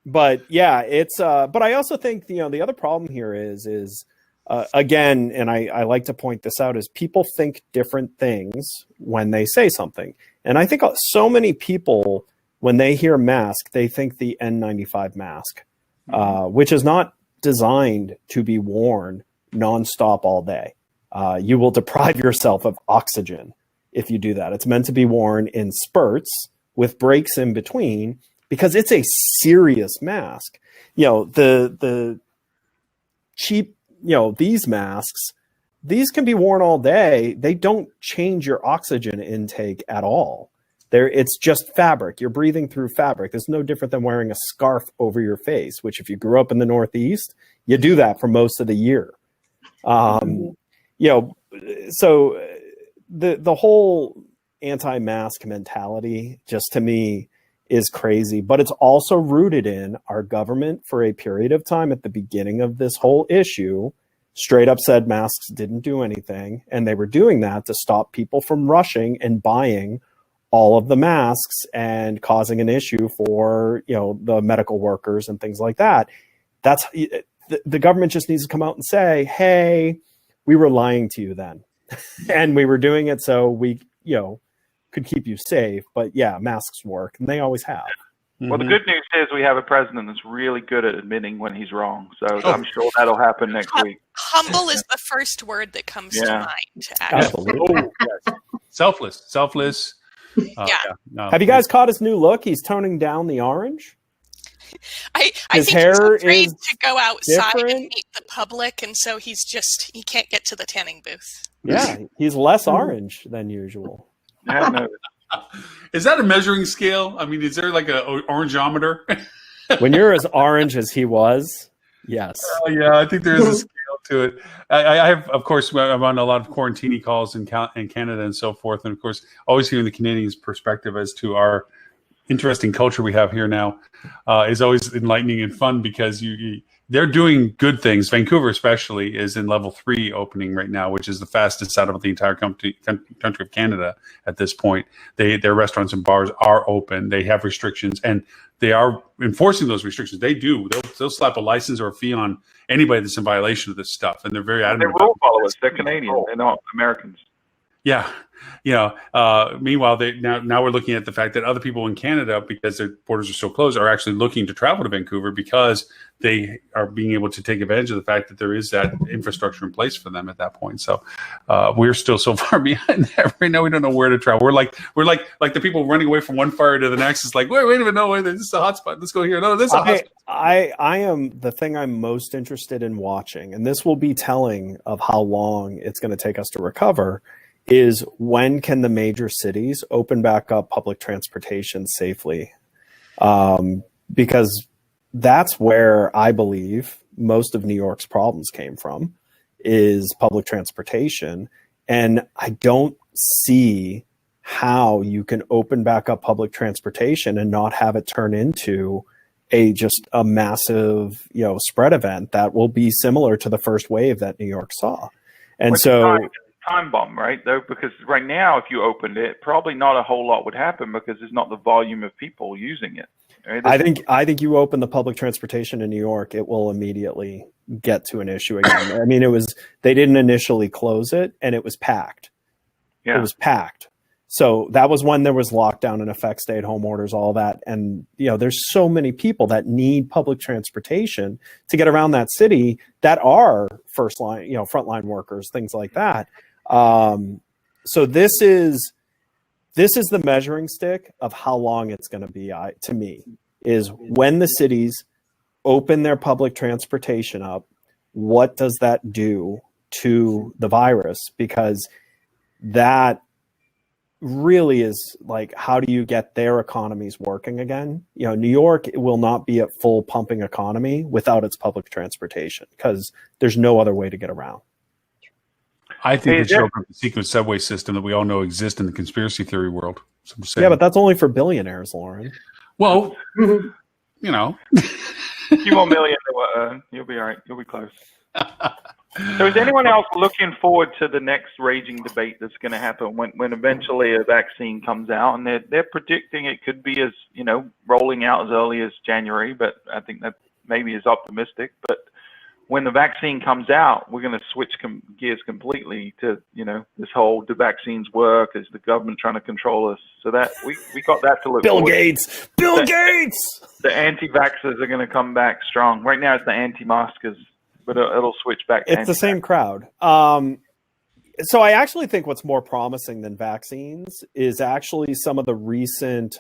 But yeah, it's. But I also think the other problem here is again, and I like to point this out, is people think different things when they say something, and I think so many people, when they hear mask, they think the N95 mask, which is not designed to be worn nonstop all day. You will deprive yourself of oxygen if you do that. It's meant to be worn in spurts with breaks in between, because it's a serious mask. You know, the cheap, these masks, these can be worn all day. They don't change your oxygen intake at all. It's just fabric. You're breathing through fabric. It's no different than wearing a scarf over your face, which if you grew up in the Northeast, you do that for most of the year. So the whole anti-mask mentality, just to me, is crazy, but it's also rooted in our government for a period of time at the beginning of this whole issue, straight up said masks didn't do anything. And they were doing that to stop people from rushing and buying all of the masks and causing an issue for, the medical workers and things like that. That's the government just needs to come out and say, hey, we were lying to you then. And we were doing it so we, could keep you safe. But yeah, masks work, and they always have. Well, the good news is we have a president that's really good at admitting when he's wrong. So I'm sure that'll happen next week. Humble is the first word that comes to mind. Absolutely. Yes. Selfless. No. Have you guys caught his new look? He's toning down the orange. I his think hair he's afraid is to go outside different. and meet the public, and so he can't get to the tanning booth. Yeah, he's less orange than usual. Is that a measuring scale? I mean, is there like a orangeometer? When you're as orange as he was, yes. Yeah, I think there is a scale to it. I have, of course, I'm on a lot of quarantine calls in Canada and so forth, and of course, always hearing the Canadians' perspective as to our interesting culture we have here now is always enlightening and fun because they're doing good things. Vancouver, especially, is in level 3 opening right now, which is the fastest out of the entire country of Canada at this point. Their restaurants and bars are open. They have restrictions, and they are enforcing those restrictions. They'll slap a license or a fee on anybody that's in violation of this stuff, and they're very adamant. They're rule followers. They're Canadian. They're not Americans. Yeah. Meanwhile, now we're looking at the fact that other people in Canada, because their borders are so closed, are actually looking to travel to Vancouver because they are being able to take advantage of the fact that there is that infrastructure in place for them at that point. So we're still so far behind that right now. We don't know where to travel. We're like the people running away from one fire to the next. It's like, wait a minute, no, wait, this is a hotspot. Let's go here. No, this is a hotspot. I am the thing I'm most interested in watching, and this will be telling of how long it's going to take us to recover, is when can the major cities open back up public transportation safely? Because that's where I believe most of New York's problems came from, is public transportation. And I don't see how you can open back up public transportation and not have it turn into just a massive, spread event that will be similar to the first wave that New York saw. And time bomb, right? Though, because right now, if you opened it, probably not a whole lot would happen because there's not the volume of people using it. Right? I think you open the public transportation in New York, it will immediately get to an issue again. I mean, they didn't initially close it, and it was packed. Yeah. It was packed. So that was when there was lockdown and effect, stay-at-home orders, all that. And, there's so many people that need public transportation to get around that city that are first line, frontline workers, things like that. So this is the measuring stick of how long it's going to be, to me, is when the cities open their public transportation up, what does that do to the virus? Because that really is like, how do you get their economies working again? New York will not be at full pumping economy without its public transportation because there's no other way to get around. I think it showed up the secret subway system that we all know exists in the conspiracy theory world. Yeah, but that's only for billionaires, Lauren. Well, a few more million to earn. You'll be all right. You'll be close. So is anyone else looking forward to the next raging debate that's going to happen when eventually a vaccine comes out? And they're predicting it could be as, rolling out as early as January, but I think that maybe is optimistic. But when the vaccine comes out, we're going to switch gears completely to, this whole, do vaccines work? Is the government trying to control us? So that we got that to look Bill forward. Gates! Bill Gates! The anti-vaxxers are going to come back strong. Right now it's the anti-maskers, but it'll switch back to It's the same crowd. So I actually think what's more promising than vaccines is actually some of the recent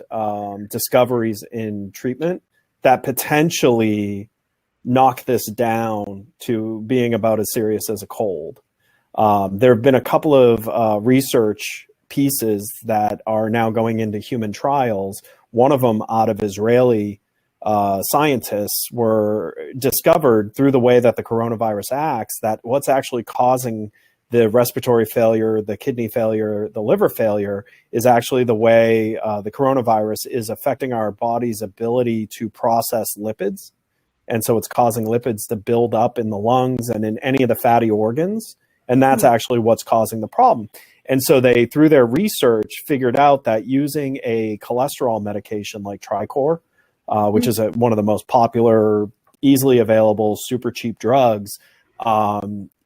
discoveries in treatment that potentially knock this down to being about as serious as a cold. There have been a couple of research pieces that are now going into human trials. One of them out of Israeli scientists were discovered through the way that the coronavirus acts, that what's actually causing the respiratory failure, the kidney failure, the liver failure is actually the way the coronavirus is affecting our body's ability to process lipids. And so it's causing lipids to build up in the lungs and in any of the fatty organs. And that's actually what's causing the problem. And so they, through their research, figured out that using a cholesterol medication like Tricor, which is one of the most popular, easily available, super cheap drugs,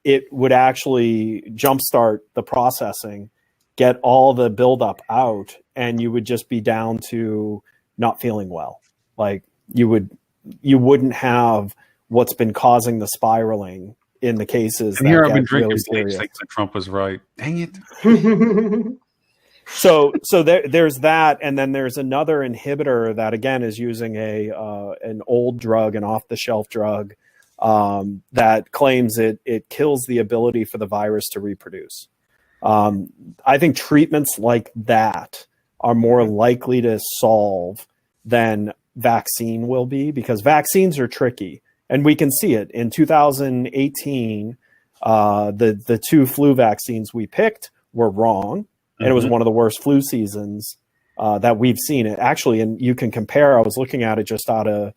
it would actually jumpstart the processing, get all the buildup out, and you would just be down to not feeling well. Like you wouldn't have what's been causing the spiraling in the cases. And here I've been drinking things that Trump was right. Dang it. So there's that, and then there's another inhibitor that again is using an old drug, an off-the-shelf drug that claims it kills the ability for the virus to reproduce. I think treatments like that are more likely to solve than vaccine will be, because vaccines are tricky, and we can see it. In 2018, The two flu vaccines we picked were wrong, and it was one of the worst flu seasons that we've seen. It actually, and you can compare. I was looking at it just out of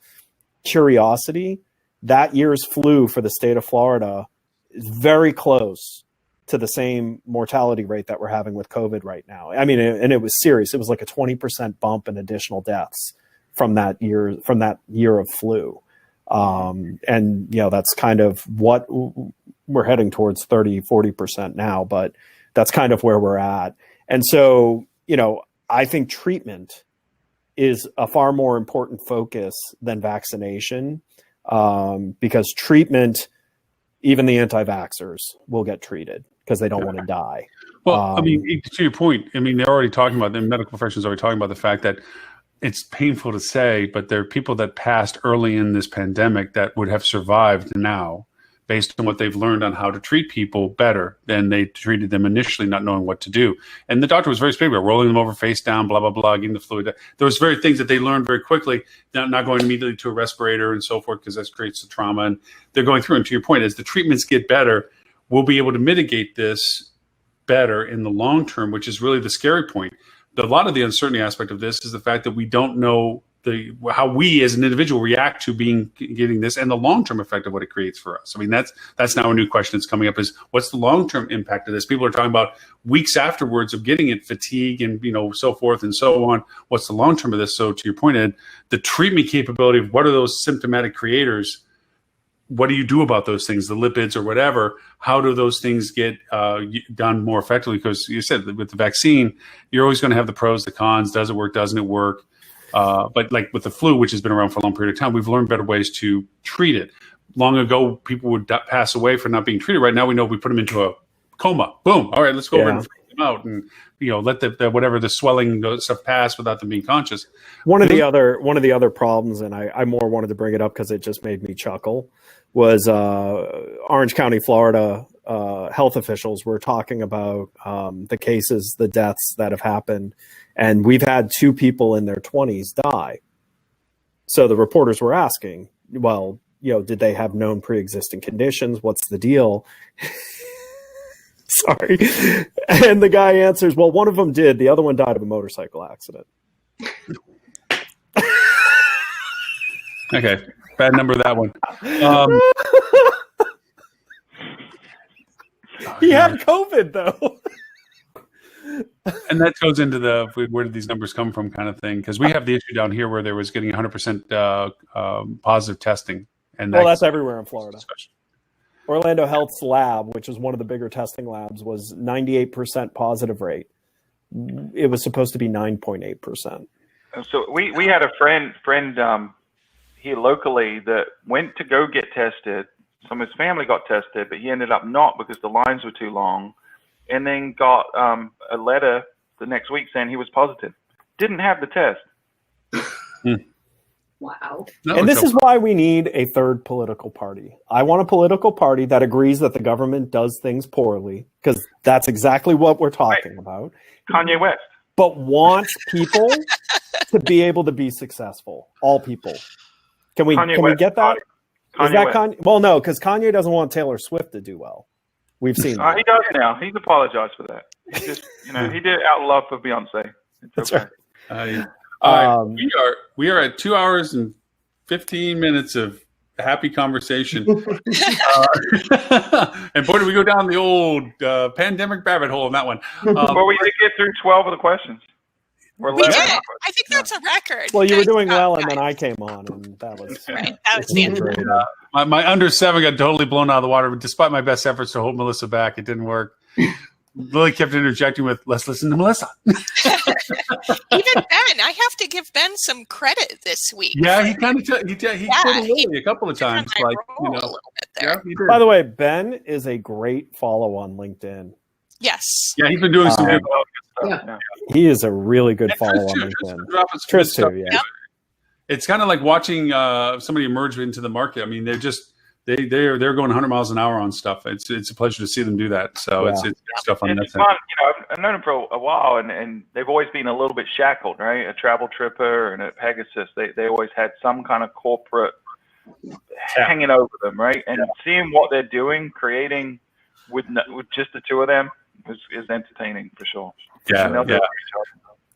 curiosity. That year's flu for the state of Florida is very close to the same mortality rate that we're having with COVID right now. I mean, and it was serious. It was like a 20% bump in additional deaths from that year of flu. And, that's kind of what we're heading towards 30-40% now, but that's kind of where we're at. And so, I think treatment is a far more important focus than vaccination, because treatment, even the anti-vaxxers will get treated because they don't want to die. Well, to your point, they're already talking about, the medical professionals already talking about the fact that it's painful to say, but there are people that passed early in this pandemic that would have survived now based on what they've learned on how to treat people better than they treated them initially, not knowing what to do. And the doctor was very specific about rolling them over face down, blah, blah, blah, getting the fluid. There was very things that they learned very quickly, not going immediately to a respirator and so forth, because that creates the trauma. And they're going through. And to your point, as the treatments get better, we'll be able to mitigate this better in the long term, which is really the scary point. A lot of the uncertainty aspect of this is the fact that we don't know how we as an individual react to getting this and the long-term effect of what it creates for us. That's now a new question that's coming up, is what's the long-term impact of this? People are talking about weeks afterwards of getting it, fatigue and, so forth and so on. What's the long-term of this? So to your point, Ed, the treatment capability of what are those symptomatic creators? What do you do about those things, the lipids or whatever? How do those things get done more effectively? Because you said with the vaccine, you're always going to have the pros, the cons. Does it work? Doesn't it work? But like with the flu, which has been around for a long period of time, we've learned better ways to treat it. Long ago, people would pass away for not being treated. Right now, we know we put them into a coma. Boom. All right, let's go over and freak them out and let the whatever the swelling stuff pass without them being conscious. One of the other problems, and I more wanted to bring it up because it just made me chuckle, was Orange County, Florida. Health officials were talking about the cases, the deaths that have happened. And we've had 2 people in their 20s die. So the reporters were asking, well, did they have known pre-existing conditions? What's the deal? Sorry. And the guy answers, well, one of them did. The other one died of a motorcycle accident. Okay. Bad number, that one. He had COVID, though. And that goes into where did these numbers come from kind of thing, because we have the issue down here where there was getting 100% positive testing. And that's everywhere in Florida. Orlando Health's lab, which is one of the bigger testing labs, was 98% positive rate. It was supposed to be 9.8%. So we had a friend here locally that went to go get tested. Some of his family got tested, but he ended up not because the lines were too long. And then got a letter the next week saying he was positive. Didn't have the test. Wow. And this is why we need a third political party. I want a political party that agrees that the government does things poorly, because that's exactly what we're talking about. Kanye West. But wants people to be able to be successful. All people. Can we get that? Is that Kanye? Well, no, because Kanye doesn't want Taylor Swift to do well. We've seen that. He does now. He's apologized for that. He just, he did it out of love for Beyonce. That's okay. right. We are at 2 hours and 15 minutes of happy conversation. And boy, did we go down the old pandemic rabbit hole in that one. Well, we did get through 12 of the questions. We did. I think that's a record. Well, you were doing well, and then I came on, and that was right. That was the end. My under 7 got totally blown out of the water. Despite my best efforts to hold Melissa back, it didn't work. Lily kept interjecting with, let's listen to Melissa. Even Ben, I have to give Ben some credit this week. Yeah, he kind of he quoted Lily a couple of times. Like, a little bit there. Yeah, by the way, Ben is a great follow on LinkedIn. Yes. Yeah, he's been doing some good stuff. Yeah. He is a really good follow on LinkedIn. Tris too, yeah. Yep. It's kind of like watching somebody emerge into the market. I mean, they're going 100 miles an hour on stuff. It's a pleasure to see them do that. So it's good stuff on that. It's fun. I've known them for a while, and they've always been a little bit shackled, right? A Travel Tripper and a Pegasus, they always had some kind of corporate hanging over them, right? And seeing what they're doing, creating with just the two of them is entertaining for sure. Yeah, And they'll do a yeah. great job.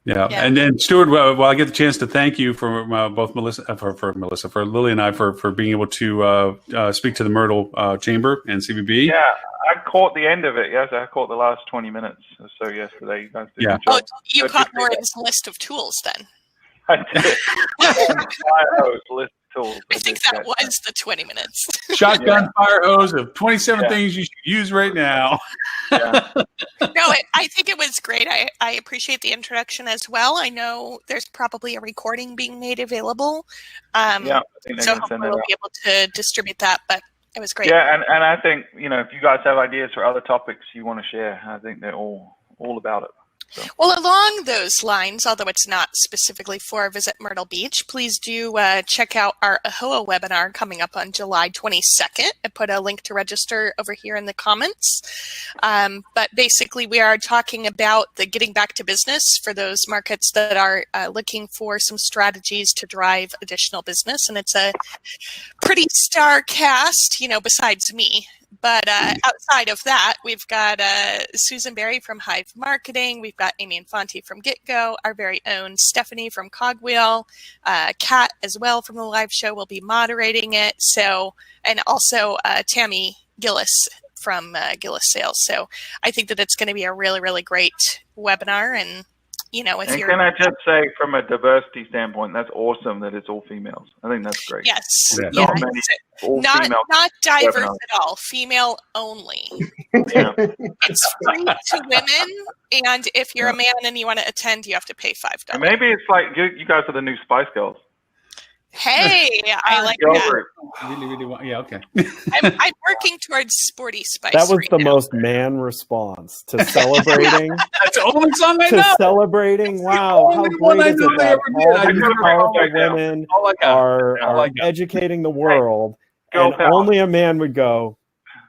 Yeah. Yeah. And then Stuart, while I get the chance to thank you for both for Lily and I for being able to speak to the Myrtle Chamber and CVB. Yeah, I caught the end of it. Yes, I caught the last 20 minutes or so yesterday. You guys did a good Oh, job. you caught Lauren's list of tools then. I did. Fire hose list of tools. I think that was the 20 minutes. Shotgun fire hose of 27 Yeah. things you should use right now. Yeah. No, I think it was great. I appreciate the introduction as well. I know there's probably a recording being made available. Yeah, I think they're So going to hopefully send it we'll out. be able to distribute that, but it was great. Yeah, and I think, if you guys have ideas for other topics you want to share, I think they're all about it. So. Well, along those lines, although it's not specifically for Visit Myrtle Beach, please do check out our AHOA webinar coming up on July 22nd. I put a link to register over here in the comments. But basically, we are talking about the getting back to business for those markets that are looking for some strategies to drive additional business. And it's a pretty star cast, besides me. But outside of that, we've got Susan Berry from Hive Marketing. We've got Amy Infante from GetGo, our very own Stephanie from Cogwheel, Kat as well from the live show will be moderating it. So, and also Tammie Gillis from Gillis Sales. So I think that it's going to be a really, really great webinar. And if And you're can I just say, from a diversity standpoint, that's awesome that it's all females. I think that's great. yes, Yeah. yeah, Not many all not female. diverse webinars. at all, female only. Yeah. It's free to women, and if you're a man and you want to attend, you have to pay $5. And maybe it's like you guys are the new Spice Girls. Hey, I like Go that. for it. Really, really want. Yeah, okay. I'm working towards sporty spice. That was right the now. most man response to celebrating. That's the only song I to know. celebrating. Wow, how only one great I is know it they that ever did. all I these never powerful wrote that down. women All I got. are All I got. educating the world, Girl and power. only a man would go.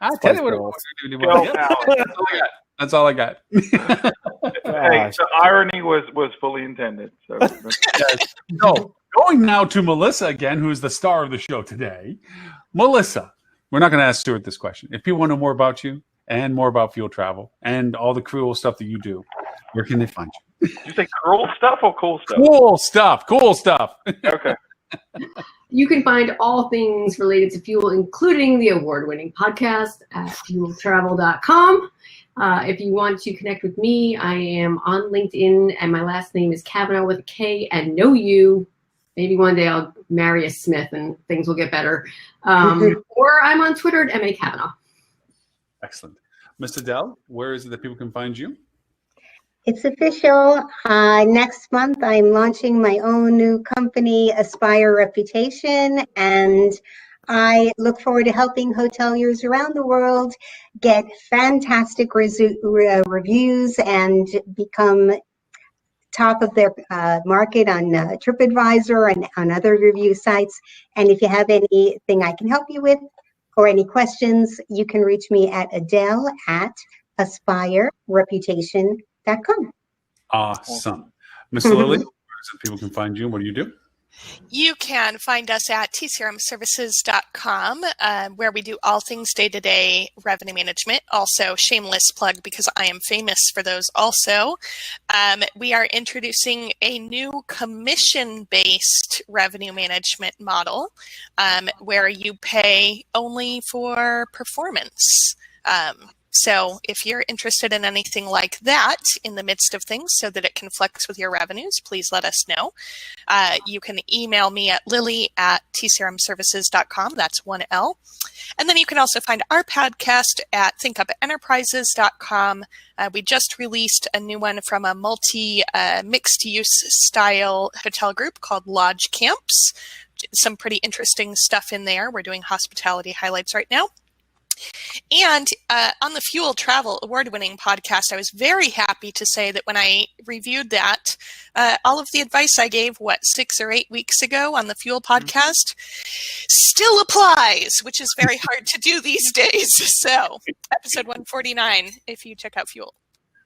I'll tell you what it Girls. was. Girl Yeah, power. That's all I got. Hey, the irony was fully intended. So So, going now to Melissa again, who is the star of the show today. Melissa, we're not going to ask Stuart this question. If people want to know more about you and more about Fuel Travel and all the cool stuff that you do, where can they find you? you say cruel stuff or cool stuff? Cool stuff. Cool stuff. Okay. You can find all things related to fuel, including the award-winning podcast at fueltravel.com. If you want to connect with me, I am on LinkedIn, and my last name is Kavanagh with a K and no U. Maybe one day I'll marry a Smith and things will get better. Or I'm on Twitter at MAKavanagh. Excellent. Miss Adele, where is it that people can find you? It's official. Next month, I'm launching my own new company, Aspire Reputation, and I look forward to helping hoteliers around the world get fantastic reviews and become top of their market on TripAdvisor and on other review sites. And if you have anything I can help you with or any questions, you can reach me at Adele at aspirereputation.com. Awesome. Miss Lily, where is it people can find you and what do you do? You can find us at tcrmservices.com, where we do all things day-to-day revenue management. Also, shameless plug because I am famous for those also. We are introducing a new commission-based revenue management model where you pay only for performance. So if you're interested in anything like that in the midst of things so that it can flex with your revenues, please let us know. You can email me at lily@tcrmservices.com. That's one L. And then you can also find our podcast at thinkupenterprises.com. We just released a new one from a mixed-use style hotel group called Lodge Camps. Some pretty interesting stuff in there. We're doing hospitality highlights right now. And on the Fuel Travel award-winning podcast, I was very happy to say that when I reviewed that, all of the advice I gave, 6 or 8 weeks ago on the Fuel podcast, still applies, which is very hard to do these days. So, episode 149, if you check out Fuel.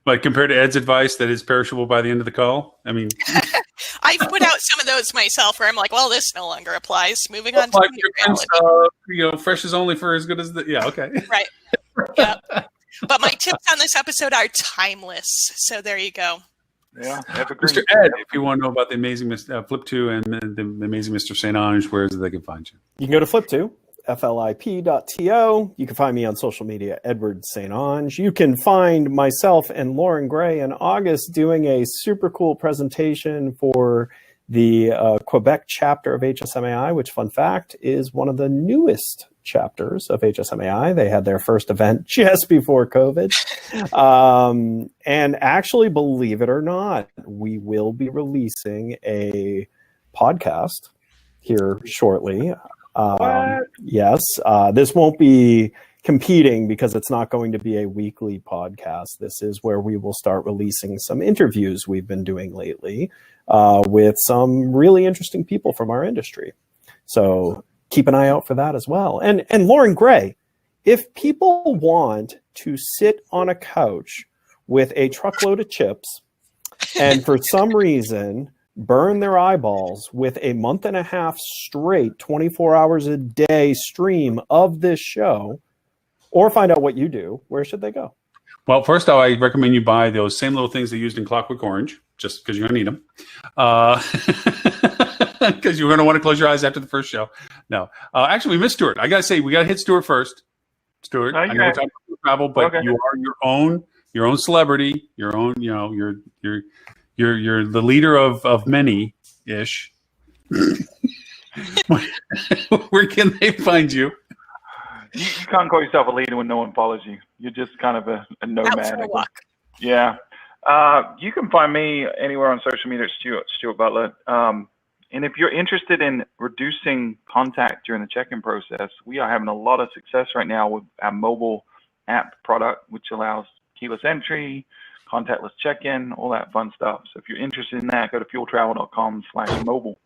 Like compared to Ed's advice that is perishable by the end of the call? I mean, I've put out some of those myself where I'm like, well, this no longer applies. Moving on to like the new reality. fresh is only for as good as the. Yeah, okay. Right. Yep. But my tips on this episode are timeless. So there you go. Yeah, Mr. Ed, if you want to know about the amazing Flip2 and the amazing Mr. StOnge, where is it they can find you? You can go to Flip2, flip.to. You can find me on social media, Edward StOnge. You can find myself and Lauren Gray in August doing a super cool presentation for the Quebec chapter of HSMAI, which, fun fact, is one of the newest chapters of HSMAI. They had their first event just before COVID. And actually, believe it or not, we will be releasing a podcast here shortly. Yes, this won't be competing because it's not going to be a weekly podcast. This is where we will start releasing some interviews we've been doing lately with some really interesting people from our industry. So keep an eye out for that as well. And Lauren Gray, if people want to sit on a couch with a truckload of chips and for some reason burn their eyeballs with a month and a half straight, 24 hours a day stream of this show, or find out what you do, where should they go? Well, first I recommend you buy those same little things they used in Clockwork Orange, just because you're going to need them. Because you're going to want to close your eyes after the first show. No. Actually, we missed Stuart. I got to say, we got to hit Stuart first. Stuart, I know we're talking about travel, but you are your own celebrity, your own, you're the leader of many-ish. Where can they find you? You can't call yourself a leader when no one follows you. You're just kind of a nomad. Out for a walk. Yeah. You can find me anywhere on social media at Stuart Butler. And if you're interested in reducing contact during the check-in process, we are having a lot of success right now with our mobile app product, which allows keyless entry, contactless check-in, all that fun stuff. So if you're interested in that, go to fueltravel.com/mobile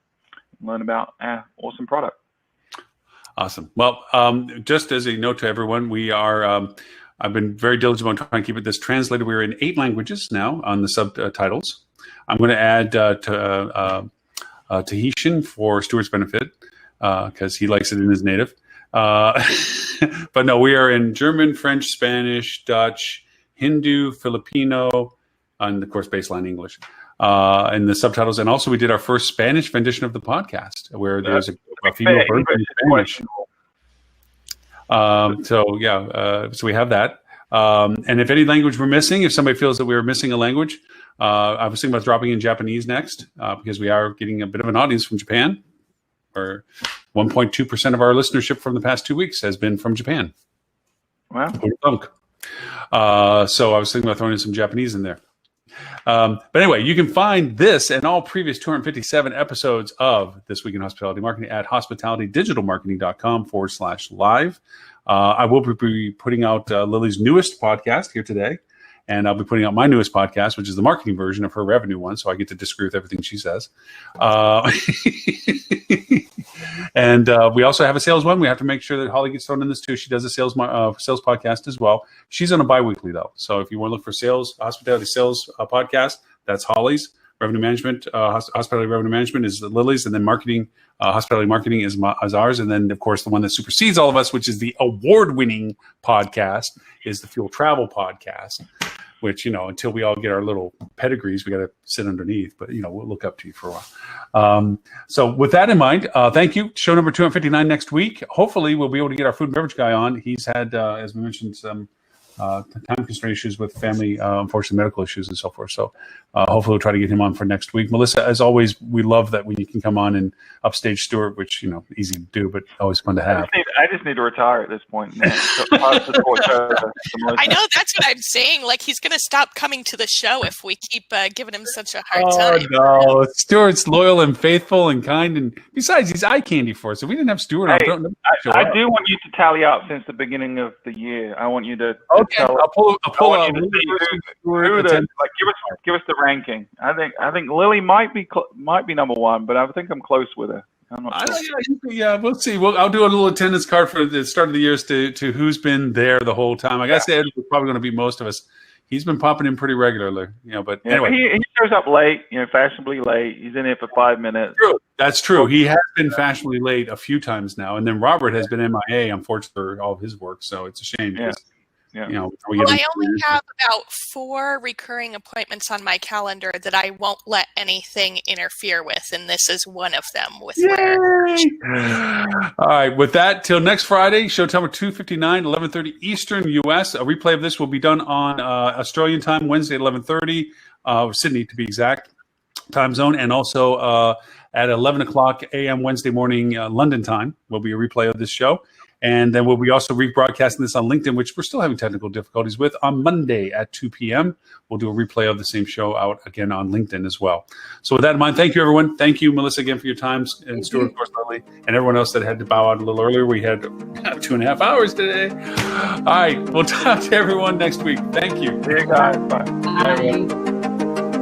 and learn about our awesome product. Awesome. Well, just as a note to everyone, we are, I've been very diligent on trying to keep this translated. We're in 8 languages now on the subtitles. I'm going to add Tahitian for Stuart's benefit because he likes it in his native. But no, we are in German, French, Spanish, Dutch, Hindu, Filipino, and of course, baseline English. In the subtitles, and also we did our first Spanish rendition of the podcast, where there's a female version in Spanish. So we have that. And if any language we're missing, if somebody feels that we're missing a language, I was thinking about dropping in Japanese next because we are getting a bit of an audience from Japan. Or 1.2% of our listenership from the past 2 weeks has been from Japan. Wow. So I was thinking about throwing in some Japanese in there. But anyway, you can find this and all previous 257 episodes of This Week in Hospitality Marketing at hospitalitydigitalmarketing.com/live. I will be putting out Lily's newest podcast here today, and I'll be putting out my newest podcast, which is the marketing version of her revenue one, so I get to disagree with everything she says. And we also have a sales one. We have to make sure that Holly gets thrown in this too. She does a sales podcast as well. She's on a bi-weekly though. So if you want to look for hospitality sales podcast, that's Holly's. Revenue management, hospitality revenue management is Lily's, and then marketing, hospitality marketing is ours. And then of course the one that supersedes all of us, which is the award-winning podcast, is the Fuel Travel podcast. Which, until we all get our little pedigrees, we got to sit underneath. But, we'll look up to you for a while. So with that in mind, thank you. Show number 259 next week. Hopefully, we'll be able to get our food and beverage guy on. He's had, as we mentioned, some time constraint issues with family, unfortunately, medical issues and so forth. So hopefully, we'll try to get him on for next week. Melissa, as always, we love that when you can come on and upstage Stuart, which, easy to do, but always fun to have. I just need to retire at this point. I know, that's what I'm saying. Like, he's going to stop coming to the show if we keep giving him such a hard time. Oh, no. Stuart's loyal and faithful and kind. And besides, he's eye candy for us. If we didn't have Stuart, I do want you to tally out since the beginning of the year. I want you to okay. I'll pull up. Give us the ranking. I think Lily might be number one, but I think I'm close with her. I'm not sure. Yeah, we'll see. I'll do a little attendance card for the start of the year to who's been there the whole time. I gotta say, Ed's probably going to be most of us. He's been popping in pretty regularly, But anyway, he shows up late, fashionably late. He's in here for 5 minutes. True. That's true. He has been fashionably late a few times now, and then Robert has been MIA, unfortunately, for all of his work. So it's a shame. Yeah. Yeah. You know, Well, I only have about 4 recurring appointments on my calendar that I won't let anything interfere with, and this is one of them. With where. All right. With that, till next Friday, show time 2:59, 11:30 Eastern U.S. A replay of this will be done on Australian time, Wednesday at 11:30, Sydney to be exact, time zone, and also at 11 o'clock a.m. Wednesday morning London time will be a replay of this show. And then we'll be also rebroadcasting this on LinkedIn, which we're still having technical difficulties with, on Monday at 2 p.m. We'll do a replay of the same show out again on LinkedIn as well. So with that in mind, thank you, everyone. Thank you, Melissa, again for your time, and Stuart, of course, Hanley, and everyone else that had to bow out a little earlier. We had 2.5 hours today. All right. We'll talk to everyone next week. Thank you. See you guys. Bye. Bye.